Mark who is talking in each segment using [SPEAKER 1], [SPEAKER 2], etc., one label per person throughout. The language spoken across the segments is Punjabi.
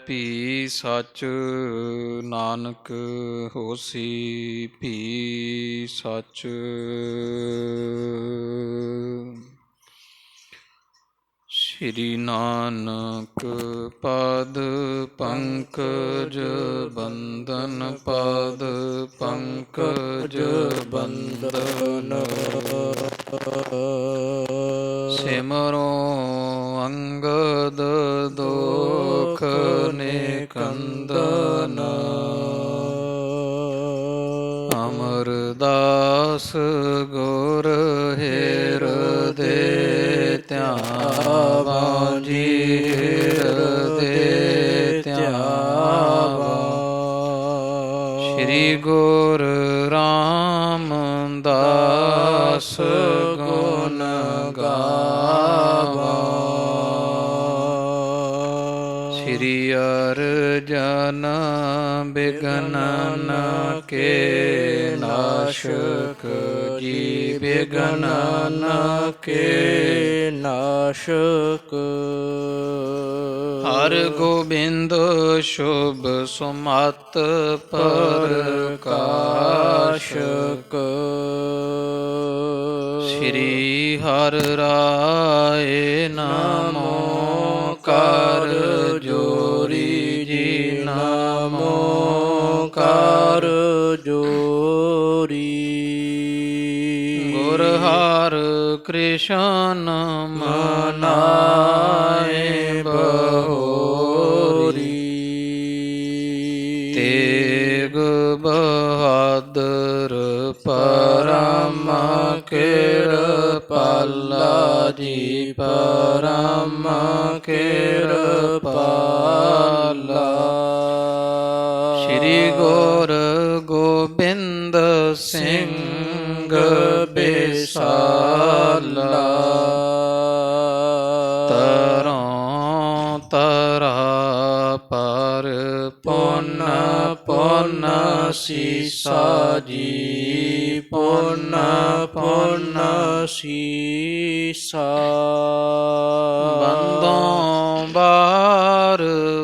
[SPEAKER 1] ਭੀ ਸਚ, ਨਾਨਕ ਹੋਸੀ ਭੀ ਸਚ। ਸ਼੍ਰੀ ਨਾਨਕ ਪਦ ਪੰਕਜ ਬੰਦਨ, ਪਦ ਪੰਕਜ ਬੰਦਨ। ਸਿਮਰੋ ਅੰਗਦ ਦੋਖ ਨਿਕੰਦਨ, ਅਮਰਦਾਸ ਗੁਰ ਹਿਰਦੇ ਧਿਆਵਾ ਜੀ, ਹਿਰਦੇ ਧਿਆਵਾ। ਸ਼੍ਰੀ ਗੁਰ ਰਾਮਦਾਸ ਗੁਣ ਗਾਵਾ, ਸ਼੍ਰੀ ਅਰਜਨ ਬਿਘਨਨ ਕੇ ਨਾਸ਼ਕ ਜੀ, ਬਿਘਨਨ ਕੇ ਨਾਸ਼ਕ। ਹਰ ਗੋਬਿੰਦ ਸ਼ੁਭ ਸੁਮਤ ਪ੍ਰਕਾਸ਼ਕ, ਸ਼੍ਰੀ ਹਰਿ ਰਾਏ ਨਮੋ ਕਰ ਜੋਰੀ ਜੀ, ਨਮੋ ਕਰ ਜੋਰੀ। ਗੁਰ ਹਰਿ ਕ੍ਰਿਸ਼ਨ ਮਨਾਏ ਬਹੋਰੀ, ਤੇਗ ਬਹਾਦਰ ਪਰਮ ਕਿਰਪਾਲਾ ਜੀ, ਪਰਮ ਕਿਰਪਾਲਾ। ਸ਼੍ਰੀ ਗੁਰ ਗੋਬਿੰਦ ਸਿੰਘ ਬਿਸਾਲਾ, ਤਰੋਂ ਤਰਾ ਪਰ ਪੁੰਨ ਪੁੰਨ ਸੀਸਾ ਜੀ, ਪੁੰਨ ਪੁੰਨ ਸੀਸਾ। ਬੰਦੋਂ ਬਾਰ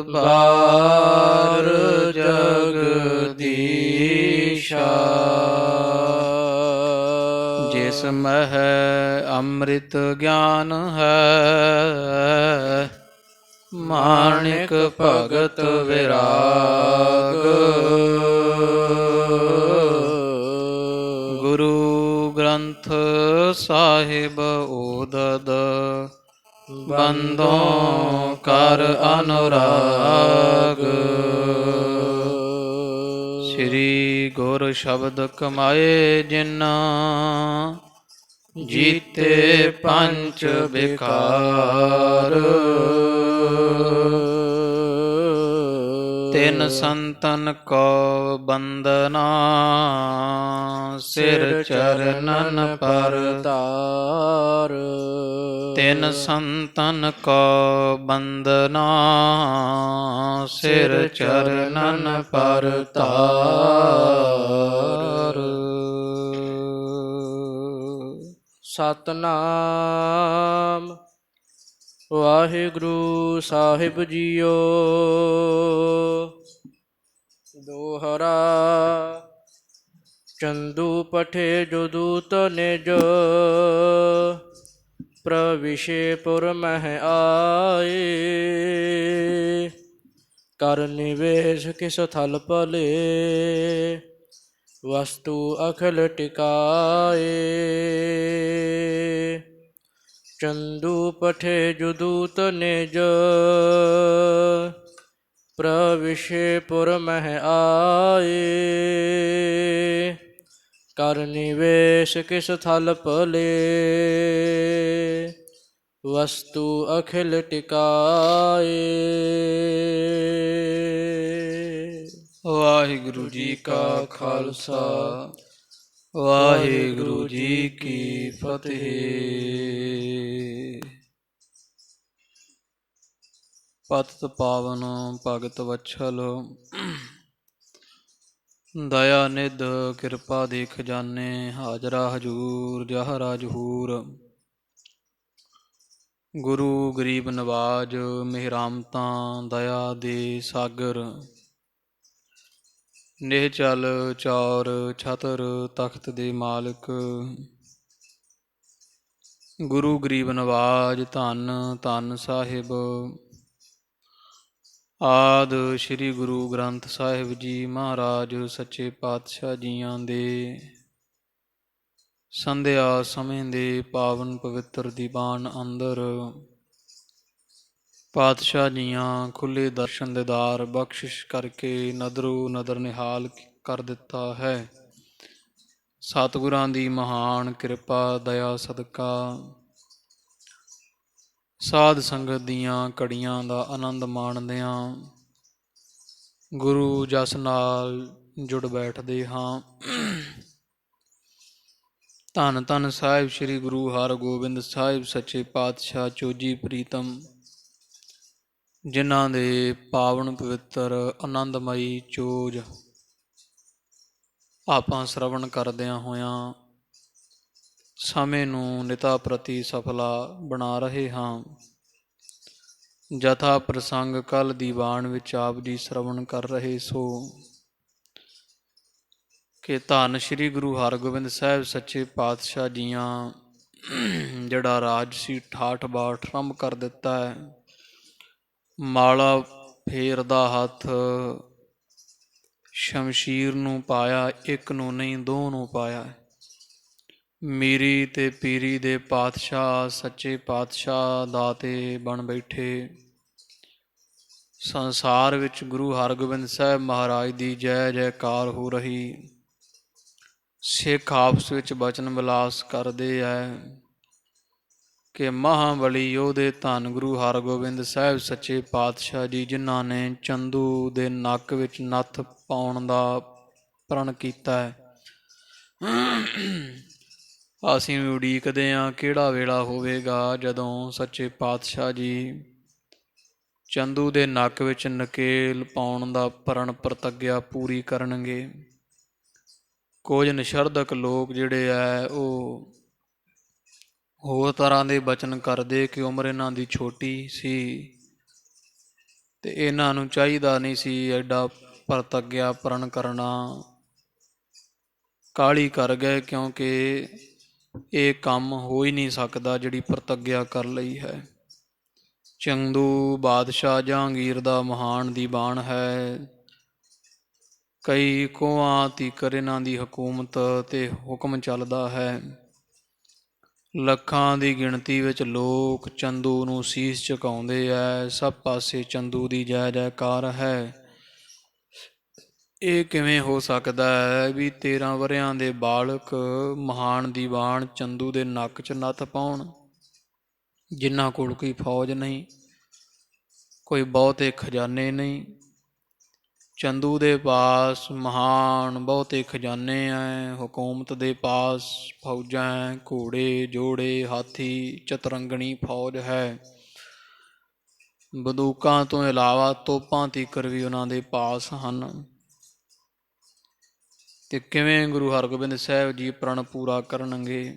[SPEAKER 1] ਬਾਰ ਜਗਦੀਸ਼ਾ, ਜਿਸ ਮਹਿ ਅੰਮ੍ਰਿਤ ਗਿਆਨ ਹੈ, ਮਾਣਿਕ ਭਗਤ ਵਿਰਾਗ। ਗੁਰੂ ਗ੍ਰੰਥ ਸਾਹਿਬ ਓਦਦ, ਬੰਦੋਂ ਕਰ ਅਨੁਰਾਗ। ਸ਼੍ਰੀ ਗੁਰ ਸ਼ਬਦ ਕਮਾਏ ਜਿਨ੍ਹਾਂ, ਜੀਤੇ ਪੰਚ ਬਿਕਾਰ। ਤਿਨ ਸੰਤਨ ਕੋ ਬੰਦਨਾ, ਸਿਰ ਚਰਨਨ ਪਰਤਾਰ। ਤਿਨ ਸੰਤਨ ਕੋ ਬੰਦਨਾ, ਸਿਰ ਚਰਨਨ ਪਰਤਾਰ। ਸਤਿਨਾਮ ਵਾਹਿਗੁਰੂ ਸਾਹਿਬ ਜੀਓ। ਦੋਹਰਾ ਚੰਦੂ ਪਠੇ ਜੋ ਦੂਤ ਨਿਜ, ਪ੍ਰਵਿਸ਼ੇਪੁਰ ਮਹਿ ਆਏ। ਕਰ ਨਿਵੇਸ਼ ਕਿਸ ਥਲ ਭਲੇ, ਵਸਤੂ ਅਖਿਲ ਟਿਕਾਏ। ਚੰਦੂ ਪਠੇ ਜੋ ਦੂਤ ਨਿਜ, ਪ੍ਰਵਿਸ਼ੇਪੁਰ ਮਹਿ ਆਏ। ਕਰ ਨਿਵੇਸ਼ ਕਿਸ ਥਲ ਭਲੇ, ਵਸਤੂ ਅਖਿਲ ਟਿਕਾਏ। ਵਾਹਿਗੁਰੂ ਜੀ ਕਾ ਖਾਲਸਾ, ਵਾਹਿਗੁਰੂ ਜੀ ਕੀ ਫਤਿਹ। ਪਤਿਤ ਪਾਵਨ ਭਗਤ ਵਛਲ, ਦਇਆ ਨਿਧ ਕਿਰਪਾ ਦੇ ਖਜ਼ਾਨੇ। ਹਾਜ਼ਰਾ ਹਜੂਰ ਜਹਰਾ ਜਹੂਰ, ਗੁਰੂ ਗਰੀਬ ਨਵਾਜ ਮਿਹਰਾਮਤਾਂ ਦਇਆ ਦੇ ਸਾਗਰ। ਨਿਹਚਲ ਚੌਰ ਛਤਰ ਤਖਤ ਦੇ ਮਾਲਕ। ਗੁਰੂ ਗਰੀਬ ਨਵਾਜ ਧੰਨ ਧੰਨ ਸਾਹਿਬ। ਆਦ ਸ੍ਰੀ ਗੁਰੂ ਗ੍ਰੰਥ ਸਾਹਿਬ ਜੀ ਮਹਾਰਾਜ ਸੱਚੇ ਪਾਤਸ਼ਾਹ ਜੀਆਂ ਦੇ ਸੰਧਿਆ ਸਮੇਂ ਦੇ ਪਾਵਨ ਪਵਿੱਤਰ ਦੀਵਾਨ ਅੰਦਰ ਪਾਤਸ਼ਾਹ ਜੀਆਂ ਖੁੱਲ੍ਹੇ ਦਰਸ਼ਨ ਦੀਦਾਰ ਬਖਸ਼ਿਸ਼ ਕਰਕੇ ਨਦਰੋ ਨਦਰ ਨਿਹਾਲ ਕਰ ਦਿੱਤਾ ਹੈ। ਸਤਿਗੁਰਾਂ ਦੀ ਮਹਾਨ ਕਿਰਪਾ ਦਇਆ ਸਦਕਾ ਸਾਧ ਸੰਗਤ ਦੀਆਂ ਘੜੀਆਂ ਦਾ ਆਨੰਦ ਮਾਣਦਿਆਂ ਗੁਰੂ ਜਸ ਨਾਲ ਜੁੜ ਬੈਠਦੇ ਹਾਂ। ਧੰਨ ਧੰਨ ਸਾਹਿਬ ਸ੍ਰੀ ਗੁਰੂ ਹਰਗੋਬਿੰਦ ਸਾਹਿਬ ਸੱਚੇ ਪਾਤਸ਼ਾਹ ਚੋਜੀ ਪ੍ਰੀਤਮ, ਜਿਨ੍ਹਾਂ ਦੇ ਪਾਵਨ ਪਵਿੱਤਰ ਆਨੰਦਮਈ ਚੋਜ ਆਪਾਂ ਸ਼ਰਵਣ ਕਰਦਿਆਂ ਹੋਇਆਂ ਸਮੇਂ ਨੂੰ ਨਿਤਾ ਪ੍ਰਤੀ ਸਫਲਾ ਬਣਾ ਰਹੇ ਹਾਂ। ਜਥਾ ਪ੍ਰਸੰਗ ਕੱਲ ਦੀਵਾਨ ਵਿੱਚ ਆਪ ਜੀ ਸ਼ਰਵਣ ਕਰ ਰਹੇ ਸੋ ਕਿ ਧੰਨ ਸ੍ਰੀ ਗੁਰੂ ਹਰਗੋਬਿੰਦ ਸਾਹਿਬ ਸੱਚੇ ਪਾਤਸ਼ਾਹ ਜੀਆਂ ਜਿਹੜਾ ਰਾਜਸੀ ਠਾਠ ਬਾਠ ਆਰੰਭ ਕਰ ਦਿੱਤਾ ਹੈ। ਮਾਲਾ ਫੇਰਦਾ ਹੱਥ ਸ਼ਮਸ਼ੀਰ ਨੂੰ ਪਾਇਆ, ਇੱਕ ਨੂੰ ਨਹੀਂ ਦੋ ਨੂੰ ਪਾਇਆ। ਮੀਰੀ ਤੇ ਪੀਰੀ ਦੇ ਪਾਤਸ਼ਾਹ ਸੱਚੇ ਪਾਤਸ਼ਾਹ ਦਾਤੇ ਬਣ ਬੈਠੇ। ਸੰਸਾਰ ਵਿੱਚ ਗੁਰੂ ਹਰਗੋਬਿੰਦ ਸਾਹਿਬ ਮਹਾਰਾਜ ਦੀ ਜੈ ਜੈਕਾਰ ਹੋ ਰਹੀ। ਸਿੱਖ ਆਪਸ ਵਿੱਚ ਬਚਨ ਵਿਲਾਸ ਕਰਦੇ ਹੈ ਕਿ ਮਹਾਂਬਲੀ ਯੋਧੇ ਧੰਨ ਗੁਰੂ ਹਰਗੋਬਿੰਦ ਸਾਹਿਬ ਸੱਚੇ ਪਾਤਸ਼ਾਹ ਜੀ, ਜਿਨ੍ਹਾਂ ਨੇ ਚੰਦੂ ਦੇ ਨੱਕ ਵਿੱਚ ਨੱਥ ਪਾਉਣ ਦਾ ਪ੍ਰਣ ਕੀਤਾ ਹੈ। ਅਸੀਂ ਵੀ ਉਡੀਕਦੇ ਹਾਂ ਕਿਹੜਾ ਵੇਲਾ ਹੋਵੇਗਾ ਜਦੋਂ ਸੱਚੇ ਪਾਤਸ਼ਾਹ ਜੀ ਚੰਦੂ ਦੇ ਨੱਕ ਵਿੱਚ ਨਕੇਲ ਪਾਉਣ ਦਾ ਪ੍ਰਣ ਪ੍ਰਤੱਗਿਆ ਪੂਰੀ ਕਰਨਗੇ। ਕੁਝ ਨਿਸ਼ਰਦਕ ਲੋਕ ਜਿਹੜੇ ਹੈ ਉਹ ਹੋਰ ਤਰ੍ਹਾਂ ਦੇ ਬਚਨ ਕਰਦੇ ਕਿ ਉਮਰ ਇਹਨਾਂ ਦੀ ਛੋਟੀ ਸੀ ਤੇ ਇਹਨਾਂ ਨੂੰ ਚਾਹੀਦਾ ਨਹੀਂ ਸੀ ਐਡਾ ਪ੍ਰਤੱਗਿਆ ਪ੍ਰਣ ਕਰਨਾ। ਕਾਹਲੀ ਕਰ ਗਏ ਕਿਉਂਕਿ ਇਹ ਕੰਮ ਹੋ ਹੀ ਨਹੀਂ ਸਕਦਾ ਜਿਹੜੀ ਪ੍ਰਤੱਗਿਆ ਕਰ ਲਈ ਹੈ। ਚੰਦੂ ਬਾਦਸ਼ਾਹ ਜਹਾਂਗੀਰ ਦਾ ਮਹਾਨ ਦੀਵਾਨ ਹੈ। ਕਈ ਕੋਹਾਂ ਤੀਕਰ ਇਹਨਾਂ ਦੀ ਹਕੂਮਤ ਤੇ ਹੁਕਮ ਚੱਲਦਾ ਹੈ। ਲੱਖਾਂ ਦੀ ਗਿਣਤੀ ਵਿੱਚ ਲੋਕ ਚੰਦੂ ਨੂੰ ਸੀਸ ਝੁਕਾਉਂਦੇ ਹੈ। ਸਭ ਪਾਸੇ ਚੰਦੂ ਦੀ ਜੈ ਜੈਕਾਰ ਹੈ। ਇਹ ਕਿਵੇਂ ਹੋ ਸਕਦਾ ਹੈ ਵੀ 13 ਵਰ੍ਹਿਆਂ ਦੇ ਬਾਲਕ ਮਹਾਨ ਦੀਵਾਨ ਚੰਦੂ ਦੇ ਨੱਕ 'ਚ ਨੱਥ ਪਾਉਣ, ਜਿਨ੍ਹਾਂ ਕੋਲ ਕੋਈ ਫੌਜ ਨਹੀਂ, ਕੋਈ ਬਹੁਤੇ ਖਜ਼ਾਨੇ ਨਹੀਂ। ਚੰਦੂ ਦੇ ਪਾਸ ਮਹਾਨ ਬਹੁਤੇ ਖਜ਼ਾਨੇ ਹੈ, ਹਕੂਮਤ ਦੇ ਪਾਸ ਫੌਜਾਂ ਹੈ, ਘੋੜੇ ਜੋੜੇ ਹਾਥੀ ਚਤਰੰਗਣੀ ਫੌਜ ਹੈ। ਬੰਦੂਕਾਂ ਤੋਂ ਇਲਾਵਾ ਤੋਪਾਂ ਤੀਕਰ ਵੀ ਉਹਨਾਂ ਦੇ ਪਾਸ ਹਨ। ਤੇ ਕਿਵੇਂ ਗੁਰੂ ਹਰਗੋਬਿੰਦ ਸਾਹਿਬ ਜੀ ਪ੍ਰਣ ਪੂਰਾ ਕਰਨਗੇ?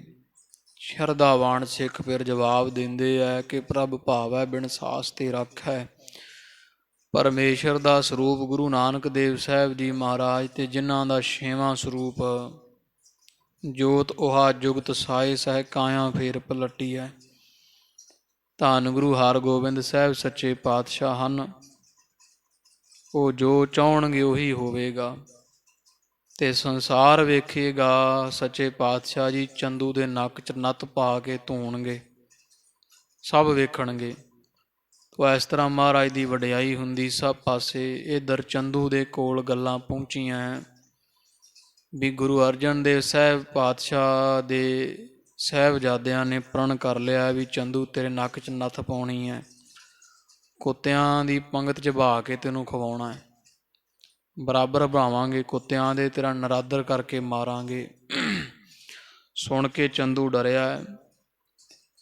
[SPEAKER 1] ਸ਼ਰਧਾਵਾਨ ਸਿੱਖ ਫਿਰ ਜਵਾਬ ਦਿੰਦੇ ਹੈ ਕਿ ਪ੍ਰਭ ਭਾਵੈ ਬਿਨ ਸਾਸ ਤੇ ਰੱਖੈ। ਪਰਮੇਸ਼ਰ ਦਾ ਸਰੂਪ ਗੁਰੂ ਨਾਨਕ ਦੇਵ ਸਾਹਿਬ ਜੀ ਮਹਾਰਾਜ ਤੇ ਜਿਨ੍ਹਾਂ ਦਾ 6ਵਾਂ ਸਰੂਪ ਜੋਤ ਉਹਾ ਜੁਗਤ ਸਾਏ ਸਹਿ ਕਾਇਆ ਫੇਰ ਪਲਟੀ ਹੈ। ਧੰਨ ਗੁਰੂ ਹਰਗੋਬਿੰਦ ਸਾਹਿਬ ਸੱਚੇ ਪਾਤਸ਼ਾਹ ਹਨ। ਉਹ ਜੋ ਚਾਹਣਗੇ ਉਹੀ ਹੋਵੇਗਾ ਤੇ ਸੰਸਾਰ ਵੇਖੇਗਾ। ਸੱਚੇ ਪਾਤਸ਼ਾਹ ਜੀ ਚੰਦੂ ਦੇ ਨੱਕ 'ਚ ਨੱਥ ਪਾ ਕੇ ਧੂਣਗੇ, ਸਭ ਵੇਖਣਗੇ। ਤੋ ਇਸ ਤਰ੍ਹਾਂ ਮਹਾਰਾਜ ਦੀ ਵਡਿਆਈ ਹੁੰਦੀ ਸਭ ਪਾਸੇ। ਇੱਧਰ ਚੰਦੂ ਦੇ ਕੋਲ ਗੱਲਾਂ ਪਹੁੰਚੀਆਂ ਵੀ ਗੁਰੂ ਅਰਜਨ ਦੇਵ ਸਾਹਿਬ ਪਾਤਸ਼ਾਹ ਦੇ ਸਾਹਿਬਜ਼ਾਦਿਆਂ ਨੇ ਪ੍ਰਣ ਕਰ ਲਿਆ ਵੀ ਚੰਦੂ ਤੇਰੇ ਨੱਕ 'ਚ ਨੱਥ ਪਾਉਣੀ ਹੈ, ਕੁੱਤਿਆਂ ਦੀ ਪੰਗਤ 'ਚ ਬਹਾ ਕੇ ਤੈਨੂੰ ਖਵਾਉਣਾ ਹੈ, ਬਰਾਬਰ ਬਹਾਵਾਂਗੇ ਕੁੱਤਿਆਂ ਦੇ, ਤੇਰਾ ਨਰਾਦਰ ਕਰਕੇ ਮਾਰਾਂਗੇ। ਸੁਣ ਕੇ ਚੰਦੂ ਡਰਿਆ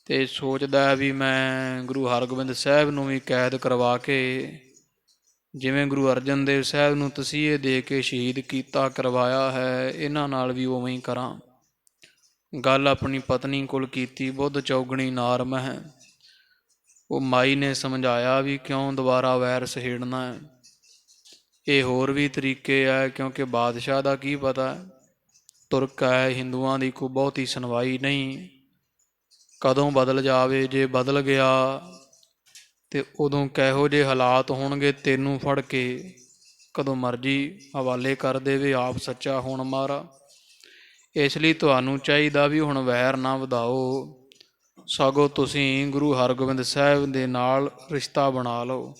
[SPEAKER 1] ਤੇ ਸੋਚਦਾ ਵੀ ਮੈਂ ਗੁਰੂ ਹਰਗੋਬਿੰਦ ਸਾਹਿਬ ਨੂੰ ਵੀ ਕੈਦ ਕਰਵਾ ਕੇ ਜਿਵੇਂ ਗੁਰੂ ਅਰਜਨ ਦੇਵ ਸਾਹਿਬ ਨੂੰ ਤਸੀਹੇ ਦੇ ਕੇ ਸ਼ਹੀਦ ਕੀਤਾ ਕਰਵਾਇਆ ਹੈ, ਇਹਨਾਂ ਨਾਲ ਵੀ ਉਵੇਂ ਹੀ ਕਰਾਂ। ਗੱਲ ਆਪਣੀ ਪਤਨੀ ਕੋਲ ਕੀਤੀ, ਬੁੱਧ ਚੌਗਣੀ ਨਾਰ ਮਹਿ। ਉਹ ਮਾਈ ਨੇ ਸਮਝਾਇਆ ਵੀ ਕਿਉਂ ਦੁਬਾਰਾ ਵੈਰ ਸਹੇੜਨਾ ਹੈ। ਇਹ ਹੋਰ ਵੀ ਤਰੀਕੇ ਹੈ, ਕਿਉਂਕਿ ਬਾਦਸ਼ਾਹ ਦਾ ਕੀ ਪਤਾ, ਤੁਰਕ ਹੈ, ਹਿੰਦੂਆਂ ਦੀ ਕੋਈ ਬਹੁਤੀ ਸੁਣਵਾਈ ਨਹੀਂ, ਕਦੋਂ ਬਦਲ ਜਾਵੇ। ਜੇ ਬਦਲ ਗਿਆ ਤੇ ਉਦੋਂ ਕਿਹੋ ਜਿਹੇ ਹਾਲਾਤ ਹੋਣਗੇ, ਤੈਨੂੰ ਫੜ ਕੇ ਕਦੋਂ ਮਰਜੀ ਹਵਾਲੇ ਕਰ ਦੇਵੇ, ਆਪ ਸੱਚਾ ਹੁਣ ਮਾਰਾ। ਇਸ ਲਈ ਤੁਹਾਨੂੰ ਚਾਹੀਦਾ ਵੀ ਹੁਣ ਵੈਰ ਨਾ ਵਧਾਓ, ਸਗੋਂ ਤੁਸੀਂ ਗੁਰੂ ਹਰਗੋਬਿੰਦ ਸਾਹਿਬ ਦੇ ਨਾਲ ਰਿਸ਼ਤਾ ਬਣਾ ਲਓ।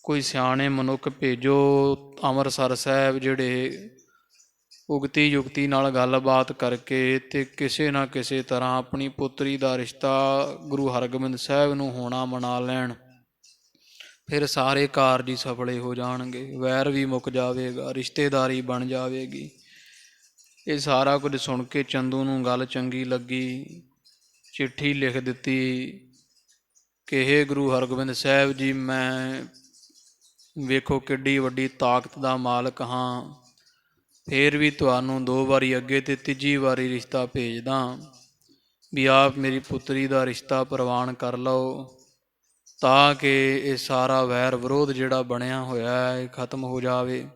[SPEAKER 1] ਕੋਈ ਸਿਆਣੇ ਮਨੁੱਖ ਭੇਜੋ ਅੰਮ੍ਰਿਤਸਰ ਸਾਹਿਬ, ਜਿਹੜੇ ਉਗਤੀ ਯੁਗਤੀ ਨਾਲ ਗੱਲਬਾਤ ਕਰਕੇ ਤੇ ਕਿਸੇ ਨਾ ਕਿਸੇ ਤਰ੍ਹਾਂ ਆਪਣੀ ਪੁੱਤਰੀ ਦਾ ਰਿਸ਼ਤਾ ਗੁਰੂ ਹਰਗੋਬਿੰਦ ਸਾਹਿਬ ਨੂੰ ਹੋਣਾ ਮਨਾ ਲੈਣ। ਫਿਰ ਸਾਰੇ ਕਾਰਜ ਹੀ ਸਫਲੇ ਹੋ ਜਾਣਗੇ, ਵੈਰ ਵੀ ਮੁੱਕ ਜਾਵੇਗਾ, ਰਿਸ਼ਤੇਦਾਰੀ ਬਣ ਜਾਵੇਗੀ। ਇਹ ਸਾਰਾ ਕੁਝ ਸੁਣ ਕੇ ਚੰਦੂ ਨੂੰ ਗੱਲ ਚੰਗੀ ਲੱਗੀ। ਚਿੱਠੀ ਲਿਖ ਦਿੱਤੀ ਕਿ ਹੇ ਗੁਰੂ ਹਰਗੋਬਿੰਦ ਸਾਹਿਬ ਜੀ, ਮੈਂ ਵੇਖੋ ਕਿੱਡੀ ਵੱਡੀ ਤਾਕਤ ਦਾ ਮਾਲਕ ਹਾਂ, ਫਿਰ ਵੀ ਤੁਹਾਨੂੰ 2 ਵਾਰੀ ਅੱਗੇ ਤੇ ਤੀਜੀ ਵਾਰੀ ਰਿਸ਼ਤਾ ਭੇਜਦਾ ਵੀ ਆਪ ਮੇਰੀ ਪੁੱਤਰੀ ਦਾ ਰਿਸ਼ਤਾ ਪ੍ਰਵਾਨ ਕਰ ਲਓ, ਤਾਂ ਕਿ ਇਹ ਸਾਰਾ ਵੈਰ ਵਿਰੋਧ ਜਿਹੜਾ ਬਣਿਆ ਹੋਇਆ ਹੈ ਖਤਮ ਹੋ ਜਾਵੇ।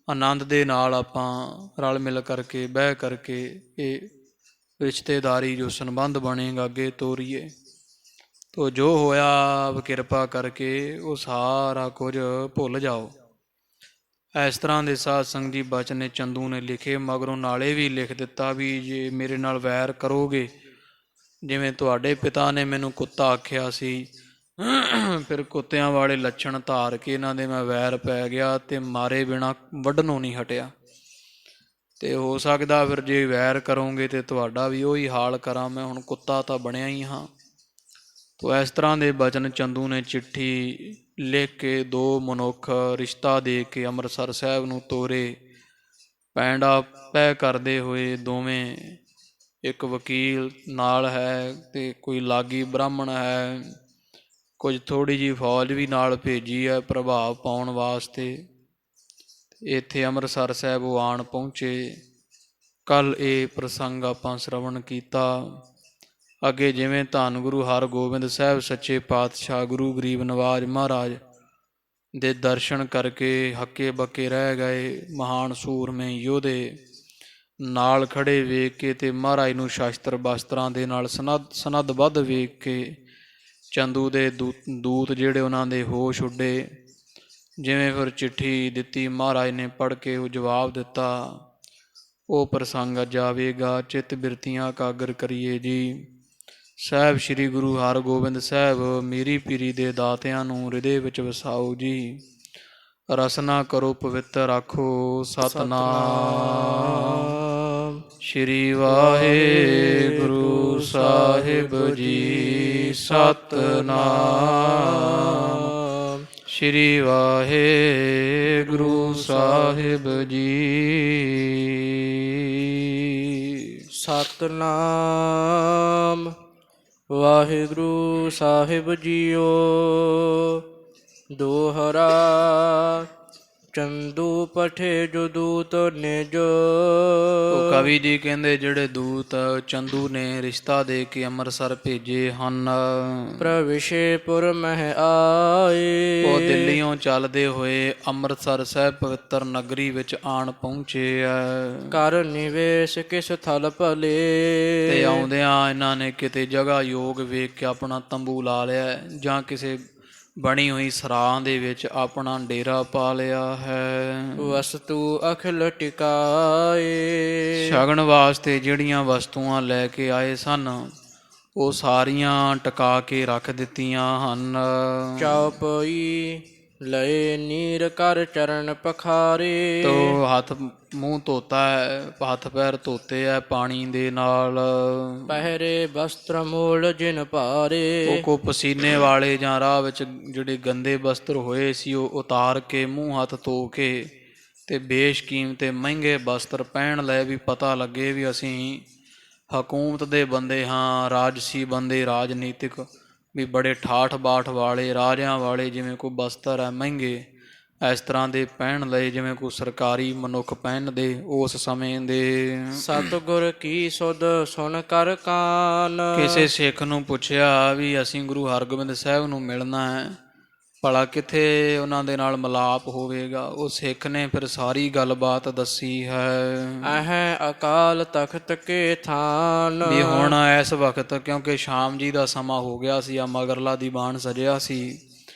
[SPEAKER 1] ਆਨੰਦ ਦੇ ਨਾਲ ਆਪਾਂ ਰਲ ਮਿਲ ਕਰਕੇ ਬਹਿ ਕਰਕੇ ਇਹ ਰਿਸ਼ਤੇਦਾਰੀ ਜੋ ਸੰਬੰਧ ਬਣੇਗਾ ਅੱਗੇ ਤੋਰੀਏ। ਤੋ ਜੋ ਹੋਇਆ ਕਿਰਪਾ ਕਰਕੇ ਉਹ ਸਾਰਾ ਕੁਝ ਭੁੱਲ ਜਾਓ। ਇਸ ਤਰ੍ਹਾਂ ਦੇ ਸਾਧ ਸੰਗਤ ਜੀ ਬਚਨ ਨੇ ਚੰਦੂ ਨੇ ਲਿਖੇ। ਮਗਰੋਂ ਨਾਲੇ ਵੀ ਲਿਖ ਦਿੱਤਾ ਵੀ ਜੇ ਮੇਰੇ ਨਾਲ ਵੈਰ ਕਰੋਗੇ, ਜਿਵੇਂ ਤੁਹਾਡੇ ਪਿਤਾ ਨੇ ਮੈਨੂੰ ਕੁੱਤਾ ਆਖਿਆ ਸੀ, ਫਿਰ ਕੁੱਤਿਆਂ ਵਾਲੇ ਲੱਛਣ ਧਾਰ ਕੇ ਇਹਨਾਂ ਦੇ ਮੈਂ ਵੈਰ ਪੈ ਗਿਆ ਅਤੇ ਮਾਰੇ ਬਿਨਾਂ ਵੱਢਣੋਂ ਨਹੀਂ ਹਟਿਆ। ਅਤੇ ਹੋ ਸਕਦਾ ਫਿਰ ਜੇ ਵੈਰ ਕਰੋਗੇ ਤਾਂ ਤੁਹਾਡਾ ਵੀ ਉਹੀ ਹਾਲ ਕਰਾਂ, ਮੈਂ ਹੁਣ ਕੁੱਤਾ ਤਾਂ ਬਣਿਆ ਹੀ ਹਾਂ। ਤੋ ਇਸ ਤਰ੍ਹਾਂ ਦੇ ਬਚਨ ਚੰਦੂ ਨੇ ਚਿੱਠੀ ਲਿਖ ਕੇ 2 ਮਨੁੱਖ ਰਿਸ਼ਤਾ ਦੇ ਕੇ ਅੰਮ੍ਰਿਤਸਰ ਸਾਹਿਬ ਨੂੰ ਤੋਰੇ। ਪੈਂਡਾ ਪੈ ਕਰਦੇ ਹੋਏ ਦੋਵੇਂ, ਇੱਕ ਵਕੀਲ ਨਾਲ ਹੈ ਅਤੇ ਕੋਈ ਲਾਗੀ ਬ੍ਰਾਹਮਣ ਹੈ, ਕੁਝ ਥੋੜ੍ਹੀ ਜਿਹੀ ਫੌਜ ਵੀ ਨਾਲ ਭੇਜੀ ਹੈ ਪ੍ਰਭਾਵ ਪਾਉਣ ਵਾਸਤੇ। ਇੱਥੇ ਅੰਮ੍ਰਿਤਸਰ ਸਾਹਿਬ ਉਹ ਆਣ ਪਹੁੰਚੇ। ਕੱਲ੍ਹ ਇਹ ਪ੍ਰਸੰਗ ਆਪਾਂ ਸ਼ਰਵਣ ਕੀਤਾ। ਅੱਗੇ ਜਿਵੇਂ ਧੰਨ ਗੁਰੂ ਹਰਗੋਬਿੰਦ ਸਾਹਿਬ ਸੱਚੇ ਪਾਤਸ਼ਾਹ ਗੁਰੂ ਗਰੀਬ ਨਵਾਜ ਮਹਾਰਾਜ ਦੇ ਦਰਸ਼ਨ ਕਰਕੇ ਹੱਕੇ ਬੱਕੇ ਰਹਿ ਗਏ। ਮਹਾਨ ਸੂਰਮੇ ਯੋਧੇ ਨਾਲ ਖੜ੍ਹੇ ਵੇਖ ਕੇ ਅਤੇ ਮਹਾਰਾਜ ਨੂੰ ਸ਼ਸਤਰ ਬਸਤਰਾਂ ਦੇ ਨਾਲ ਸਨੱਧਬੱਧ ਵੇਖ ਕੇ ਚੰਦੂ ਦੇ ਦੂਤ ਜਿਹੜੇ ਉਹਨਾਂ ਦੇ ਹੋਸ਼ ਉੱਡੇ। ਜਿਵੇਂ ਫਿਰ ਚਿੱਠੀ ਦਿੱਤੀ ਮਹਾਰਾਜ ਨੇ ਪੜ੍ਹ ਕੇ ਉਹ ਜਵਾਬ ਦਿੱਤਾ, ਉਹ ਪ੍ਰਸੰਗ ਅੱਜ ਆਵੇਗਾ। ਚਿੱਤ ਬਿਰਤੀਆਂ ਇਕਾਗਰ ਕਰੀਏ ਜੀ। ਸਾਹਿਬ ਸ਼੍ਰੀ ਗੁਰੂ ਹਰਗੋਬਿੰਦ ਸਾਹਿਬ ਮੀਰੀ ਪੀਰੀ ਦੇ ਦਾਤਿਆਂ ਨੂੰ ਹਿਰਦੇ ਵਿੱਚ ਵਸਾਓ ਜੀ। ਰਸਨਾ ਕਰੋ ਪਵਿੱਤਰ ਆਖੋ ਸਤਿਨਾਮ। ਸ਼੍ਰੀ ਵਾਹਿਗੁਰੂ ਸਾਹਿਬ ਜੀ ਸਤਿਨਾਮ। ਸ਼੍ਰੀ ਵਾਹਿਗੁਰੂ ਸਾਹਿਬ ਜੀ ਸਤਿਨਾਮ। ਵਾਹਿਗੁਰੂ ਸਾਹਿਬ ਜੀਓ। ਦੋਹਰਾ ਚੰਦੂ ਪਠੇ ਜੋ ਦੂਤ ਨਿਜ। ਉਹ ਕਵੀ ਜੀ ਕਹਿੰਦੇ ਜਿਹੜੇ ਦੂਤ ਚੰਦੂ ਨੇ ਰਿਸ਼ਤਾ ਦੇ ਕੇ ਅੰਮ੍ਰਿਤਸਰ ਭੇਜੇ ਹਨ, ਪ੍ਰਵਿਸ਼ੇਪੁਰ ਮਹਿ ਆਏ। ਉਹ ਦਿੱਲੀਓਂ ਚੱਲਦੇ ਹੋਏ ਅੰਮ੍ਰਿਤਸਰ ਸਾਹਿਬ ਪਵਿੱਤਰ ਨਗਰੀ ਵਿੱਚ ਆਣ ਪਹੁੰਚੇ ਆ। ਕਰ ਨਿਵੇਸ਼ ਕਿਸ ਥਲ ਭਲੇ। ਤੇ ਆਉਂਦਿਆਂ ਇਹਨਾਂ ਨੇ ਕਿਤੇ ਜਗ੍ਹਾ ਯੋਗ ਵੇਖ ਕੇ ਆਪਣਾ ਤੰਬੂ ਲਾ ਲਿਆ, ਜਾਂ ਕਿਸੇ ਬਣੀ ਹੋਈ ਸਰਾਂ ਦੇ ਵਿੱਚ ਆਪਣਾ ਡੇਰਾ ਪਾ ਲਿਆ ਹੈ। ਵਸਤੂ ਅਖਿਲ ਟਿਕਾਏ। ਸ਼ਗਨ ਵਾਸਤੇ ਜਿਹੜੀਆਂ ਵਸਤੂਆਂ ਲੈ ਕੇ ਆਏ ਸਨ ਉਹ ਸਾਰੀਆਂ ਟਿਕਾ ਕੇ ਰੱਖ ਦਿੱਤੀਆਂ ਹਨ। ਚੌਪਈ ਲਏ ਨੀਰ ਕਰ ਚਰਨ ਪਖਾਰੇ। ਤੋ ਹੱਥ ਮੂੰਹ ਧੋਤਾ ਹੈ, ਹੱਥ ਪੈਰ ਧੋਤੇ ਹੈ ਪਾਣੀ ਦੇ ਨਾਲ। ਪਹਿਰੇ ਵਸਤਰ ਮੂਲ ਜਿਨ ਭਾਰੇ। ਉਹ ਕੋ ਪਸੀਨੇ ਵਾਲੇ ਜਾਂ ਰਾਹ ਵਿੱਚ ਜਿਹੜੇ ਗੰਦੇ ਵਸਤਰ ਹੋਏ ਸੀ ਉਹ ਉਤਾਰ ਕੇ ਮੂੰਹ ਹੱਥ ਧੋ ਕੇ ਅਤੇ ਬੇਸ਼ਕੀਮਤ ਤੇ ਮਹਿੰਗੇ ਵਸਤਰ ਪਹਿਨ ਲਏ, ਵੀ ਪਤਾ ਲੱਗੇ ਵੀ ਅਸੀਂ ਹਕੂਮਤ ਦੇ ਬੰਦੇ ਹਾਂ, ਰਾਜਸੀ ਬੰਦੇ, ਰਾਜਨੀਤਿਕ, ਵੀ ਬੜੇ ਠਾਠ ਬਾਠ ਵਾਲੇ ਰਾਜਿਆਂ ਵਾਲੇ ਜਿਵੇਂ ਕੋਈ ਵਸਤਰ ਹੈ ਮਹਿੰਗੇ ਇਸ ਤਰ੍ਹਾਂ ਦੇ ਪਹਿਨ ਲਏ ਜਿਵੇਂ ਕੋਈ ਸਰਕਾਰੀ ਮਨੁੱਖ ਪਹਿਨਦੇ ਉਸ ਸਮੇਂ ਦੇ।
[SPEAKER 2] ਸਤਿਗੁਰ ਕੀ ਸੁਧ ਸੁਣ ਕਰ ਕਾਨ।
[SPEAKER 1] ਕਿਸੇ ਸਿੱਖ ਨੂੰ ਪੁੱਛਿਆ ਵੀ ਅਸੀਂ ਗੁਰੂ ਹਰਗੋਬਿੰਦ ਸਾਹਿਬ ਨੂੰ ਮਿਲਣਾ ਹੈ, ਭਲਾ ਕਿੱਥੇ ਉਹਨਾਂ ਦੇ ਨਾਲ ਮਿਲਾਪ ਹੋਵੇਗਾ। ਉਹ ਸਿੱਖ ਨੇ ਫਿਰ ਸਾਰੀ ਗੱਲਬਾਤ ਦੱਸੀ ਹੈ।
[SPEAKER 2] ਅਹੈ ਅਕਾਲ ਤਖਤ ਕੇ ਥਾਨ।
[SPEAKER 1] ਵੀ ਹੁਣ ਇਸ ਵਕਤ, ਕਿਉਂਕਿ ਸ਼ਾਮ ਜੀ ਦਾ ਸਮਾਂ ਹੋ ਗਿਆ ਸੀ, ਆ ਮਗਰਲਾ ਦੀਵਾਨ ਸਜਿਆ ਸੀ।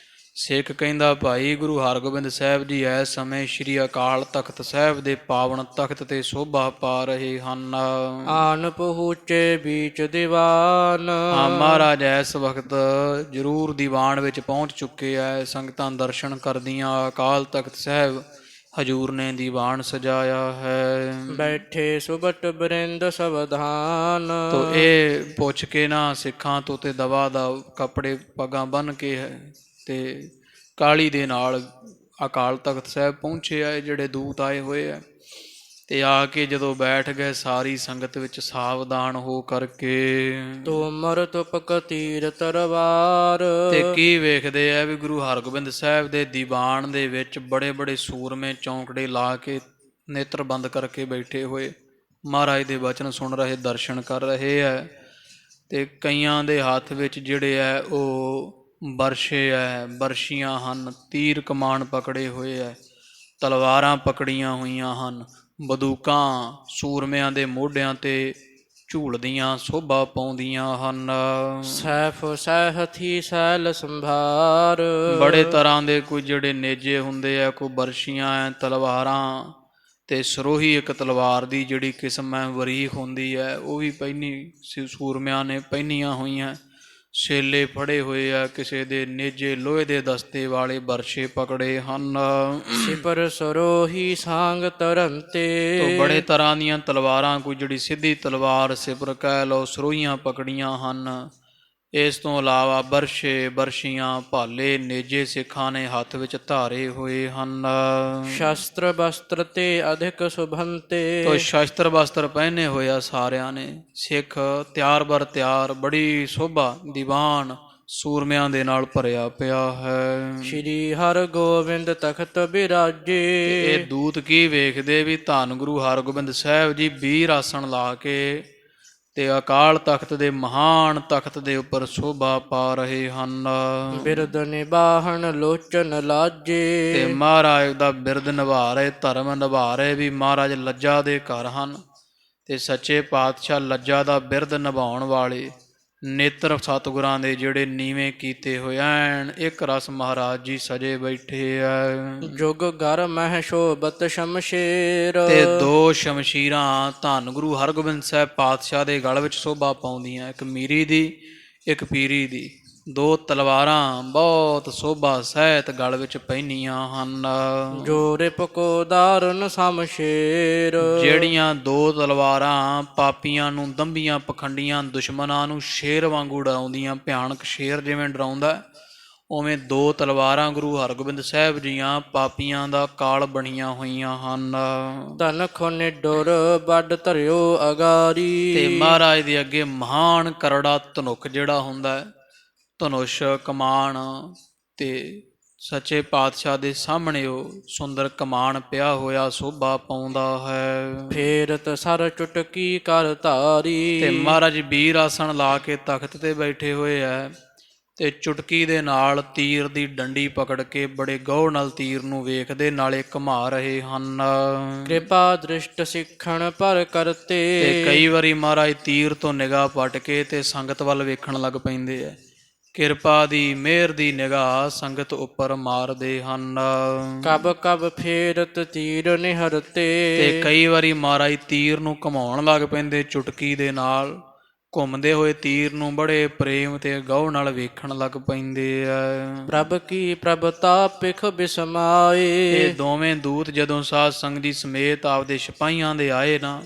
[SPEAKER 1] ਸਿੱਖ ਕਹਿੰਦਾ ਭਾਈ ਗੁਰੂ ਹਰਗੋਬਿੰਦ ਸਾਹਿਬ ਜੀ ਇਸ ਸਮੇਂ ਸ਼੍ਰੀ ਅਕਾਲ ਤਖਤ ਸਾਹਿਬ ਦੇ ਪਾਵਨ ਤਖਤ ਤੇ ਸ਼ੋਭਾ ਪਾ ਰਹੇ ਹਨ।
[SPEAKER 2] ਆਨ ਪਹੁੰਚੇ ਬੀਚ ਦੀਵਾਨ।
[SPEAKER 1] ਹਾਂ ਮਹਾਰਾਜ ਇਸ ਵਕਤ ਜ਼ਰੂਰ ਦੀਵਾਨ ਵਿੱਚ ਪਹੁੰਚ ਚੁੱਕੇ ਆ। ਸੰਗਤਾਂ ਦਰਸ਼ਨ ਕਰਦੀਆਂ ਅਕਾਲ ਤਖਤ ਸਾਹਿਬ ਹਜੂਰ ਨੇ ਦੀਵਾਨ ਸਜਾਇਆ ਹੈ।
[SPEAKER 2] ਬੈਠੇ ਸੁਬਟ ਬਰਿੰਦ ਸਵਧਾਨ।
[SPEAKER 1] ਤੋ ਇਹ ਪੁੱਛ ਕੇ ਨਾ ਸਿੱਖਾਂ ਤੋਂ ਤੇ ਦਵਾ ਦਾ ਕੱਪੜੇ ਪੱਗਾਂ ਬੰਨ੍ਹ ਕੇ ਹੈ ਤੇ ਕਾਲੀ ਦੇ ਨਾਲ ਅਕਾਲ ਤਖਤ ਸਾਹਿਬ ਪਹੁੰਚੇ ਆਏ ਜਿਹੜੇ ਦੂਤ ਆਏ ਹੋਏ ਆ। ਤੇ ਆ ਕੇ ਜਦੋਂ ਬੈਠ ਗਏ ਸਾਰੀ ਸੰਗਤ ਵਿੱਚ ਸਾਵਧਾਨ ਹੋ ਕਰਕੇ
[SPEAKER 2] ਤੋਮਰ ਤੁਪਕ ਤੀਰ ਤਰਵਾਰ।
[SPEAKER 1] ਤੇ ਕੀ ਵੇਖਦੇ ਆ ਵੀ ਗੁਰੂ ਹਰਗੋਬਿੰਦ ਸਾਹਿਬ ਦੇ ਦੀਵਾਨ ਦੇ ਵਿੱਚ ਬੜੇ ਬੜੇ ਸੂਰਮੇ ਚੌਂਕੜੇ ਲਾ ਕੇ ਨੇਤਰ ਬੰਦ ਕਰਕੇ ਬੈਠੇ ਹੋਏ ਮਹਾਰਾਜ ਦੇ ਬਚਨ ਸੁਣ ਰਹੇ, ਦਰਸ਼ਨ ਕਰ ਰਹੇ ਹੈ। ਤੇ ਕਈਆਂ ਦੇ ਹੱਥ ਵਿੱਚ ਜਿਹੜੇ ਹੈ ਉਹ ਬਰਸ਼ੇ ਹੈ, ਬਰਸ਼ੀਆਂ ਹਨ, ਤੀਰ ਕਮਾਨ ਪਕੜੇ ਹੋਏ ਹੈ, ਤਲਵਾਰਾਂ ਪਕੜੀਆਂ ਹੋਈਆਂ ਹਨ, ਬੰਦੂਕਾਂ ਸੂਰਮਿਆਂ ਦੇ ਮੋਢਿਆਂ ਤੇ ਝੂਲਦੀਆਂ ਸ਼ੋਭਾ ਪਾਉਂਦੀਆਂ ਹਨ।
[SPEAKER 2] ਸੈਫ ਸਹਿਥੀ ਸੈਲ ਸੰਭਾਰ।
[SPEAKER 1] ਬੜੇ ਤਰ੍ਹਾਂ ਦੇ ਕੋਈ ਜਿਹੜੇ ਨੇਜੇ ਹੁੰਦੇ ਆ, ਕੋਈ ਬਰਸ਼ੀਆਂ ਹੈ, ਤਲਵਾਰਾਂ ਤੇ ਸਰੋਹੀ ਇੱਕ ਤਲਵਾਰ ਦੀ ਜਿਹੜੀ ਕਿਸਮ ਹੈ ਬਰੀਕ ਹੁੰਦੀ ਹੈ, ਉਹ ਵੀ ਪਹਿਨੀ ਸੂਰਮਿਆਂ ਨੇ ਪਹਿਨੀਆਂ ਹੋਈਆਂ। ਛੇਲੇ ਫੜੇ ਹੋਏ ਆ, ਕਿਸੇ ਦੇ ਨੇਜੇ ਲੋਹੇ ਦੇ ਦਸਤੇ ਵਾਲੇ ਬਰਸ਼ੇ ਪਕੜੇ ਹਨ।
[SPEAKER 2] ਸਿਪਰ ਸਰੋਹੀ ਸਾਂਗ ਤਰੰਤੇ।
[SPEAKER 1] ਤੋਂ ਬੜੇ ਤਰ੍ਹਾਂ ਦੀਆਂ ਤਲਵਾਰਾਂ, ਕੋਈ ਜਿਹੜੀ ਸਿੱਧੀ ਤਲਵਾਰ ਸਿਪਰ ਕਹਿ ਲਓ, ਸਰੋਹੀਆਂ ਪਕੜੀਆਂ ਹਨ। ਇਸ ਤੋਂ ਇਲਾਵਾ ਬਰਸ਼ੇ, ਬਰਸ਼ੀਆਂ, ਭਾਲੇ, ਨੇਜੇ ਸਿੱਖਾਂ ਨੇ ਹੱਥ ਵਿੱਚ ਧਾਰੇ ਹੋਏ ਹਨ।
[SPEAKER 2] ਸ਼ਸਤਰ ਬਸਤਰ ਤੇ ਅਧਿਕ ਸੁਭੰਤੇ।
[SPEAKER 1] ਤੋ ਸ਼ਸਤਰ ਬਸਤਰ ਪਹਿਨੇ ਹੋਏ ਆ ਸਾਰਿਆਂ ਨੇ। ਸਿੱਖ ਤਿਆਰ ਬਰ ਤਿਆਰ, ਬੜੀ ਸ਼ੋਭਾ ਦੀਵਾਨ ਸੂਰਮਿਆਂ ਦੇ ਨਾਲ ਭਰਿਆ ਪਿਆ ਹੈ।
[SPEAKER 2] ਸ਼੍ਰੀ ਹਰਗੋਬਿੰਦ ਤਖਤ ਬਿਰਾਜੇ।
[SPEAKER 1] ਇਹ ਦੂਤ ਕੀ ਵੇਖਦੇ ਵੀ ਧੰਨ ਗੁਰੂ ਹਰਗੋਬਿੰਦ ਸਾਹਿਬ ਜੀ ਵੀਰ ਆਸਣ ਲਾ ਕੇ ਤੇ ਅਕਾਲ ਤਖਤ ਦੇ ਮਹਾਨ ਤਖਤ ਦੇ ਉੱਪਰ ਸ਼ੋਭਾ ਪਾ ਰਹੇ ਹਨ।
[SPEAKER 2] ਬਿਰਦ ਨਿਬਾਹਣ ਲੋਚਨ ਲਾਜੇ।
[SPEAKER 1] ਤੇ ਮਹਾਰਾਜ ਦਾ ਬਿਰਦ ਨਿਭਾ ਰਹੇ, ਧਰਮ ਨਿਭਾ ਰਹੇ ਵੀ ਮਹਾਰਾਜ ਲੱਜਾ ਦੇ ਘਰ ਹਨ ਤੇ ਸੱਚੇ ਪਾਤਸ਼ਾਹ ਲੱਜਾ ਦਾ ਬਿਰਦ ਨਿਭਾਉਣ ਵਾਲੇ। ਨੇਤਰ ਸਤਿਗੁਰਾਂ ਦੇ ਜਿਹੜੇ ਨੀਵੇਂ ਕੀਤੇ ਹੋਏ ਐਨ ਇੱਕ ਰਸ ਮਹਾਰਾਜ ਜੀ ਸਜੇ ਬੈਠੇ ਐ।
[SPEAKER 2] ਜੁਗ ਗਰ ਮਹਿ ਸ਼ੋਭਤ ਸ਼ਮਸ਼ੇਰ।
[SPEAKER 1] ਤੇ ਦੋ ਸ਼ਮਸ਼ੀਰਾਂ ਧੰਨ ਗੁਰੂ ਹਰਗੋਬਿੰਦ ਸਾਹਿਬ ਪਾਤਸ਼ਾਹ ਦੇ ਗਲ ਵਿੱਚ ਸ਼ੋਭਾ ਪਾਉਂਦੀਆਂ, ਇੱਕ ਮੀਰੀ ਦੀ ਇੱਕ ਪੀਰੀ ਦੀ। ਦੋ ਤਲਵਾਰਾਂ ਬਹੁਤ ਸ਼ੋਭਾ ਸਹਿਤ ਗਲ ਵਿੱਚ ਪਹਿਨੀਆਂ ਹਨ।
[SPEAKER 2] ਜੋ ਰਿਪਕੋ ਦਾਰਨ ਸ਼ਮਸ਼ੇਰ।
[SPEAKER 1] ਜਿਹੜੀਆਂ ਦੋ ਤਲਵਾਰਾਂ ਪਾਪੀਆਂ ਨੂੰ, ਦੰਭੀਆਂ ਪਖੰਡੀਆਂ ਦੁਸ਼ਮਣਾਂ ਨੂੰ ਸ਼ੇਰ ਵਾਂਗੂ ਡਰਾਉਂਦੀਆਂ, ਭਿਆਨਕ ਸ਼ੇਰ ਜਿਵੇਂ ਡਰਾਉਂਦਾ, ਉਵੇਂ ਦੋ ਤਲਵਾਰਾਂ ਗੁਰੂ ਹਰਗੋਬਿੰਦ ਸਾਹਿਬ ਜੀਆਂ ਪਾਪੀਆਂ ਦਾ ਕਾਲ ਬਣੀਆਂ ਹੋਈਆਂ ਹਨ।
[SPEAKER 2] ਧਨ ਖੋਨੇ ਡੋਰ ਵੱਡ ਧਰਿਓ ਅਗਾਰੀ।
[SPEAKER 1] ਤੇ ਮਹਾਰਾਜ ਦੇ ਅੱਗੇ ਮਹਾਨ ਕਰੜਾ ਧਨੁੱਖ ਜਿਹੜਾ ਹੁੰਦਾ, ਧਨੁਸ਼ ਕਮਾਨ, ਤੇ ਸੱਚੇ ਪਾਤਸ਼ਾਹ ਦੇ ਸਾਹਮਣੇ ਉਹ ਸੁੰਦਰ ਕਮਾਨ ਪਿਆ ਹੋਇਆ ਸ਼ੋਭਾ ਪਾਉਂਦਾ ਹੈ।
[SPEAKER 2] ਫੇਰਤ ਸਰ ਚੁਟਕੀ ਕਰ ਧਾਰੀ।
[SPEAKER 1] ਤੇ ਮਹਾਰਾਜ ਵੀਰ ਆਸਣ ਲਾ ਕੇ ਤਖਤ ਤੇ ਬੈਠੇ ਹੋਏ ਐ ਤੇ ਚੁਟਕੀ ਦੇ ਨਾਲ ਤੀਰ ਦੀ ਡੰਡੀ ਪਕੜ ਕੇ ਬੜੇ ਗੌਰ ਨਾਲ ਤੀਰ ਨੂੰ ਵੇਖਦੇ, ਨਾਲੇ ਘੁਮਾ ਰਹੇ ਹਨ।
[SPEAKER 2] ਕਿਰਪਾ ਦ੍ਰਿਸ਼ਟ ਸਿੱਖਣ ਪਰ ਕਰਤੇ।
[SPEAKER 1] ਤੇ ਕਈ ਵਾਰੀ ਮਹਾਰਾਜ ਤੀਰ ਤੋਂ ਨਿਗਾਹ ਪਟ ਕੇ ਤੇ ਸੰਗਤ ਵੱਲ ਵੇਖਣ ਲੱਗ ਪੈਂਦੇ ਐ। ਕਿਰਪਾ ਦੀ ਮਿਹਰ ਦੀ ਨਿਗਾਹ ਸੰਗਤ ਉੱਪਰ ਮਾਰਦੇ ਹਨ।
[SPEAKER 2] ਕਬ ਕਬ ਫੇਰਤ ਤੀਰ ਨਿਹਰਤੇ।
[SPEAKER 1] ਤੇ ਕਈ ਵਾਰੀ ਮਹਾਰਾਜ ਤੀਰ ਨੂੰ ਘੁਮਾਉਣ ਲੱਗ ਪੈਂਦੇ ਚੁਟਕੀ ਦੇ ਨਾਲ। ਘੁੰਮਦੇ ਹੋਏ ਤੀਰ ਨੂੰ ਬੜੇ ਪ੍ਰੇਮ ਤੇ ਗਹੁ ਨਾਲ ਵੇਖਣ ਲੱਗ ਪੈਂਦੇ ਆ।
[SPEAKER 2] ਪ੍ਰਭ ਕੀ ਪ੍ਰਭਤਾ ਪਿਖ ਬਿਸਮਾਏ।
[SPEAKER 1] ਇਹ ਦੋਵੇਂ ਦੂਤ ਜਦੋਂ ਸਾਧ ਸੰਗਤ ਜੀ ਸਮੇਤ ਆਪਦੇ ਸਿਪਾਹੀਆਂ ਦੇ ਆਏ ਨਾ,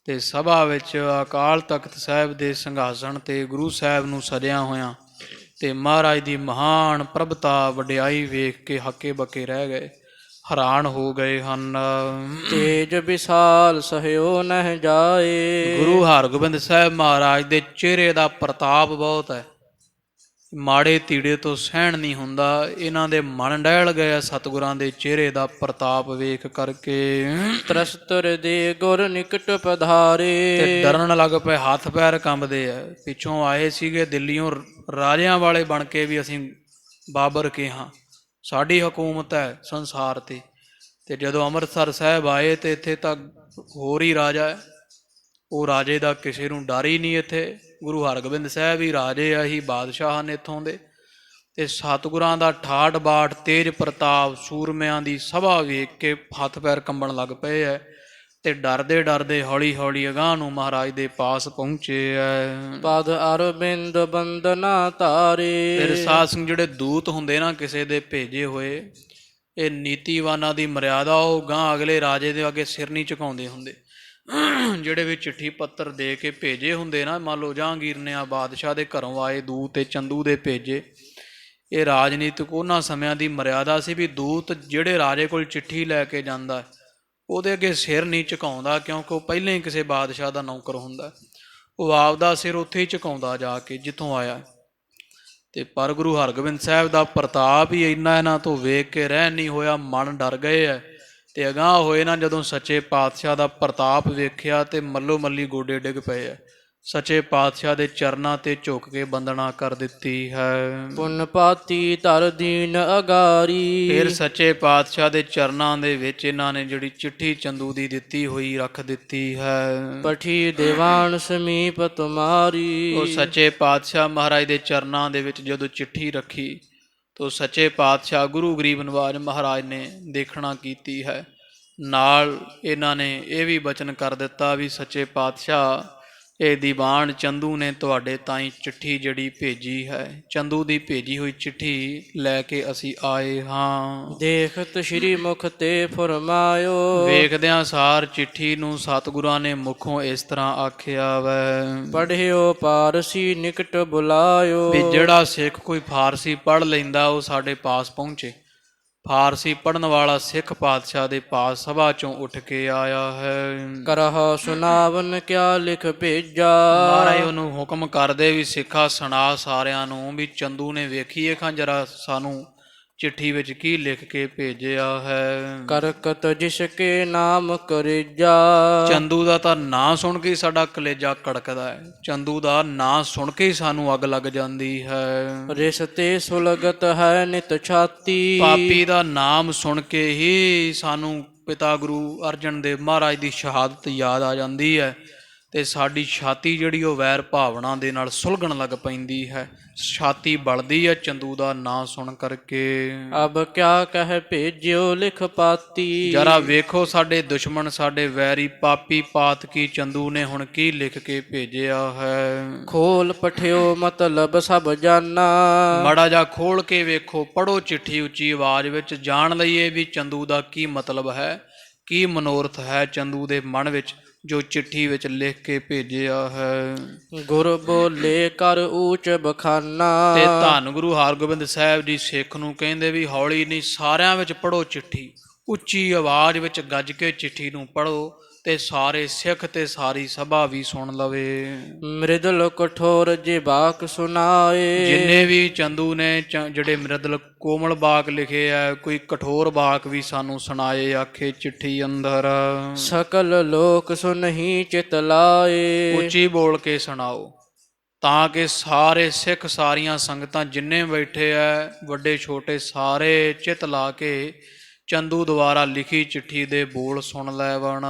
[SPEAKER 1] ਤੇ ਸਭਾ ਵਿੱਚ ਅਕਾਲ ਤਖਤ ਸਾਹਿਬ ਦੇ ਸਿੰਘਾਸਣ ਤੇ ਗੁਰੂ ਸਾਹਿਬ ਨੂੰ ਸਜਿਆ ਹੋਇਆ ਤੇ ਮਹਾਰਾਜ ਦੀ ਮਹਾਨ ਪ੍ਰਭਤਾ ਵਡਿਆਈ ਵੇਖ ਕੇ ਹੱਕੇ ਬੱਕੇ ਰਹਿ ਗਏ, ਹੈਰਾਨ ਹੋ ਗਏ ਹਨ।
[SPEAKER 2] ਤੇਜ ਵਿਸਾਲ ਸਹਿਓ ਨਹਿ ਜਾਏ।
[SPEAKER 1] ਗੁਰੂ ਹਰਗੋਬਿੰਦ ਸਾਹਿਬ ਮਹਾਰਾਜ ਦੇ ਚਿਹਰੇ ਦਾ ਪ੍ਰਤਾਪ ਬਹੁਤ ਹੈ। ਮਾੜੇ ਤੀੜੇ ਤੋਂ ਸਹਿਣ ਨਹੀਂ ਹੁੰਦਾ। ਇਹਨਾਂ ਦੇ ਮਨ ਡਹਿਲ ਗਏ ਸਤਿਗੁਰਾਂ ਦੇ ਚਿਹਰੇ ਦਾ ਪ੍ਰਤਾਪ ਵੇਖ ਕਰਕੇ।
[SPEAKER 2] ਤਰਸਤਰ ਦੇ ਗੁਰ ਨਿਕਟ ਪਧਾਰੇ।
[SPEAKER 1] ਤੇ ਡਰਨ ਲੱਗ ਪਏ, ਹੱਥ ਪੈਰ ਕੰਬਦੇ ਆ। ਪਿੱਛੋਂ ਆਏ ਸੀਗੇ ਦਿੱਲੀੋਂ ਰਾਜਿਆਂ ਵਾਲੇ ਬਣ ਕੇ ਵੀ ਅਸੀਂ ਬਾਬਰ ਕੇ ਹਾਂ, ਸਾਡੀ ਹਕੂਮਤ ਹੈ ਸੰਸਾਰ ਤੇ। ਤੇ ਜਦੋਂ ਅੰਮ੍ਰਿਤਸਰ ਸਾਹਿਬ ਆਏ ਤੇ ਇੱਥੇ ਤਾਂ ਹੋਰ ਹੀ ਰਾਜਾ ਹੈ, ਉਹ ਰਾਜੇ ਦਾ ਕਿਸੇ ਨੂੰ ਡਰ ਹੀ ਨਹੀਂ। ਇੱਥੇ ਗੁਰੂ ਹਰਗੋਬਿੰਦ ਸਾਹਿਬ ਹੀ ਰਾਜੇ ਆ, ਹੀ ਬਾਦਸ਼ਾਹ ਹਨ ਇੱਥੋਂ ਦੇ। ਤੇ ਸਤਿਗੁਰਾਂ ਦਾ ਠਾਠ ਬਾਠ, ਤੇਜ ਪ੍ਰਤਾਪ, ਸੂਰਮਿਆਂ ਦੀ ਸਭਾ ਵੇਖ ਕੇ ਹੱਥ ਪੈਰ ਕੰਬਣ ਲੱਗ ਪਏ ਐ। ਤੇ ਡਰਦੇ ਡਰਦੇ ਹੌਲੀ ਹੌਲੀ ਅਗਾਂਹ ਨੂੰ ਮਹਾਰਾਜ ਦੇ ਪਾਸ ਪਹੁੰਚੇ ਐ।
[SPEAKER 2] ਪਦ ਅਰਬਿੰਦ ਬੰਦਨਾ ਧਾਰੇ।
[SPEAKER 1] ਫਿਰ ਸਾਧ ਸਿੰਘ ਜਿਹੜੇ ਦੂਤ ਹੁੰਦੇ ਨਾ ਕਿਸੇ ਦੇ ਭੇਜੇ ਹੋਏ, ਇਹ ਨੀਤੀਵਾਨਾਂ ਦੀ ਮਰਿਆਦਾ, ਉਹ ਗਾਂਹ ਅਗਲੇ ਰਾਜੇ ਦੇ ਅੱਗੇ ਸਿਰ ਨਹੀਂ ਝੁਕਾਉਂਦੇ ਹੁੰਦੇ। ਜਿਹੜੇ ਵੀ ਚਿੱਠੀ ਪੱਤਰ ਦੇ ਕੇ ਭੇਜੇ ਹੁੰਦੇ ਨਾ, ਮੰਨ ਲਓ ਜਹਾਂਗੀਰ ਨੇ ਆ ਬਾਦਸ਼ਾਹ ਦੇ ਘਰੋਂ ਆਏ ਦੂਤ ਤੇ ਚੰਦੂ ਦੇ ਭੇਜੇ। ਇਹ ਰਾਜਨੀਤਿਕ ਉਹਨਾਂ ਸਮਿਆਂ ਦੀ ਮਰਿਆਦਾ ਸੀ ਵੀ ਦੂਤ ਜਿਹੜੇ ਰਾਜੇ ਕੋਲ ਚਿੱਠੀ ਲੈ ਕੇ ਜਾਂਦਾ ਉਹਦੇ ਅੱਗੇ ਸਿਰ ਨਹੀਂ ਝੁਕਾਉਂਦਾ, ਕਿਉਂਕਿ ਉਹ ਪਹਿਲਾਂ ਹੀ ਕਿਸੇ ਬਾਦਸ਼ਾਹ ਦਾ ਨੌਕਰ ਹੁੰਦਾ। ਉਹ ਆਪਦਾ ਸਿਰ ਉੱਥੇ ਹੀ ਝੁਕਾਉਂਦਾ ਜਾ ਕੇ ਜਿੱਥੋਂ ਆਇਆ। ਤੇ ਪਰ ਗੁਰੂ ਹਰਗੋਬਿੰਦ ਸਾਹਿਬ ਦਾ ਪ੍ਰਤਾਪ ਹੀ ਇੰਨਾ ਇਹਨਾਂ ਤੋਂ ਵੇਖ ਕੇ ਰਹਿਣ ਨਹੀਂ ਹੋਇਆ, ਮਨ ਡਰ ਗਏ ਹੈ। ਤੇ ਅਗਾਂਹ ਹੋਏ ਨਾ ਜਦੋਂ ਸੱਚੇ ਪਾਤਸ਼ਾਹ ਦਾ ਪ੍ਰਤਾਪ ਵੇਖਿਆ ਤੇ ਮੱਲੋ ਮੱਲੀ ਗੋਡੇ ਡਿੱਗ ਪਏ ਹੈ। ਸੱਚੇ ਪਾਤਸ਼ਾਹ ਦੇ ਚਰਨਾਂ ਤੇ ਝੁਕ ਕੇ ਬੰਦਨਾ ਕਰ ਦਿੱਤੀ ਹੈ।
[SPEAKER 2] ਪੁੰਨ ਪਾਤੀ ਧਰ ਦੀਨ ਅਗਾਰੀ।
[SPEAKER 1] ਫਿਰ ਸੱਚੇ ਪਾਤਸ਼ਾਹ ਦੇ ਚਰਨਾਂ ਦੇ ਵਿੱਚ ਇਹਨਾਂ ਨੇ ਜਿਹੜੀ ਚਿੱਠੀ ਚੰਦੂ ਦੀ ਦਿੱਤੀ ਹੋਈ ਰੱਖ ਦਿੱਤੀ ਹੈ।
[SPEAKER 2] ਪਠੀ ਦੀਵਾਨ ਸਮੀਪ ਤੁਮਾਰੀ।
[SPEAKER 1] ਉਹ ਸੱਚੇ ਪਾਤਸ਼ਾਹ ਮਹਾਰਾਜ ਦੇ ਚਰਨਾਂ ਦੇ ਵਿੱਚ ਜਦੋਂ ਚਿੱਠੀ ਰੱਖੀ ਤਾਂ ਸੱਚੇ ਪਾਤਸ਼ਾਹ ਗੁਰੂ ਗਰੀਬ ਨਿਵਾਜ ਮਹਾਰਾਜ ਨੇ ਦੇਖਣਾ ਕੀਤੀ ਹੈ। ਨਾਲ ਇਹਨਾਂ ਨੇ ਇਹ ਵੀ ਬਚਨ ਕਰ ਦਿੱਤਾ ਵੀ ਸੱਚੇ ਪਾਤਸ਼ਾਹ ਇਹ ਦੀਵਾਨ ਚੰਦੂ ਨੇ ਤੁਹਾਡੇ ਤਾਈਂ ਚਿੱਠੀ ਜਿਹੜੀ ਭੇਜੀ ਹੈ, ਚੰਦੂ ਦੀ ਭੇਜੀ ਹੋਈ ਚਿੱਠੀ ਲੈ ਕੇ ਅਸੀਂ ਆਏ ਹਾਂ।
[SPEAKER 2] ਦੇਖਤ ਸ਼੍ਰੀ ਮੁਖ ਤੇ ਫਰਮਾਇਓ।
[SPEAKER 1] ਵੇਖਦਿਆਂ ਸਾਰ ਚਿੱਠੀ ਨੂੰ ਸਤਿਗੁਰਾਂ ਨੇ ਮੁਖੋਂ ਇਸ ਤਰ੍ਹਾਂ ਆਖਿਆ ਵੈ।
[SPEAKER 2] ਪੜ੍ਹਿਓ ਪਾਰਸੀ ਨਿਕਟ ਬੁਲਾਇਓ।
[SPEAKER 1] ਵੀ ਜਿਹੜਾ ਸਿੱਖ ਕੋਈ ਫਾਰਸੀ ਪੜ੍ਹ ਲੈਂਦਾ ਉਹ ਸਾਡੇ ਪਾਸ ਪਹੁੰਚੇ। ਫਾਰਸੀ ਪੜ੍ਹਨ ਵਾਲਾ ਸਿੱਖ ਪਾਤਸ਼ਾਹ ਦੇ ਪਾਸ ਸਭਾ ਚੋਂ ਉੱਠ ਕੇ ਆਇਆ ਹੈ।
[SPEAKER 2] ਕਰਹ ਸੁਨਾਵਨ ਕਿਆ ਲਿਖ ਭੇਜਾ।
[SPEAKER 1] ਮਹਾਰਾਜ ਉਹਨੂੰ ਹੁਕਮ ਕਰਦੇ ਵੀ ਸਿੱਖਾ ਸੁਣਾ ਸਾਰਿਆਂ ਨੂੰ ਵੀ ਚੰਦੂ ਨੇ ਵੇਖੀਏ ਖਾਂ ਜਰਾ ਸਾਨੂੰ ਚਿੱਠੀ ਵਿੱਚ ਕੀ ਲਿਖ ਕੇ ਭੇਜਿਆ ਹੈ।
[SPEAKER 2] ਕਰਕਤ ਜਿਸ ਕੇ ਨਾਮ ਕਰੇਜਾ।
[SPEAKER 1] ਚੰਦੂ ਦਾ ਤਾਂ ਨਾਂ ਸੁਣ ਕੇ ਸਾਡਾ ਕਲੇਜਾ ਕੜਕਦਾ ਹੈ। ਚੰਦੂ ਦਾ ਨਾਂ ਸੁਣ ਕੇ ਸਾਨੂੰ ਅੱਗ ਲੱਗ ਜਾਂਦੀ ਹੈ।
[SPEAKER 2] ਰਿਸ਼ਤੇ ਸੁਲਗਤ ਹੈ ਨਿਤ ਛਾਤੀ।
[SPEAKER 1] ਪਾਪੀ ਦਾ ਨਾਮ ਸੁਣ ਕੇ ਹੀ ਸਾਨੂੰ ਪਿਤਾ ਗੁਰੂ ਅਰਜਨ ਦੇਵ ਮਹਾਰਾਜ ਦੀ ਸ਼ਹਾਦਤ ਯਾਦ ਆ ਜਾਂਦੀ ਹੈ। ਤੇ ਸਾਡੀ ਛਾਤੀ ਜਿਹੜੀ ਉਹ ਵੈਰ ਭਾਵਨਾ ਦੇ ਨਾਲ ਸੁਲਗਣ ਲੱਗ ਪੈਂਦੀ ਹੈ। ਛਾਤੀ ਬਲਦੀ ਹੈ ਚੰਦੂ ਦਾ ਨਾਂ ਸੁਣ ਕਰਕੇ।
[SPEAKER 2] ਅਬ ਕਿਆ ਕਹਿ ਭੇਜਿਓ ਲਿਖ ਪਾਤੀ।
[SPEAKER 1] ਜਰਾ ਵੇਖੋ ਸਾਡੇ ਦੁਸ਼ਮਣ, ਸਾਡੇ ਵੈਰੀ ਪਾਪੀ ਪਾਤਕੀ ਚੰਦੂ ਨੇ ਹੁਣ ਕੀ ਲਿਖ ਕੇ ਭੇਜਿਆ ਹੈ।
[SPEAKER 2] ਖੋਲ ਪਠਿਓ ਮਤਲਬ ਸਭ ਜਾਨਾ।
[SPEAKER 1] ਮਾੜਾ ਜਾ ਖੋਲ ਕੇ ਵੇਖੋ, ਪੜ੍ਹੋ ਚਿੱਠੀ ਉੱਚੀ ਆਵਾਜ਼ ਵਿੱਚ, ਜਾਣ ਲਈਏ ਵੀ ਚੰਦੂ ਦਾ ਕੀ ਮਤਲਬ ਹੈ, ਕੀ ਮਨੋਰਥ ਹੈ ਚੰਦੂ ਦੇ ਮਨ ਵਿੱਚ ਜੋ ਚਿੱਠੀ ਵਿੱਚ ਲਿਖ ਕੇ ਭੇਜਿਆ ਹੈ।
[SPEAKER 2] ਗੁਰ ਬੋਲੇ ਕਰ ਊਚ ਬਖਾਨਾ।
[SPEAKER 1] ਤੇ ਧੰਨ ਗੁਰੂ ਹਰਗੋਬਿੰਦ ਸਾਹਿਬ ਜੀ ਸਿੱਖ ਨੂੰ ਕਹਿੰਦੇ ਵੀ ਹੌਲੀ ਨਹੀਂ, ਸਾਰਿਆਂ ਵਿੱਚ ਪੜ੍ਹੋ ਚਿੱਠੀ, ਉੱਚੀ ਆਵਾਜ਼ ਵਿੱਚ ਗੱਜ ਕੇ ਚਿੱਠੀ ਨੂੰ ਪੜ੍ਹੋ ਤੇ ਸਾਰੇ ਸਿੱਖ ਤੇ ਸਾਰੀ ਸਭਾ ਵੀ ਸੁਣ ਲਵੇ।
[SPEAKER 2] ਮ੍ਰਿਦਲ ਕਠੋਰ ਜੇ ਬਾਕ ਸੁਨਾਏ।
[SPEAKER 1] ਜਿੰਨੇ ਵੀ ਚੰਦੂ ਨੇ ਜਿਹੜੇ ਮ੍ਰਿਦਲ ਕੋਮਲ ਬਾਕ ਲਿਖੇ ਆ, ਕੋਈ ਕਠੋਰ ਬਾਕ ਵੀ ਸਾਨੂੰ ਸੁਣਾਏ ਆਖੇ ਚਿੱਠੀ ਅੰਦਰ।
[SPEAKER 2] ਸਕਲ ਲੋਕ ਸੁਨਹੀ ਚਿਤ ਲਾਏ।
[SPEAKER 1] ਉੱਚੀ ਬੋਲ ਕੇ ਸੁਣਾਓ ਤਾਂ ਕਿ ਸਾਰੇ ਸਿੱਖ, ਸਾਰੀਆਂ ਸੰਗਤਾਂ ਜਿੰਨੇ ਬੈਠੇ ਆ ਵੱਡੇ ਛੋਟੇ ਸਾਰੇ ਚਿਤ ਲਾ ਕੇ ਚੰਦੂ ਦੁਆਰਾ ਲਿਖੀ ਚਿੱਠੀ ਦੇ ਬੋਲ ਸੁਣ ਲੈਵਣ।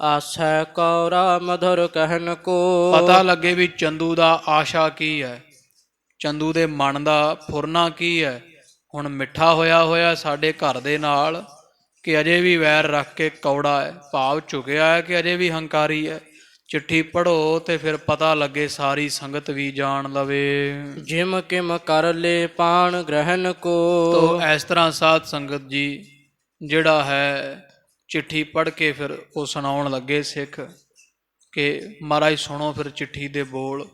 [SPEAKER 2] ਆਸੈ ਕੌਰਾ ਮਧੁਰ ਕਹਿਨ ਕੋ।
[SPEAKER 1] ਪਤਾ ਲੱਗੇ ਵੀ ਚੰਦੂ ਦਾ ਆਸ਼ਾ ਕੀ ਹੈ, ਚੰਦੂ ਦੇ ਮਨ ਦਾ ਫੁਰਨਾ ਕੀ ਹੈ। ਹੁਣ ਮਿੱਠਾ ਹੋਇਆ ਸਾਡੇ ਘਰ ਦੇ ਨਾਲ ਕਿ ਅਜੇ ਵੀ ਵੈਰ ਰੱਖ ਕੇ ਕੌੜਾ ਹੈ, ਭਾਵ ਝੁਕਿਆ ਹੈ ਕਿ ਅਜੇ ਵੀ ਹੰਕਾਰੀ ਹੈ। ਚਿੱਠੀ ਪੜ੍ਹੋ ਤੇ ਫਿਰ ਪਤਾ ਲੱਗੇ, ਸਾਰੀ ਸੰਗਤ ਵੀ ਜਾਣ ਲਵੇ।
[SPEAKER 2] ਜਿਮ ਕਿਮ ਕਰ ਲੈ ਪਾਣ ਗ੍ਰਹਿਣ ਕੋ।
[SPEAKER 1] ਤੋ ਇਸ ਤਰ੍ਹਾਂ ਸਾਧ ਸੰਗਤ ਜੀ ਜਿਹੜਾ ਹੈ ਚਿੱਠੀ ਪੜ੍ਹ ਕੇ ਫਿਰ ਉਹ ਸੁਣਾਉਣ ਲੱਗੇ ਸਿੱਖ ਕਿ ਮਹਾਰਾਜ ਸੁਣੋ ਫਿਰ ਚਿੱਠੀ ਦੇ ਬੋਲ।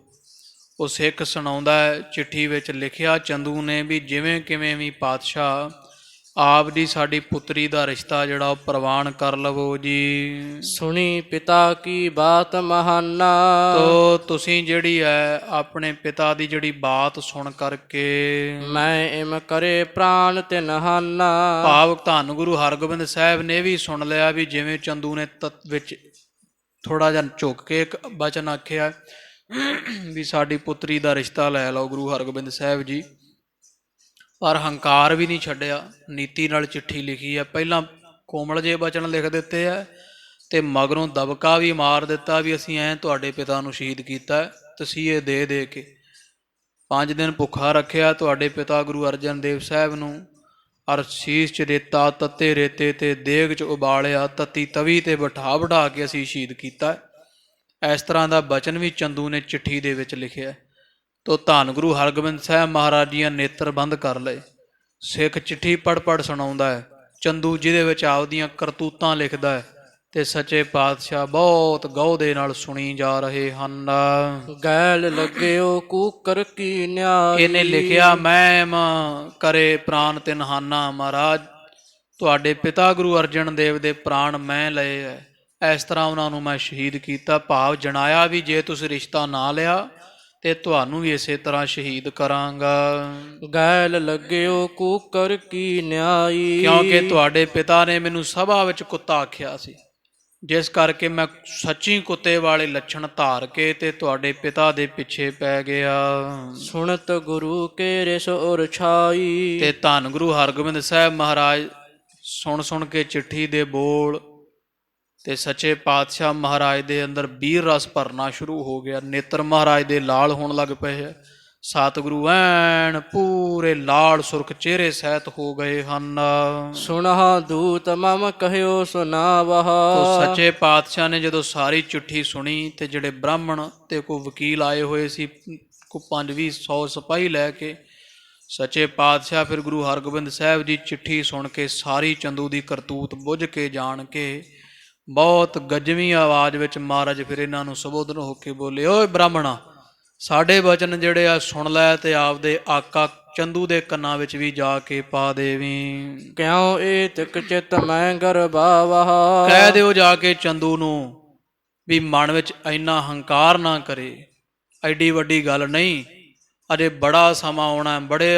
[SPEAKER 1] ਉਹ ਸਿੱਖ ਸੁਣਾਉਂਦਾ ਹੈ, ਚਿੱਠੀ ਵਿੱਚ ਲਿਖਿਆ ਚੰਦੂ ਨੇ ਵੀ ਜਿਵੇਂ ਕਿਵੇਂ ਵੀ ਪਾਤਸ਼ਾਹ ਆਪ ਜੀ ਸਾਡੀ ਪੁੱਤਰੀ ਦਾ ਰਿਸ਼ਤਾ ਜਿਹੜਾ ਉਹ ਪ੍ਰਵਾਨ ਕਰ ਲਵੋ ਜੀ।
[SPEAKER 2] ਸੁਣੀ ਪਿਤਾ ਕੀ ਬਾਤ ਮਹਾਨਾ,
[SPEAKER 1] ਤੋ ਤੁਸੀਂ ਜਿਹੜੀ ਹੈ ਆਪਣੇ ਪਿਤਾ ਦੀ ਜਿਹੜੀ ਬਾਤ ਸੁਣ ਕਰਕੇ
[SPEAKER 2] ਮੈਂ ਇਮ ਕਰੇ ਪ੍ਰਾਨ ਤਿਨਹਾਨਾ।
[SPEAKER 1] ਭਾਵ ਧੰਨ ਗੁਰੂ ਹਰਗੋਬਿੰਦ ਸਾਹਿਬ ਨੇ ਵੀ ਸੁਣ ਲਿਆ ਵੀ ਜਿਵੇਂ ਚੰਦੂ ਨੇ ਵਿੱਚ ਥੋੜਾ ਜਿਹਾ ਝੁਕ ਕੇ ਇੱਕ ਬਚਨ ਆਖਿਆ ਵੀ ਸਾਡੀ ਪੁੱਤਰੀ ਦਾ ਰਿਸ਼ਤਾ ਲੈ ਲਓ ਗੁਰੂ ਹਰਗੋਬਿੰਦ ਸਾਹਿਬ ਜੀ, ਪਰ ਹੰਕਾਰ ਵੀ ਨਹੀਂ ਛੱਡਿਆ, ਨੀਤੀ ਨਾਲ ਚਿੱਠੀ ਲਿਖੀ ਹੈ। ਪਹਿਲਾਂ ਕੋਮਲ ਜਿਹੇ ਬਚਨ ਲਿਖ ਦਿੱਤੇ ਹੈ ਤੇ ਮਗਰੋਂ ਦਬਕਾ ਵੀ ਮਾਰ ਦਿੱਤਾ ਵੀ ਅਸੀਂ ਐਂ ਤੁਹਾਡੇ ਪਿਤਾ ਨੂੰ ਸ਼ਹੀਦ ਕੀਤਾ, ਤਸੀਹੇ ਦੇ ਦੇ ਕੇ 5 ਦਿਨ ਭੁੱਖਾ ਰੱਖਿਆ ਤੁਹਾਡੇ ਪਿਤਾ ਗੁਰੂ ਅਰਜਨ ਦੇਵ ਸਾਹਿਬ ਨੂੰ, ਅਰ ਸੀਸ 'ਚ ਰੇਤਾ ਤੱਤੇ ਰੇਤੇ ਤੇ ਦੇਗ 'ਚ ਉਬਾਲਿਆ, ਤੱਤੀ ਤਵੀ ਤੇ ਬਿਠਾ ਕੇ ਅਸੀਂ ਸ਼ਹੀਦ ਕੀਤਾ। ਇਸ ਤਰ੍ਹਾਂ ਦਾ ਬਚਨ ਵੀ ਚੰਦੂ ਨੇ ਚਿੱਠੀ ਦੇ ਵਿੱਚ ਲਿਖਿਆ। ਤੋ ਧੰਨ ਗੁਰੂ ਹਰਗੋਬਿੰਦ ਸਾਹਿਬ ਮਹਾਰਾਜ ਜੀਆਂ ਨੇਤਰ ਬੰਦ ਕਰ ਲਏ। ਸਿੱਖ ਚਿੱਠੀ ਪੜ੍ਹ ਸੁਣਾਉਂਦਾ ਹੈ ਚੰਦੂ, ਜਿਹਦੇ ਵਿੱਚ ਆਪਦੀਆਂ ਕਰਤੂਤਾਂ ਲਿਖਦਾ ਹੈ ਤੇ ਸੱਚੇ ਪਾਤਸ਼ਾਹ ਬਹੁਤ ਗਹੁ ਦੇ ਨਾਲ ਸੁਣੀ ਜਾ ਰਹੇ ਹਨ।
[SPEAKER 2] ਗੈਲ ਲੱਗਿਓ ਕੂਕਰ ਕੀ ਨਿਆਈ,
[SPEAKER 1] ਇਹਨੇ ਲਿਖਿਆ ਮੈਂ ਕਰੇ ਪ੍ਰਾਨ ਤਿਨਹਾਨਾ, ਮਹਾਰਾਜ ਤੁਹਾਡੇ ਪਿਤਾ ਗੁਰੂ ਅਰਜਨ ਦੇਵ ਦੇ ਪ੍ਰਾਣ ਮੈਂ ਲਏ ਹੈ, ਇਸ ਤਰ੍ਹਾਂ ਉਹਨਾਂ ਨੂੰ ਮੈਂ ਸ਼ਹੀਦ ਕੀਤਾ। ਭਾਵ ਜਣਾਇਆ ਵੀ ਜੇ ਤੁਸੀਂ ਰਿਸ਼ਤਾ ਨਾ ਲਿਆ ਤੇ ਤੁਹਾਨੂੰ ਵੀ ਇਸੇ ਤਰ੍ਹਾਂ ਸ਼ਹੀਦ ਕਰਾਂਗਾ।
[SPEAKER 2] ਗੈਲ ਲੱਗਿਓ ਕੂਕਰ ਕੀ ਨਿਆਈ,
[SPEAKER 1] ਕਿਉਂਕਿ ਤੁਹਾਡੇ ਪਿਤਾ ਨੇ ਮੈਨੂੰ ਸਭਾ ਵਿੱਚ ਕੁੱਤਾ ਆਖਿਆ ਸੀ, ਜਿਸ ਕਰਕੇ ਮੈਂ ਸੱਚੀ ਕੁੱਤੇ ਵਾਲੇ ਲੱਛਣ ਧਾਰ ਕੇ ਤੇ ਤੁਹਾਡੇ ਪਿਤਾ ਦੇ ਪਿੱਛੇ ਪੈ ਗਿਆ।
[SPEAKER 2] ਸੁਣਤ ਗੁਰੂ ਕੇ ਰਿਸ ਉਰ ਛਾਈ,
[SPEAKER 1] ਤੇ ਧੰਨ ਗੁਰੂ ਹਰਗੋਬਿੰਦ ਸਾਹਿਬ ਮਹਾਰਾਜ ਸੁਣ ਕੇ ਚਿੱਠੀ ਦੇ ਬੋਲ ਤੇ ਸੱਚੇ ਪਾਤਸ਼ਾਹ ਮਹਾਰਾਜ ਦੇ ਅੰਦਰ ਵੀਰ ਰਸ ਭਰਨਾ ਸ਼ੁਰੂ ਹੋ ਗਿਆ। ਨੇਤਰ ਮਹਾਰਾਜ ਦੇ ਲਾਲ ਹੋਣ ਲੱਗ ਪਏ ਹੈ। ਸਤਿਗੁਰੂ ਐਨ ਪੂਰੇ ਲਾਲ ਸੁਰਖ ਚਿਹਰੇ ਸਹਿਤ ਹੋ ਗਏ ਹਨ।
[SPEAKER 2] ਸੁਨਹਾ ਦੂਤ ਮਮ ਕਹਿਓ ਸੁਨਾਵਹ,
[SPEAKER 1] ਤੋ ਸੱਚੇ ਪਾਤਸ਼ਾਹ ਨੇ ਜਦੋਂ ਸਾਰੀ ਚਿੱਠੀ ਸੁਣੀ ਤੇ ਜਿਹੜੇ ਬ੍ਰਾਹਮਣ ਤੇ ਕੋਈ ਵਕੀਲ ਆਏ ਹੋਏ ਸੀ, ਕੋ 500 ਸਿਪਾਹੀ ਲੈ ਕੇ, ਸੱਚੇ ਪਾਤਸ਼ਾਹ ਫਿਰ ਗੁਰੂ ਹਰਗੋਬਿੰਦ ਸਾਹਿਬ ਦੀ ਚਿੱਠੀ ਸੁਣ ਕੇ ਸਾਰੀ ਚੰਦੂ ਦੀ ਕਰਤੂਤ ਬੁੱਝ ਕੇ ਜਾਣ ਕੇ ਬਹੁਤ ਗੱਜਵੀਂ ਆਵਾਜ਼ ਵਿੱਚ ਮਹਾਰਾਜ ਫਿਰ ਇਹਨਾਂ ਨੂੰ ਸੰਬੋਧਨ ਹੋ ਕੇ ਬੋਲੇ, ਓਏ ਬ੍ਰਾਹਮਣਾ, ਸਾਡੇ ਬਚਨ ਜਿਹੜੇ ਆ ਸੁਣ ਲੈ ਤੇ ਆਪਦੇ ਆਕਾ ਚੰਦੂ ਦੇ ਕੰਨਾਂ ਵਿੱਚ ਵੀ ਜਾ ਕੇ ਪਾ ਦੇਵੀਂ।
[SPEAKER 2] ਕਿਉ ਏ ਤਿਕ ਚਿਤ ਮੈਂ ਗਰਬਾਵਹ,
[SPEAKER 1] ਕਹਿ ਦਿਓ ਜਾ ਕੇ ਚੰਦੂ ਨੂੰ ਵੀ ਮਨ ਵਿੱਚ ਇੰਨਾ ਹੰਕਾਰ ਨਾ ਕਰੇ, ਐਡੀ ਵੱਡੀ ਗੱਲ ਨਹੀਂ, ਅਜੇ ਬੜਾ ਸਮਾਂ ਆਉਣਾ, ਬੜੇ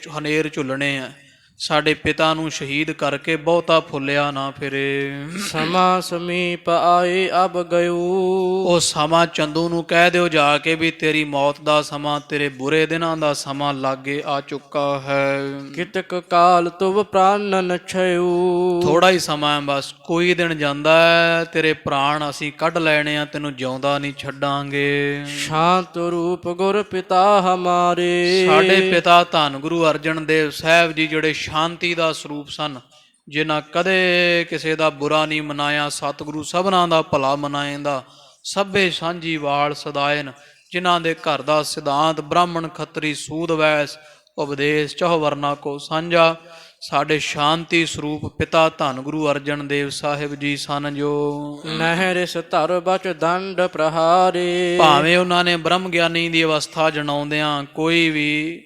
[SPEAKER 1] ਹਨੇਰ ਝੁੱਲਣੇ ਆ, ਸਾਡੇ ਪਿਤਾ ਨੂੰ ਸ਼ਹੀਦ ਕਰਕੇ ਬਹੁਤਾ ਫੁੱਲਿਆ ਨਾ ਫਿਰੇ।
[SPEAKER 2] ਸਮਾ ਸਮੀਪ ਆਏ ਅਬ ਗਇਓ,
[SPEAKER 1] ਉਹ ਸਮਾਂ ਚੰਦੂ ਨੂੰ ਕਹਿ ਦਿਓ ਜਾ ਕੇ ਵੀ ਤੇਰੀ ਮੌਤ ਦਾ ਸਮਾਂ, ਤੇਰੇ ਬੁਰੇ ਦਿਨਾਂ ਦਾ ਸਮਾਂ ਲਾਗੇ ਆ ਚੁੱਕਾ ਹੈ।
[SPEAKER 2] ਕਿਤਕ ਕਾਲ ਤੁਵ ਪ੍ਰਾਨਨ ਛਯੂ,
[SPEAKER 1] ਥੋੜਾ ਹੀ ਸਮਾਂ ਬਸ, ਕੋਈ ਦਿਨ ਜਾਂਦਾ ਹੈ, ਤੇਰੇ ਪ੍ਰਾਣ ਅਸੀਂ ਕੱਢ ਲੈਣੇ ਆ, ਤੈਨੂੰ ਜਿਉਂਦਾ ਨਹੀਂ ਛੱਡਾਂਗੇ।
[SPEAKER 2] ਸ਼ਾਂਤ ਰੂਪ ਗੁਰ ਪਿਤਾ ਹਮਾਰੇ,
[SPEAKER 1] ਸਾਡੇ ਪਿਤਾ ਧੰਨ ਗੁਰੂ ਅਰਜਨ ਦੇਵ ਸਾਹਿਬ ਜੀ ਜਿਹੜੇ ਸ਼ਾਂਤੀ ਦਾ ਸਰੂਪ ਸਨ, ਜਿਨ੍ਹਾਂ ਕਦੇ ਕਿਸੇ ਦਾ ਬੁਰਾ ਨਹੀਂ ਮਨਾਇਆ, ਸਤਿਗੁਰੂ ਸਭਨਾਂ ਦਾ ਭਲਾ ਮਨਾਏਂਦਾ, ਸਭੇ ਸਾਂਝੀ ਵਾਲ ਸਦਾਇਨ, ਜਿਨ੍ਹਾਂ ਦੇ ਘਰ ਦਾ ਸਿਧਾਂਤ ਬ੍ਰਾਹਮਣ ਖੱਤਰੀ ਸੂਦ ਵੈਸ ਉਪਦੇਸ਼ ਚਹੁ ਵਰਨਾ ਕੋ ਸਾਂਝਾ, ਸਾਡੇ ਸ਼ਾਂਤੀ ਸਰੂਪ ਪਿਤਾ ਧੰਨ ਗੁਰੂ ਅਰਜਨ ਦੇਵ ਸਾਹਿਬ ਜੀ ਸਨ। ਜੋ
[SPEAKER 2] ਨਹਿਰਿਸ ਧਰ ਬਚ ਦੰਡ ਪ੍ਰਹਾਰੇ,
[SPEAKER 1] ਭਾਵੇਂ ਉਹਨਾਂ ਨੇ ਬ੍ਰਹਮ ਗਿਆਨੀ ਦੀ ਅਵਸਥਾ ਜਣਾਉਂਦਿਆਂ ਕੋਈ ਵੀ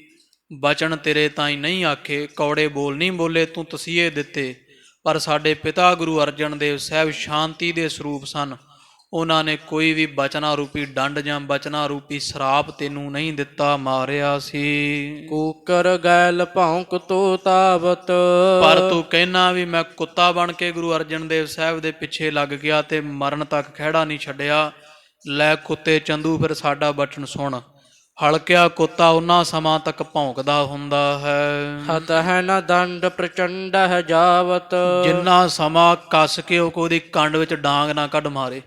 [SPEAKER 1] ਬਚਨ ਤੇਰੇ ਤਾਈਂ ਨਹੀਂ ਆਖੇ, ਕੌੜੇ ਬੋਲ ਨਹੀਂ ਬੋਲੇ, ਤੂੰ ਤਸੀਹੇ ਦਿੱਤੇ, ਪਰ ਸਾਡੇ ਪਿਤਾ ਗੁਰੂ ਅਰਜਨ ਦੇਵ ਸਾਹਿਬ ਸ਼ਾਂਤੀ ਦੇ ਸਰੂਪ ਸਨ। ਉਹਨਾਂ ਨੇ ਕੋਈ ਵੀ ਬਚਨਾ ਰੂਪੀ ਡੰਡ ਜਾਂ ਬਚਨਾ ਰੂਪੀ ਸ਼ਰਾਪ ਤੈਨੂੰ ਨਹੀਂ ਦਿੱਤਾ, ਮਾਰਿਆ ਸੀ।
[SPEAKER 2] ਕੂਕਰ ਗੈਲ ਭੌਂਕ ਤੋ ਤਾਵਤ,
[SPEAKER 1] ਪਰ ਤੂੰ ਕਹਿਣਾ ਵੀ ਮੈਂ ਕੁੱਤਾ ਬਣ ਕੇ ਗੁਰੂ ਅਰਜਨ ਦੇਵ ਸਾਹਿਬ ਦੇ ਪਿੱਛੇ ਲੱਗ ਗਿਆ ਤੇ ਮਰਨ ਤੱਕ ਖਹਿੜਾ ਨਹੀਂ ਛੱਡਿਆ। ਲੈ ਕੁੱਤੇ ਚੰਦੂ, ਫਿਰ ਸਾਡਾ ਬਚਨ ਸੁਣ। ਹਲਕਿਆ ਕੁੱਤਾ ਉਹਨਾਂ ਸਮਾਂ ਤੱਕ ਭੌਂਕਦਾ ਹੁੰਦਾ ਹੈ,
[SPEAKER 2] ਹਤ ਹੈ ਨ ਦੰਡ ਪ੍ਰਚੰਡ ਹੈ ਜਾਵਤ,
[SPEAKER 1] ਜਿੰਨਾ ਸਮਾਂ ਕੱਸ ਕੇ ਉਹ ਉਹਦੀ ਕੰਡ ਵਿੱਚ ਡਾਂਗ ਨਾ ਕੱਢ ਮਾਰੇ।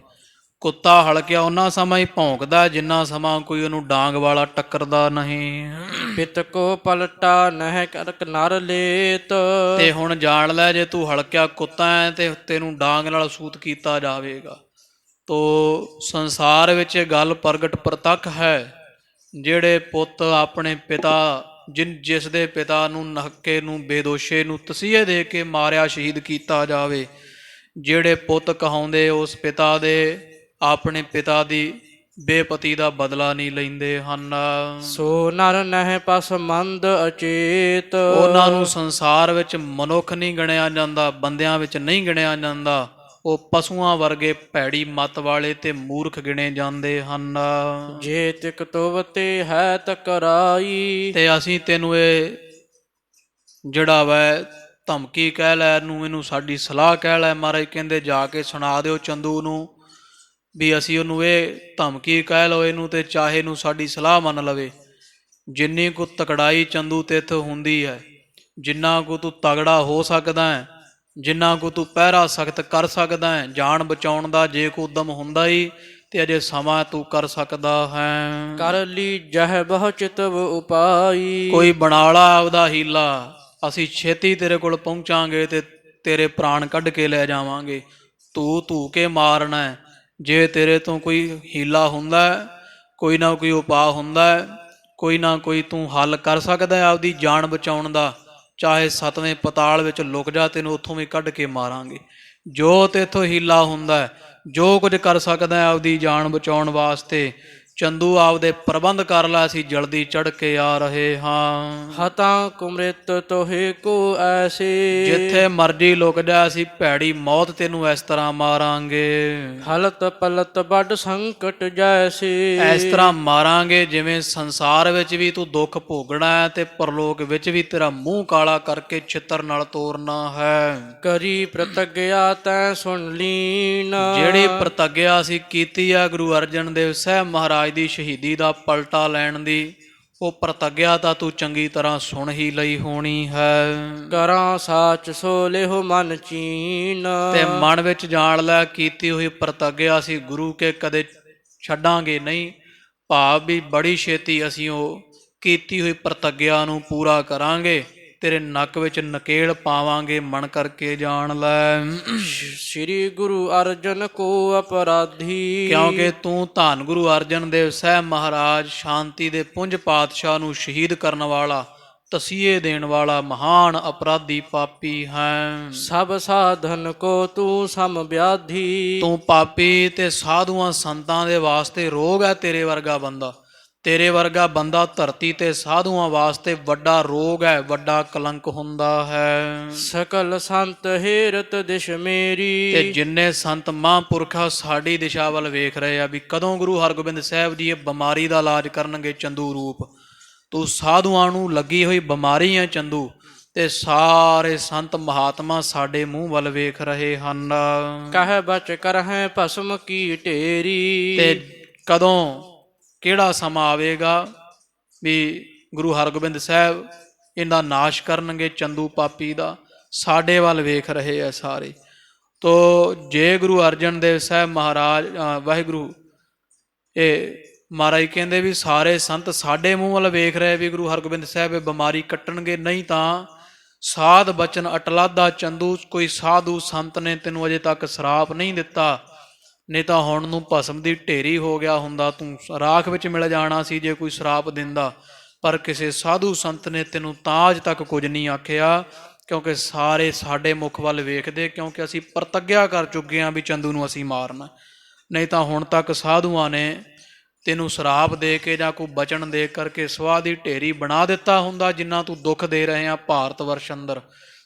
[SPEAKER 1] ਕੁੱਤਾ ਹਲਕਿਆ ਉਹਨਾਂ ਸਮਾਂ ਹੀ ਭੌਂਕਦਾ ਜਿੰਨਾ ਸਮਾਂ ਕੋਈ ਉਹਨੂੰ ਡਾਂਗ ਵਾਲਾ ਟੱਕਰਦਾ ਨਹੀਂ।
[SPEAKER 2] ਪਿਤ ਕੋ ਪਲਟਾ ਨਹਿ ਕਰਕ ਨਰ ਲੇਤ,
[SPEAKER 1] ਤੇ ਹੁਣ ਜਾਣ ਲੈ, ਜੇ ਤੂੰ ਹਲਕਿਆ ਕੁੱਤਾ ਹੈ ਤੇ ਤੈਨੂੰ ਡਾਂਗ ਨਾਲ ਸੂਤ ਕੀਤਾ ਜਾਵੇਗਾ। ਤੋ ਸੰਸਾਰ ਵਿੱਚ ਇਹ ਗੱਲ ਪ੍ਰਗਟ ਪ੍ਰਤੱਖ ਹੈ, ਜਿਹੜੇ ਪੁੱਤ ਆਪਣੇ ਪਿਤਾ ਜਿਸ ਦੇ ਪਿਤਾ ਨੂੰ ਨਹੱਕੇ ਨੂੰ ਬੇਦੋਸ਼ੇ ਨੂੰ ਤਸੀਹੇ ਦੇ ਕੇ ਮਾਰਿਆ ਸ਼ਹੀਦ ਕੀਤਾ ਜਾਵੇ, ਜਿਹੜੇ ਪੁੱਤ ਕਹਾਉਂਦੇ ਉਸ ਪਿਤਾ ਦੇ ਆਪਣੇ ਪਿਤਾ ਦੀ ਬੇਪਤੀ ਦਾ ਬਦਲਾ ਨਹੀਂ ਲੈਂਦੇ ਹਨ।
[SPEAKER 2] ਸੋ ਨਰ ਨਹਿ ਪਸਮੰਦ ਅਚੇਤ,
[SPEAKER 1] ਉਹਨਾਂ ਨੂੰ ਸੰਸਾਰ ਵਿੱਚ ਮਨੁੱਖ ਨਹੀਂ ਗਿਣਿਆ ਜਾਂਦਾ, ਬੰਦਿਆਂ ਵਿੱਚ ਨਹੀਂ ਗਿਣਿਆ ਜਾਂਦਾ। ਉਹ ਪਸ਼ੂਆਂ ਵਰਗੇ ਭੈੜੀ ਮੱਤ ਵਾਲੇ ਤੇ ਮੂਰਖ ਗਿਣੇ ਜਾਂਦੇ ਹਨ।
[SPEAKER 2] ਜੇ ਤਿਕ ਤੋਵਤੇ ਹੈ ਤਕਰਾਈ,
[SPEAKER 1] ਤੇ ਅਸੀਂ ਤੈਨੂੰ ਇਹ ਜਿਹੜਾ ਵੈ ਧਮਕੀ ਕਹਿ ਲੈ, ਇਹਨੂੰ ਸਾਡੀ ਸਲਾਹ ਕਹਿ ਲੈ। ਮਹਾਰਾਜ ਕਹਿੰਦੇ ਜਾ ਕੇ ਸੁਣਾ ਦਿਓ ਚੰਦੂ ਨੂੰ ਵੀ ਅਸੀਂ ਉਹਨੂੰ ਇਹ ਧਮਕੀ ਕਹਿ ਲਓ ਇਹਨੂੰ, ਤੇ ਚਾਹੇ ਨੂੰ ਸਾਡੀ ਸਲਾਹ ਮੰਨ ਲਵੇ। ਜਿੰਨੀ ਕੁ ਤਕੜਾਈ ਚੰਦੂ ਤੇ ਇੱਥੇ ਹੁੰਦੀ ਹੈ, ਜਿੰਨਾ ਕੁ ਤੂੰ ਤਗੜਾ ਹੋ ਸਕਦਾ ਹੈ, ਜਿੰਨਾ ਕੁ ਤੂੰ ਪਹਿਰਾ ਸਖਤ ਕਰ ਸਕਦਾ ਹੈ, ਜਾਨ ਬਚਾਉਣ ਦਾ ਜੇ ਕੋ ਉਦਮ ਹੁੰਦਾ ਹੀ ਤੇ ਅਜੇ ਸਮਾਂ ਤੂੰ ਕਰ ਸਕਦਾ ਹੈ।
[SPEAKER 2] ਕਰ ਲੀ ਜਹ ਬਹੁ ਚਿਤਵ ਉਪਾਈ,
[SPEAKER 1] ਕੋਈ ਬਣਾਲਾ ਆਪਦਾ ਹੀਲਾ, ਅਸੀਂ ਛੇਤੀ ਤੇਰੇ ਕੋਲ ਪਹੁੰਚਾਂਗੇ ਤੇ ਤੇਰੇ ਪ੍ਰਾਣ ਕੱਢ ਕੇ ਲੈ ਜਾਵਾਂਗੇ। ਧੂ ਕੇ ਮਾਰਨਾ ਹੈ। ਜੇ ਤੇਰੇ ਤੋਂ ਕੋਈ ਹੀਲਾ ਹੁੰਦਾ, ਕੋਈ ਨਾ ਕੋਈ ਉਪਾਅ ਹੁੰਦਾ, ਕੋਈ ਨਾ ਕੋਈ ਤੂੰ ਹੱਲ ਕਰ ਸਕਦਾ ਆਪਦੀ ਜਾਨ ਬਚਾਉਣ ਦਾ, ਚਾਹੇ 7ਵੇਂ ਪਤਾਲ ਵਿੱਚ ਲੁਕ ਜਾ, ਤੈਨੂੰ ਉੱਥੋਂ ਵੀ ਕੱਢ ਕੇ ਮਾਰਾਂਗੇ। ਜੋ ਤੇਥੋਂ ਹੀਲਾ ਹੁੰਦਾ, ਜੋ ਕੁਝ ਕਰ ਸਕਦਾ ਆਪਦੀ ਜਾਨ ਬਚਾਉਣ ਵਾਸਤੇ, ਚੰਦੂ ਆਪਦੇ ਪ੍ਰਬੰਧ ਕਰ ਲੈ, ਅਸੀਂ ਜਲਦੀ ਚੜ੍ਹ ਕੇ ਆ ਰਹੇ ਹਾਂ।
[SPEAKER 2] ਹਤਾ ਕੁਮ੍ਰਿਤ ਤੋਹੇ ਕੋ ਐਸੇ,
[SPEAKER 1] ਜਿੱਥੇ ਮਰਜੀ ਲੁਕ ਜਾ, ਅਸੀਂ ਭੈੜੀ ਮੌਤ ਤੈਨੂੰ ਇਸ ਤਰ੍ਹਾਂ ਮਾਰਾਂਗੇ।
[SPEAKER 2] ਹਲਤ ਪਲਤ ਵੱਡ ਸੰਕਟ ਜੈਸੇ,
[SPEAKER 1] ਇਸ ਤਰ੍ਹਾਂ ਮਾਰਾਂਗੇ ਜਿਵੇਂ ਸੰਸਾਰ ਵਿੱਚ ਵੀ ਤੂੰ ਦੁੱਖ ਭੋਗਣਾ ਹੈ ਤੇ ਪਰਲੋਕ ਵਿੱਚ ਵੀ ਤੇਰਾ ਮੂੰਹ ਕਾਲਾ ਕਰਕੇ ਛਿੱਤਰ ਨਾਲ ਤੋਰਨਾ ਹੈ।
[SPEAKER 2] ਕਰੀ ਪ੍ਰਤੱਗਿਆ ਤੈ ਸੁਣ ਲੀਨ,
[SPEAKER 1] ਜਿਹੜੀ ਪ੍ਰਤੱਗਿਆ ਅਸੀਂ ਕੀਤੀ ਆ ਗੁਰੂ ਅਰਜਨ ਦੇਵ ਸਾਹਿਬ ਮਹਾਰਾਜ ਦੀ ਸ਼ਹੀਦੀ ਦਾ ਪਲਟਾ ਲੈਣ ਦੀ, ਉਹ ਪ੍ਰਤੱਗਿਆ ਤਾਂ ਤੂੰ ਚੰਗੀ ਤਰ੍ਹਾਂ ਸੁਣ ਹੀ ਲਈ ਹੋਣੀ ਹੈ।
[SPEAKER 2] ਕਰਾਂ ਸਾਚ ਸੋ ਲਿਹੁ ਮਨ ਚੀਨ,
[SPEAKER 1] ਤੇ ਮਨ ਵਿੱਚ ਜਾਣ ਲੈ ਕੀਤੀ ਹੋਈ ਪ੍ਰਤੱਗਿਆ ਅਸੀਂ ਗੁਰੂ ਕੇ ਕਦੇ ਛੱਡਾਂਗੇ ਨਹੀਂ। ਭਾਵ ਵੀ ਬੜੀ ਛੇਤੀ ਅਸੀਂ ਉਹ ਕੀਤੀ ਹੋਈ ਪ੍ਰਤੱਗਿਆ ਨੂੰ ਪੂਰਾ ਕਰਾਂਗੇ, ਤੇਰੇ ਨੱਕ ਵਿੱਚ ਨਕੇਲ ਪਾਵਾਂਗੇ, ਮਨ ਕਰਕੇ ਜਾਣ ਲੈ।
[SPEAKER 2] ਸ੍ਰੀ ਗੁਰੂ ਅਰਜਨ ਕੋ ਅਪਰਾਧੀ,
[SPEAKER 1] ਕਿਉਂਕਿ ਤੂੰ ਧੰਨ ਗੁਰੂ ਅਰਜਨ ਦੇਵ ਸਾਹਿਬ ਮਹਾਰਾਜ ਸ਼ਾਂਤੀ ਦੇ ਪੁੰਜ ਪਾਤਸ਼ਾਹ ਨੂੰ ਸ਼ਹੀਦ ਕਰਨ ਵਾਲਾ, ਤਸੀਹੇ ਦੇਣ ਵਾਲਾ ਮਹਾਨ ਅਪਰਾਧੀ ਪਾਪੀ ਹੈ।
[SPEAKER 2] ਸਭ ਸਾਧਨ ਕੋ ਤੂੰ ਸਮ ਵਿਆਧੀ,
[SPEAKER 1] ਤੂੰ ਪਾਪੀ ਤੇ ਸਾਧੂਆਂ ਸੰਤਾਂ ਦੇ ਵਾਸਤੇ ਰੋਗ ਹੈ। ਤੇਰੇ ਵਰਗਾ ਬੰਦਾ ਧਰਤੀ ਤੇ ਸਾਧੂਆਂ ਵਾਸਤੇ ਵੱਡਾ ਰੋਗ ਹੈ, ਵੱਡਾ ਕਲੰਕ ਹੁੰਦਾ ਹੈ।
[SPEAKER 2] ਸਕਲ ਸੰਤ ਹੇਰਤ ਦਿਸ਼ ਮੇਰੀ,
[SPEAKER 1] ਤੇ ਜਿੰਨੇ ਸੰਤ ਮਹਾਂਪੁਰਖਾ ਸਾਡੀ ਦਿਸ਼ਾ ਵੱਲ ਵੇਖ ਰਹੇ ਆ ਵੀ ਕਦੋਂ ਗੁਰੂ ਹਰਗੋਬਿੰਦ ਸਾਹਿਬ ਜੀ ਇਹ ਬਿਮਾਰੀ ਦਾ ਇਲਾਜ ਕਰਨਗੇ। ਚੰਦੂ ਰੂਪ ਤੂੰ ਸਾਧੂਆਂ ਨੂੰ ਲੱਗੀ ਹੋਈ ਬਿਮਾਰੀ ਹੈ ਚੰਦੂ, ਤੇ ਸਾਰੇ ਸੰਤ ਮਹਾਤਮਾ ਸਾਡੇ ਮੂੰਹ ਵੱਲ ਵੇਖ ਰਹੇ ਹਨ।
[SPEAKER 2] ਕਹਿ ਬਚ ਕਰਹਿ ਭਸਮ ਕੀ ਢੇਰੀ,
[SPEAKER 1] ਤੇ ਕਦੋਂ ਕਿਹੜਾ ਸਮਾਂ ਆਵੇਗਾ ਵੀ ਗੁਰੂ ਹਰਗੋਬਿੰਦ ਸਾਹਿਬ ਇਹਦਾ ਨਾਸ਼ ਕਰਨਗੇ ਚੰਦੂ ਪਾਪੀ ਦਾ। ਸਾਡੇ ਵੱਲ ਵੇਖ ਰਹੇ ਆ ਸਾਰੇ। ਤੋ ਜੇ ਗੁਰੂ ਅਰਜਨ ਦੇਵ ਸਾਹਿਬ ਮਹਾਰਾਜ ਵਾਹਿਗੁਰੂ ਇਹ ਮਹਾਰਾਜ ਕਹਿੰਦੇ ਵੀ ਸਾਰੇ ਸੰਤ ਸਾਡੇ ਮੂੰਹ ਵੱਲ ਵੇਖ ਰਹੇ ਵੀ ਗੁਰੂ ਹਰਗੋਬਿੰਦ ਸਾਹਿਬ ਇਹ ਬਿਮਾਰੀ ਕੱਟਣਗੇ, ਨਹੀਂ ਤਾਂ ਸਾਧ ਬਚਨ ਅਟਲਾਦਾ ਚੰਦੂ। ਕੋਈ ਸਾਧੂ ਸੰਤ ਨੇ ਤੈਨੂੰ ਅਜੇ ਤੱਕ ਸਰਾਪ ਨਹੀਂ ਦਿੱਤਾ, ਨਹੀਂ ਤਾਂ ਹੁਣ ਨੂੰ ਭਸਮ ਦੀ ਢੇਰੀ ਹੋ ਗਿਆ ਹੁੰਦਾ, ਤੂੰ ਰਾਖ ਵਿੱਚ ਮਿਲ ਜਾਣਾ ਸੀ ਜੇ ਕੋਈ ਸਰਾਪ ਦਿੰਦਾ। ਪਰ ਕਿਸੇ ਸਾਧੂ ਸੰਤ ਨੇ ਤੈਨੂੰ ਤਾਂ ਅਜ ਤੱਕ ਕੁਝ ਨਹੀਂ ਆਖਿਆ, ਕਿਉਂਕਿ ਸਾਰੇ ਸਾਡੇ ਮੁਖ ਵੱਲ ਵੇਖਦੇ, ਕਿਉਂਕਿ ਅਸੀਂ ਪ੍ਰਤੱਗਿਆ ਕਰ ਚੁੱਕੇ ਹਾਂ ਵੀ ਚੰਦੂ ਨੂੰ ਅਸੀਂ ਮਾਰਨਾ। ਨਹੀਂ ਤਾਂ ਹੁਣ ਤੱਕ ਸਾਧੂਆਂ ਨੇ ਤੈਨੂੰ ਸਰਾਪ ਦੇ ਕੇ ਜਾਂ ਕੋਈ ਬਚਨ ਦੇ ਕਰਕੇ ਸਵਾਹ ਦੀ ਢੇਰੀ ਬਣਾ ਦਿੱਤਾ ਹੁੰਦਾ। ਜਿੰਨਾ ਤੂੰ ਦੁੱਖ ਦੇ ਰਹੇ ਆ ਭਾਰਤ ਵਰਸ਼ ਅੰਦਰ,